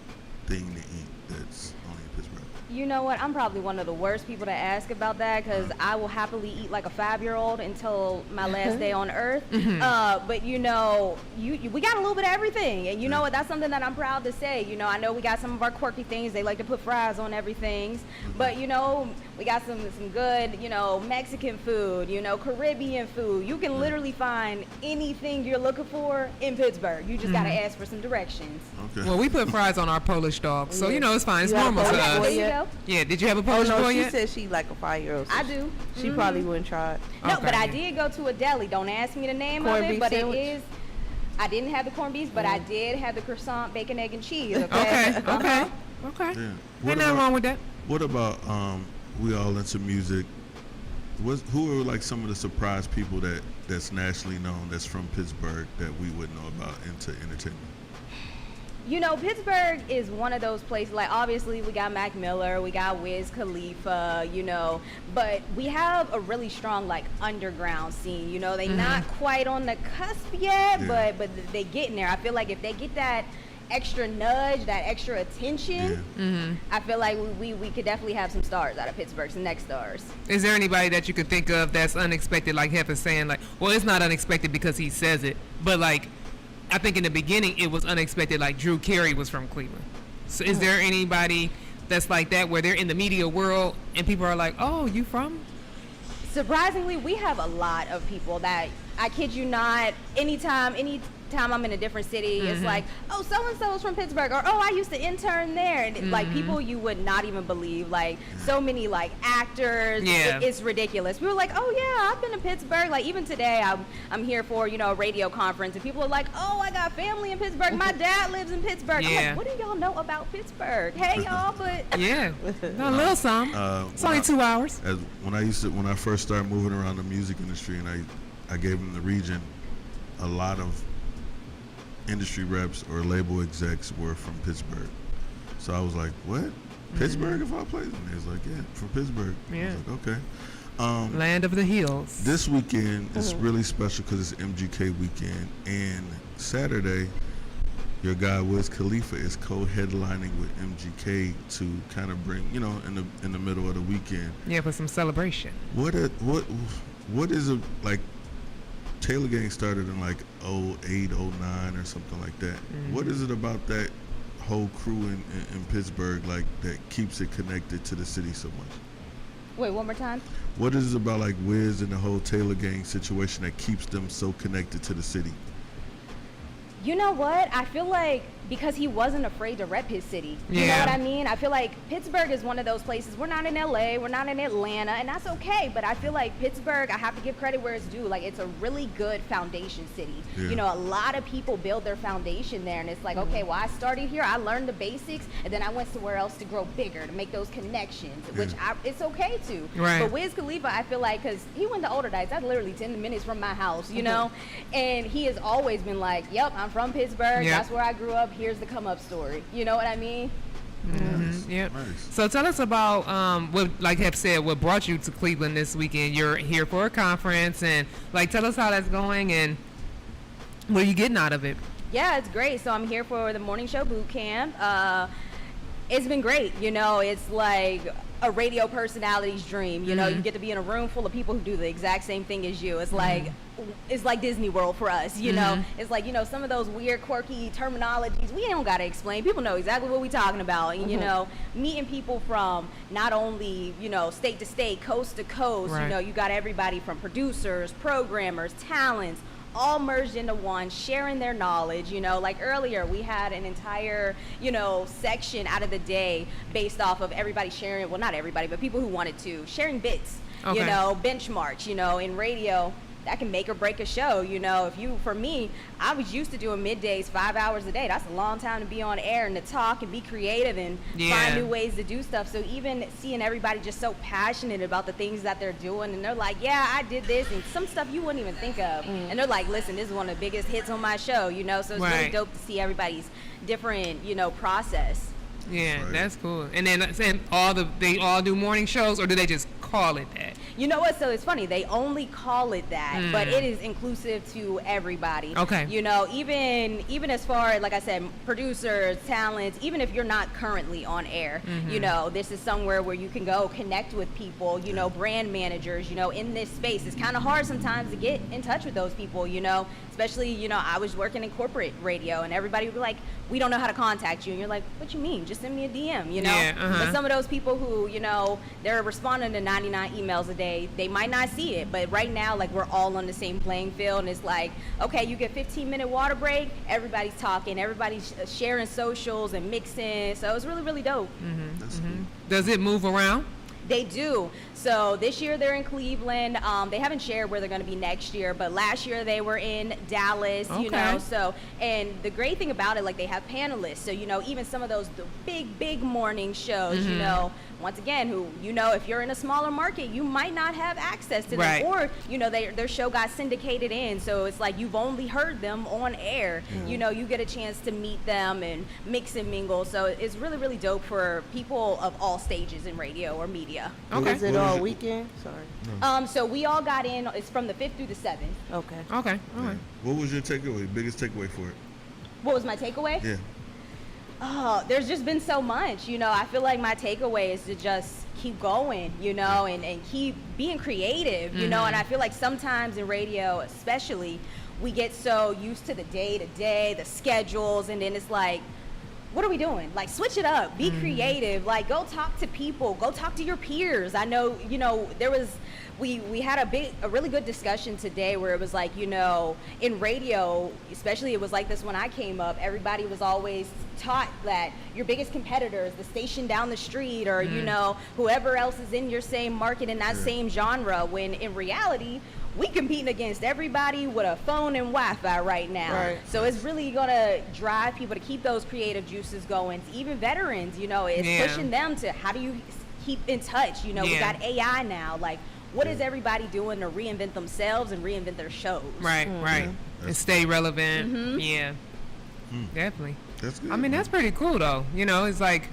thing to eat that's only in Pittsburgh? You know what? I'm probably one of the worst people to ask about that because I will happily eat like a 5-year-old until my last day on earth. But you know, we got a little bit of everything, and you know what? That's something that I'm proud to say. You know, I know we got some of our quirky things. They like to put fries on everything, but you know, we got some good, you know, Mexican food, you know, Caribbean food. You can literally find anything you're looking for in Pittsburgh. You just gotta ask for some directions. Okay. Well, we put fries on our Polish dogs, so you know it's fine. It's normal to us. There you go. Yeah, did you have a Polish boy she yet? said she like a 5-year-old. I do. She probably wouldn't try it. No, but I did go to a deli. Don't ask me the name Corned of it, beef but sandwich? it is. I didn't have the corned beef, but I did have the croissant, bacon, egg, and cheese. Okay. Okay. Yeah. Ain't nothing wrong with that. What about we all into music? Who are like some of the surprise people that's nationally known that's from Pittsburgh that we wouldn't know about into entertainment? You know, Pittsburgh is one of those places, like obviously we got Mac Miller, we got Wiz Khalifa, you know, but we have a really strong like underground scene, you know, they not quite on the cusp yet, but they getting there. I feel like if they get that extra nudge, that extra attention, I feel like we could definitely have some stars out of Pittsburgh, some next stars. Is there anybody that you could think of that's unexpected, like Heff is saying, like, well, it's not unexpected because he says it, but like, I think in the beginning it was unexpected, like Drew Carey was from Cleveland. So is there anybody that's like that where they're in the media world and people are like, oh, you from? Surprisingly, we have a lot of people that, I kid you not, anytime I'm in a different city, it's like, oh, so-and-so's from Pittsburgh, or oh, I used to intern there, and like people you would not even believe, like so many like actors, it's ridiculous. We were like, oh yeah, I've been to Pittsburgh, like even today I'm here for, you know, a radio conference, and people are like, oh, I got family in Pittsburgh, my dad lives in Pittsburgh. I'm like, what do y'all know about Pittsburgh? Hey y'all, but a little something. It's only 2 hours. When I first started moving around the music industry, and I gave them the region, a lot of industry reps or label execs were from Pittsburgh. So I was like, what? Pittsburgh if I played? And they was like, yeah, from Pittsburgh. I was like, okay. Land of the hills. This weekend is really special because it's MGK weekend, and Saturday, your guy Wiz Khalifa is co-headlining with MGK to kind of bring, you know, in the middle of the weekend. Yeah, for some celebration. What is it like? Taylor Gang started in like 08, 09 or something like that. What is it about that whole crew in Pittsburgh like that keeps it connected to the city so much? Wait, one more time. What is it about like Wiz and the whole Taylor Gang situation that keeps them so connected to the city? You know what? I feel like because he wasn't afraid to rep his city. You know what I mean? I feel like Pittsburgh is one of those places. We're not in LA, we're not in Atlanta, and that's okay. But I feel like Pittsburgh, I have to give credit where it's due. Like, it's a really good foundation city. You know, a lot of people build their foundation there, and it's like, okay, well, I started here, I learned the basics, and then I went somewhere else to grow bigger, to make those connections, which it's okay to. But Wiz Khalifa, I feel like, because he went to Older Dice, that's literally 10 minutes from my house, you know? And he has always been like, yep, I'm from Pittsburgh, that's where I grew up, here's the come up story. You know what I mean? Yep. Nice. So tell us about what, like Heff said, what brought you to Cleveland this weekend. You're here for a conference, and like tell us how that's going and what are you getting out of it? Yeah, it's great. So I'm here for the morning show boot camp. It's been great. You know, it's like a radio personality's dream. You know, you get to be in a room full of people who do the exact same thing as you. It's like Disney World for us, you know. It's like, you know, some of those weird, quirky terminologies we don't gotta explain. People know exactly what we're talking about. And you know, meeting people from not only, you know, state to state, coast to coast. You know, you got everybody from producers, programmers, talents, all merged into one, sharing their knowledge. You know, like earlier we had an entire, you know, section out of the day based off of everybody sharing, well, not everybody, but people who wanted to, sharing bits, you know, benchmarks. You know, in radio, that can make or break a show. You know, for me, I was used to doing middays 5 hours a day. That's a long time to be on air and to talk and be creative and find new ways to do stuff. So even seeing everybody just so passionate about the things that they're doing, and they're like, yeah, I did this, and some stuff you wouldn't even think of. And they're like, listen, this is one of the biggest hits on my show, you know? So it's really dope to see everybody's different, you know, process. Yeah, that's cool. And then they all do morning shows, or do they just call it that? You know what? So it's funny. They only call it that, but it is inclusive to everybody. Okay. You know, even as far, like I said, producers, talents, even if you're not currently on air, you know, this is somewhere where you can go connect with people, you know, brand managers, you know, in this space. It's kind of hard sometimes to get in touch with those people, you know, especially, you know, I was working in corporate radio and everybody would be like, we don't know how to contact you. And you're like, what you mean? Just send me a DM, you know? But some of those people who, you know, they're responding to 99 emails a day, they might not see it. But right now, like, we're all on the same playing field. And it's like, okay, you get 15-minute water break, everybody's talking, everybody's sharing socials and mixing. So it's really, really dope. Does it move around? They do. So this year they're in Cleveland. They haven't shared where they're going to be next year, but last year they were in Dallas, you know. So, and the great thing about it, like they have panelists. So, you know, even some of those the big morning shows, you know, once again, who, you know, if you're in a smaller market, you might not have access to them. Or, you know, their show got syndicated in. So it's like you've only heard them on air. You know, you get a chance to meet them and mix and mingle. So it's really, really dope for people of all stages in radio or media. Is it all weekend? Sorry. So we all got in. It's from the 5th through the 7th. Okay. Okay. All right. What was your takeaway? Biggest takeaway for it? What was my takeaway? Yeah. Oh, there's just been so much. You know, I feel like my takeaway is to just keep going, you know, and keep being creative, you know, and I feel like sometimes in radio, especially, we get so used to the day-to-day, the schedules, and then it's like, what are we doing? Like, switch it up, be creative, like, go talk to people, go talk to your peers. I know, you know, we had a really good discussion today where it was like, you know, in radio, especially it was like this when I came up, everybody was always taught that your biggest competitor is the station down the street or, you know, whoever else is in your same market in that same genre, when in reality, we competing against everybody with a phone and Wi-Fi right now. So it's really gonna drive people to keep those creative juices going. Even veterans, you know, it's pushing them to how do you keep in touch? You know, we got AI now. Like, what is everybody doing to reinvent themselves and reinvent their shows? Right. And stay relevant. Yeah. Definitely. That's good. I mean, that's pretty cool though. You know, it's like,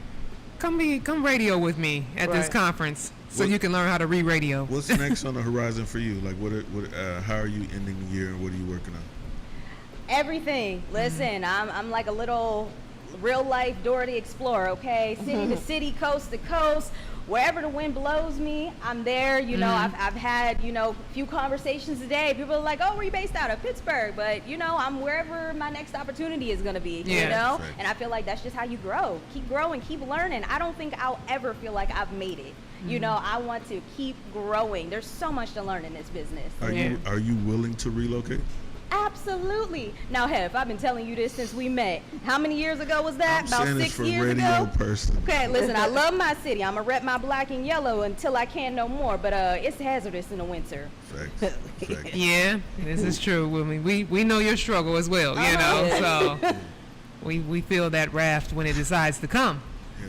come radio with me at this conference. So you can learn how to re-radio. What's next on the horizon for you? Like, how are you ending the year, and what are you working on? Everything. Listen, I'm like a little real-life Dora the Explorer, okay? City to city, coast to coast. Wherever the wind blows me, I'm there. You know, I've had, you know, a few conversations today. People are like, oh, where are you based out of? Pittsburgh. But, you know, I'm wherever my next opportunity is going to be, you know? Right. And I feel like that's just how you grow. Keep growing, keep learning. I don't think I'll ever feel like I've made it. You know, I want to keep growing. There's so much to learn in this business. Are you willing to relocate? Absolutely. Now, Heff, I've been telling you this since we met. How many years ago was that? I'm About 6 years radio ago? Person. Okay, listen, I love my city. I'm going to rep my black and yellow until I can no more, but it's hazardous in the winter. Facts. Yeah, this is true. We know your struggle as well, you know, so we feel that raft when it decides to come.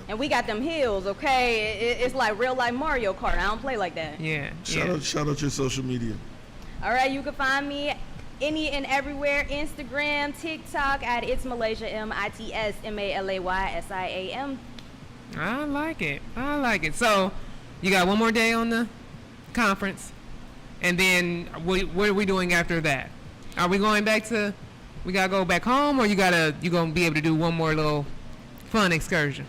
And we got them hills, okay? It's like real life Mario Kart. I don't play like that. Yeah. Shout out your social media. All right, you can find me any and everywhere. Instagram, TikTok at It's Malaysia, MITSMALAYSIAM. I like it. So, you got one more day on the conference, and then what are we doing after that? Are we going back to? We gotta go back home, or you gonna be able to do one more little fun excursion?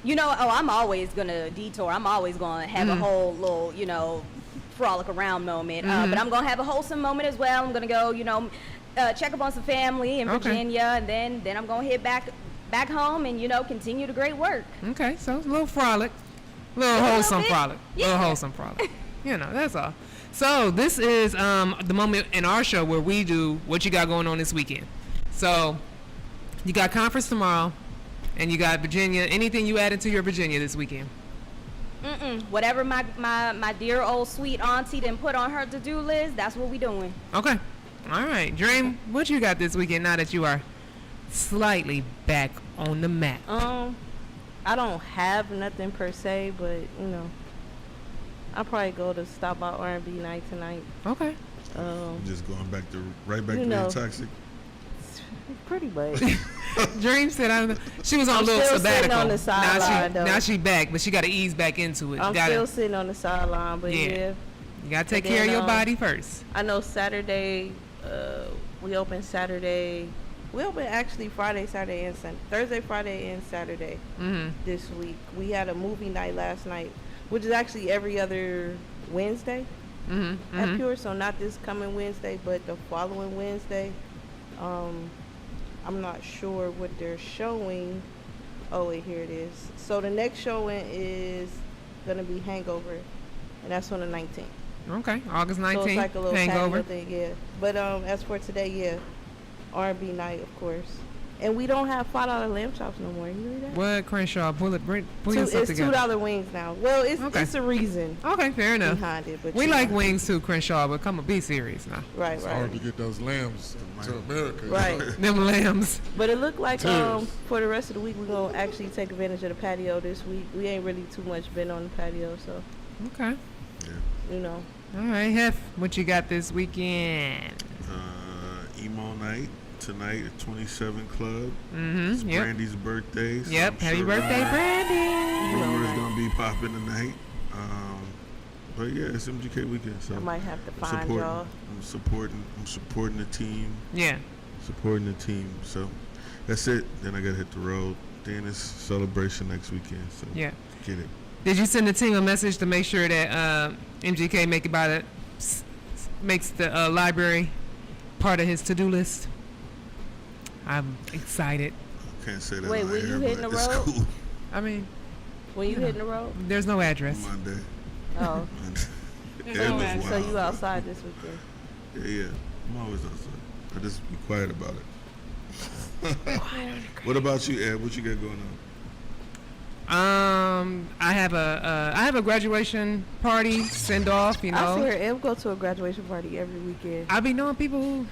You know, I'm always gonna detour. I'm always gonna have a whole little, you know, frolic around moment. But I'm gonna have a wholesome moment as well. I'm gonna go, you know, check up on some family in Virginia, and then I'm gonna hit back home and, you know, continue the great work. Okay, so a little frolic, little wholesome frolic. You know, that's all. So this is the moment in our show where we do what you got going on this weekend. So you got conference tomorrow. And you got Virginia. Anything you added to your Virginia this weekend? Whatever my dear old sweet auntie didn't put on her to-do list, that's what we doing. Okay. All right. Dream, what you got this weekend now that you are slightly back on the map? I don't have nothing per se, but, you know, I'll probably go to stop by R&B night tonight. Okay. Just going right back to being toxic. Pretty much. Dream said she was on a little sabbatical. On the sideline, now she back, but she got to ease back into it. I'm still sitting on the sideline, but yeah. You got to take care of your body first. I know Saturday, we open Saturday. We open actually Friday, Saturday, and Sunday. Thursday, Friday, and Saturday this week. We had a movie night last night, which is actually every other Wednesday at Pure. So not this coming Wednesday, but the following Wednesday. I'm not sure what they're showing. Oh wait, here it is. So the next showing is gonna be Hangover, and that's on the 19th. Okay, August 19th. So it's like a little Hangover thing, yeah. But as for today, yeah, R&B night, of course, And we don't have $5 lamb chops no more. You know that? What, Crenshaw? Pull yourself It's together. $2 wings now. Well, it's a reason. Okay, fair enough. Behind it, but we you like know. wings too, Crenshaw, but come on, be serious now. Right, It's right. hard to get those lambs to America. Right. Them lambs. But it looked like Cheers. for the rest of the week we're gonna actually take advantage of the patio this week. We ain't really too much been on the patio, so Okay. you know. All right, Heff, what you got this weekend? Emo night tonight at 27 Club. Mm-hmm. It's Yep. Brandy's birthday. So Yep. I'm Happy sure birthday, Brandy. Rumors gonna be popping tonight. But yeah, it's MGK weekend, so I might have to I'm find supporting- y'all. I'm supporting the team. Yeah. Supporting the team. So that's it. Then I gotta hit the road. Then it's celebration next weekend. So Yeah. get it. Did you send the team a message to make sure that MGK makes the library part of his to-do list? I'm excited. Can't say that. Wait, on when air, you hitting but the it's road? cool. I mean, When you hitting the road? there's no address. Monday. Oh. Yeah, it was So wild. you outside this weekend? Yeah. I'm always outside. I just be quiet about it. What about you, Ed? What you got going on? I have a graduation party send off. You I see know, her Eb go to a graduation party every weekend. I be knowing people who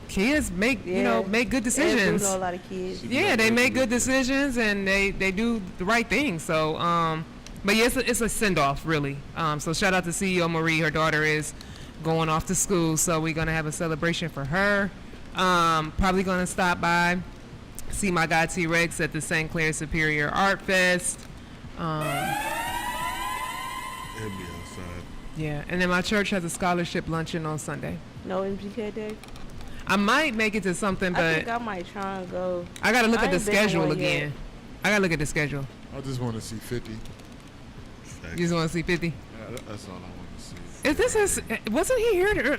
kids make make good Eb decisions. do know a lot of kids. Yeah, they make good decisions and they do the right thing. So, but yeah, it's a send off really. So shout out to CEO Marie. Her daughter is going off to school, so we're gonna have a celebration for her. Probably gonna stop by, see my guy T-Rex at the St. Clair Superior Art Fest. He'll be outside. Yeah, and then my church has a scholarship luncheon on Sunday. No MGK day? I might make it to something, I but think I might try and go. I gotta look at the ain't been to schedule one yet. again. I gotta look at the schedule. I just want to see 50. You just want to see 50? Yeah, that's all I want to see. Is this his? Wasn't he here?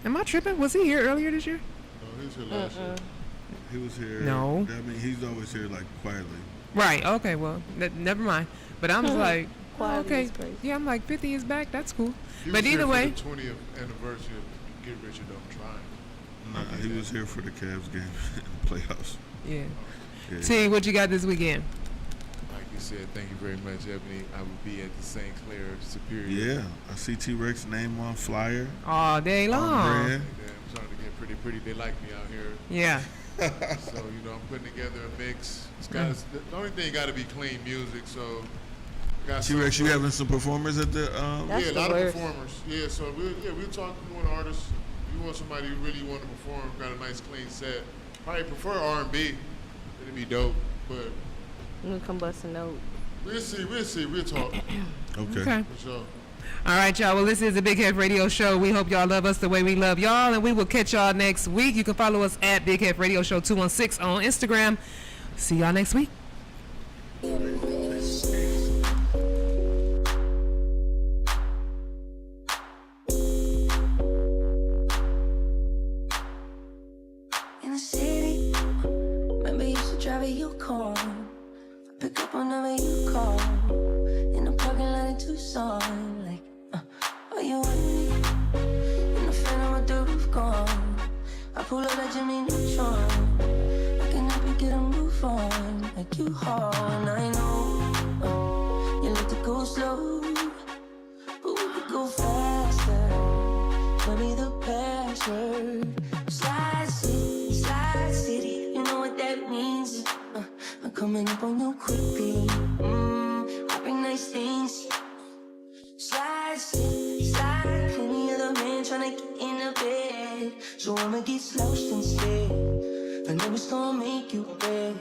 Am I tripping? Was he here earlier this year? No, he was here last year. He was here. No. I mean, he's always here like quietly. Right. Okay. Well, never mind. But I was like, Quietly okay. is crazy. Yeah, I'm like 50 is back. That's cool. He But was either here way, for the 20th anniversary of Get Rich or Don't Try. Nah, he was here for the Cavs game in the playoffs. yeah. Yeah. T, what you got this weekend? Like you said, thank you very much, Ebony. I will be at the St. Clair Superior. Yeah, I see T-Rex name on flyer. All day On long. brand. I'm starting to get pretty. They like me out here. Yeah. So, I'm putting together a mix. The only thing got to be clean music, so. T-Rex, you having some performers at the That's yeah, a the lot worst. of performers. Yeah, so we're talking to an artist. You want somebody who really want to perform, got a nice clean set. Probably prefer R&B. It'd be dope, but I'm gonna come bust a note. we'll see. We'll talk. Okay. For sure. All right, y'all. Well, this is the Big Heff Radio Show. We hope y'all love us the way we love y'all, and we will catch y'all next week. You can follow us at Big Heff Radio Show 216 on Instagram. See y'all next week. In the city, maybe you should drive it, you call. Pick up whenever you call. In the parking lot in Tucson, like, are you with me? In the phantom with the roof gone. I pull up like Jimmy Neutron. I can help you get a move on, like you haul. And I know you like to go slow, but we could go faster. Tell me the password. Slide city, you know what that means. I'm coming up on you quickly. I bring nice things. Slide city, slide. Plenty other men tryna get in the bed, so I'ma get slouched instead. I know it's gonna make you beg.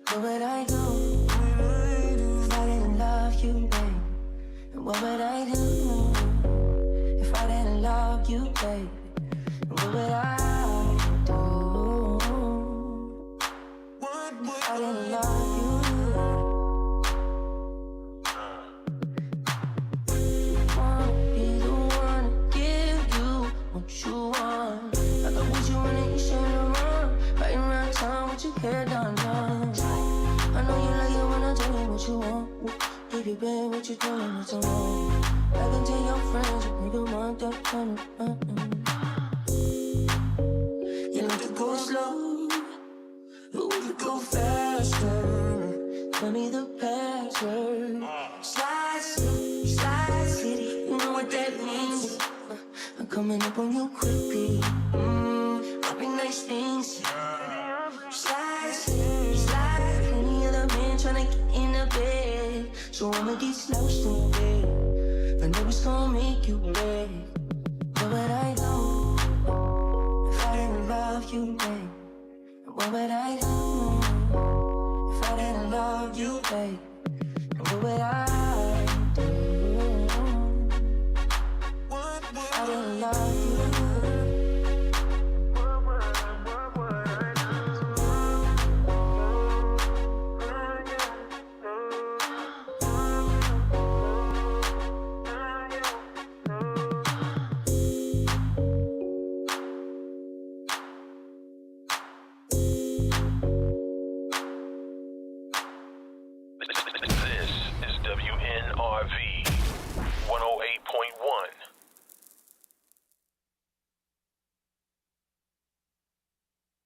What would I do if I didn't love you, babe? And what would I do if I didn't love you, babe? And what would I do if I didn't love you? Be the one to give you what you want. I got what you want and you should run. Right around town with your hair done. I know you like it when I tell you what you want. Baby, babe, what you doing? What's wrong? I can tell your friends you nigga want that kind of. You like to go slow, but we coming up on you quickly. I bring nice things. Slide, slide. Any other man tryna get in the bed, so I'ma get slow, stupid. I know it's gonna make you beg. What would I do if I didn't love you, babe? What would I do if I didn't love you, babe? What would I do if I didn't love you?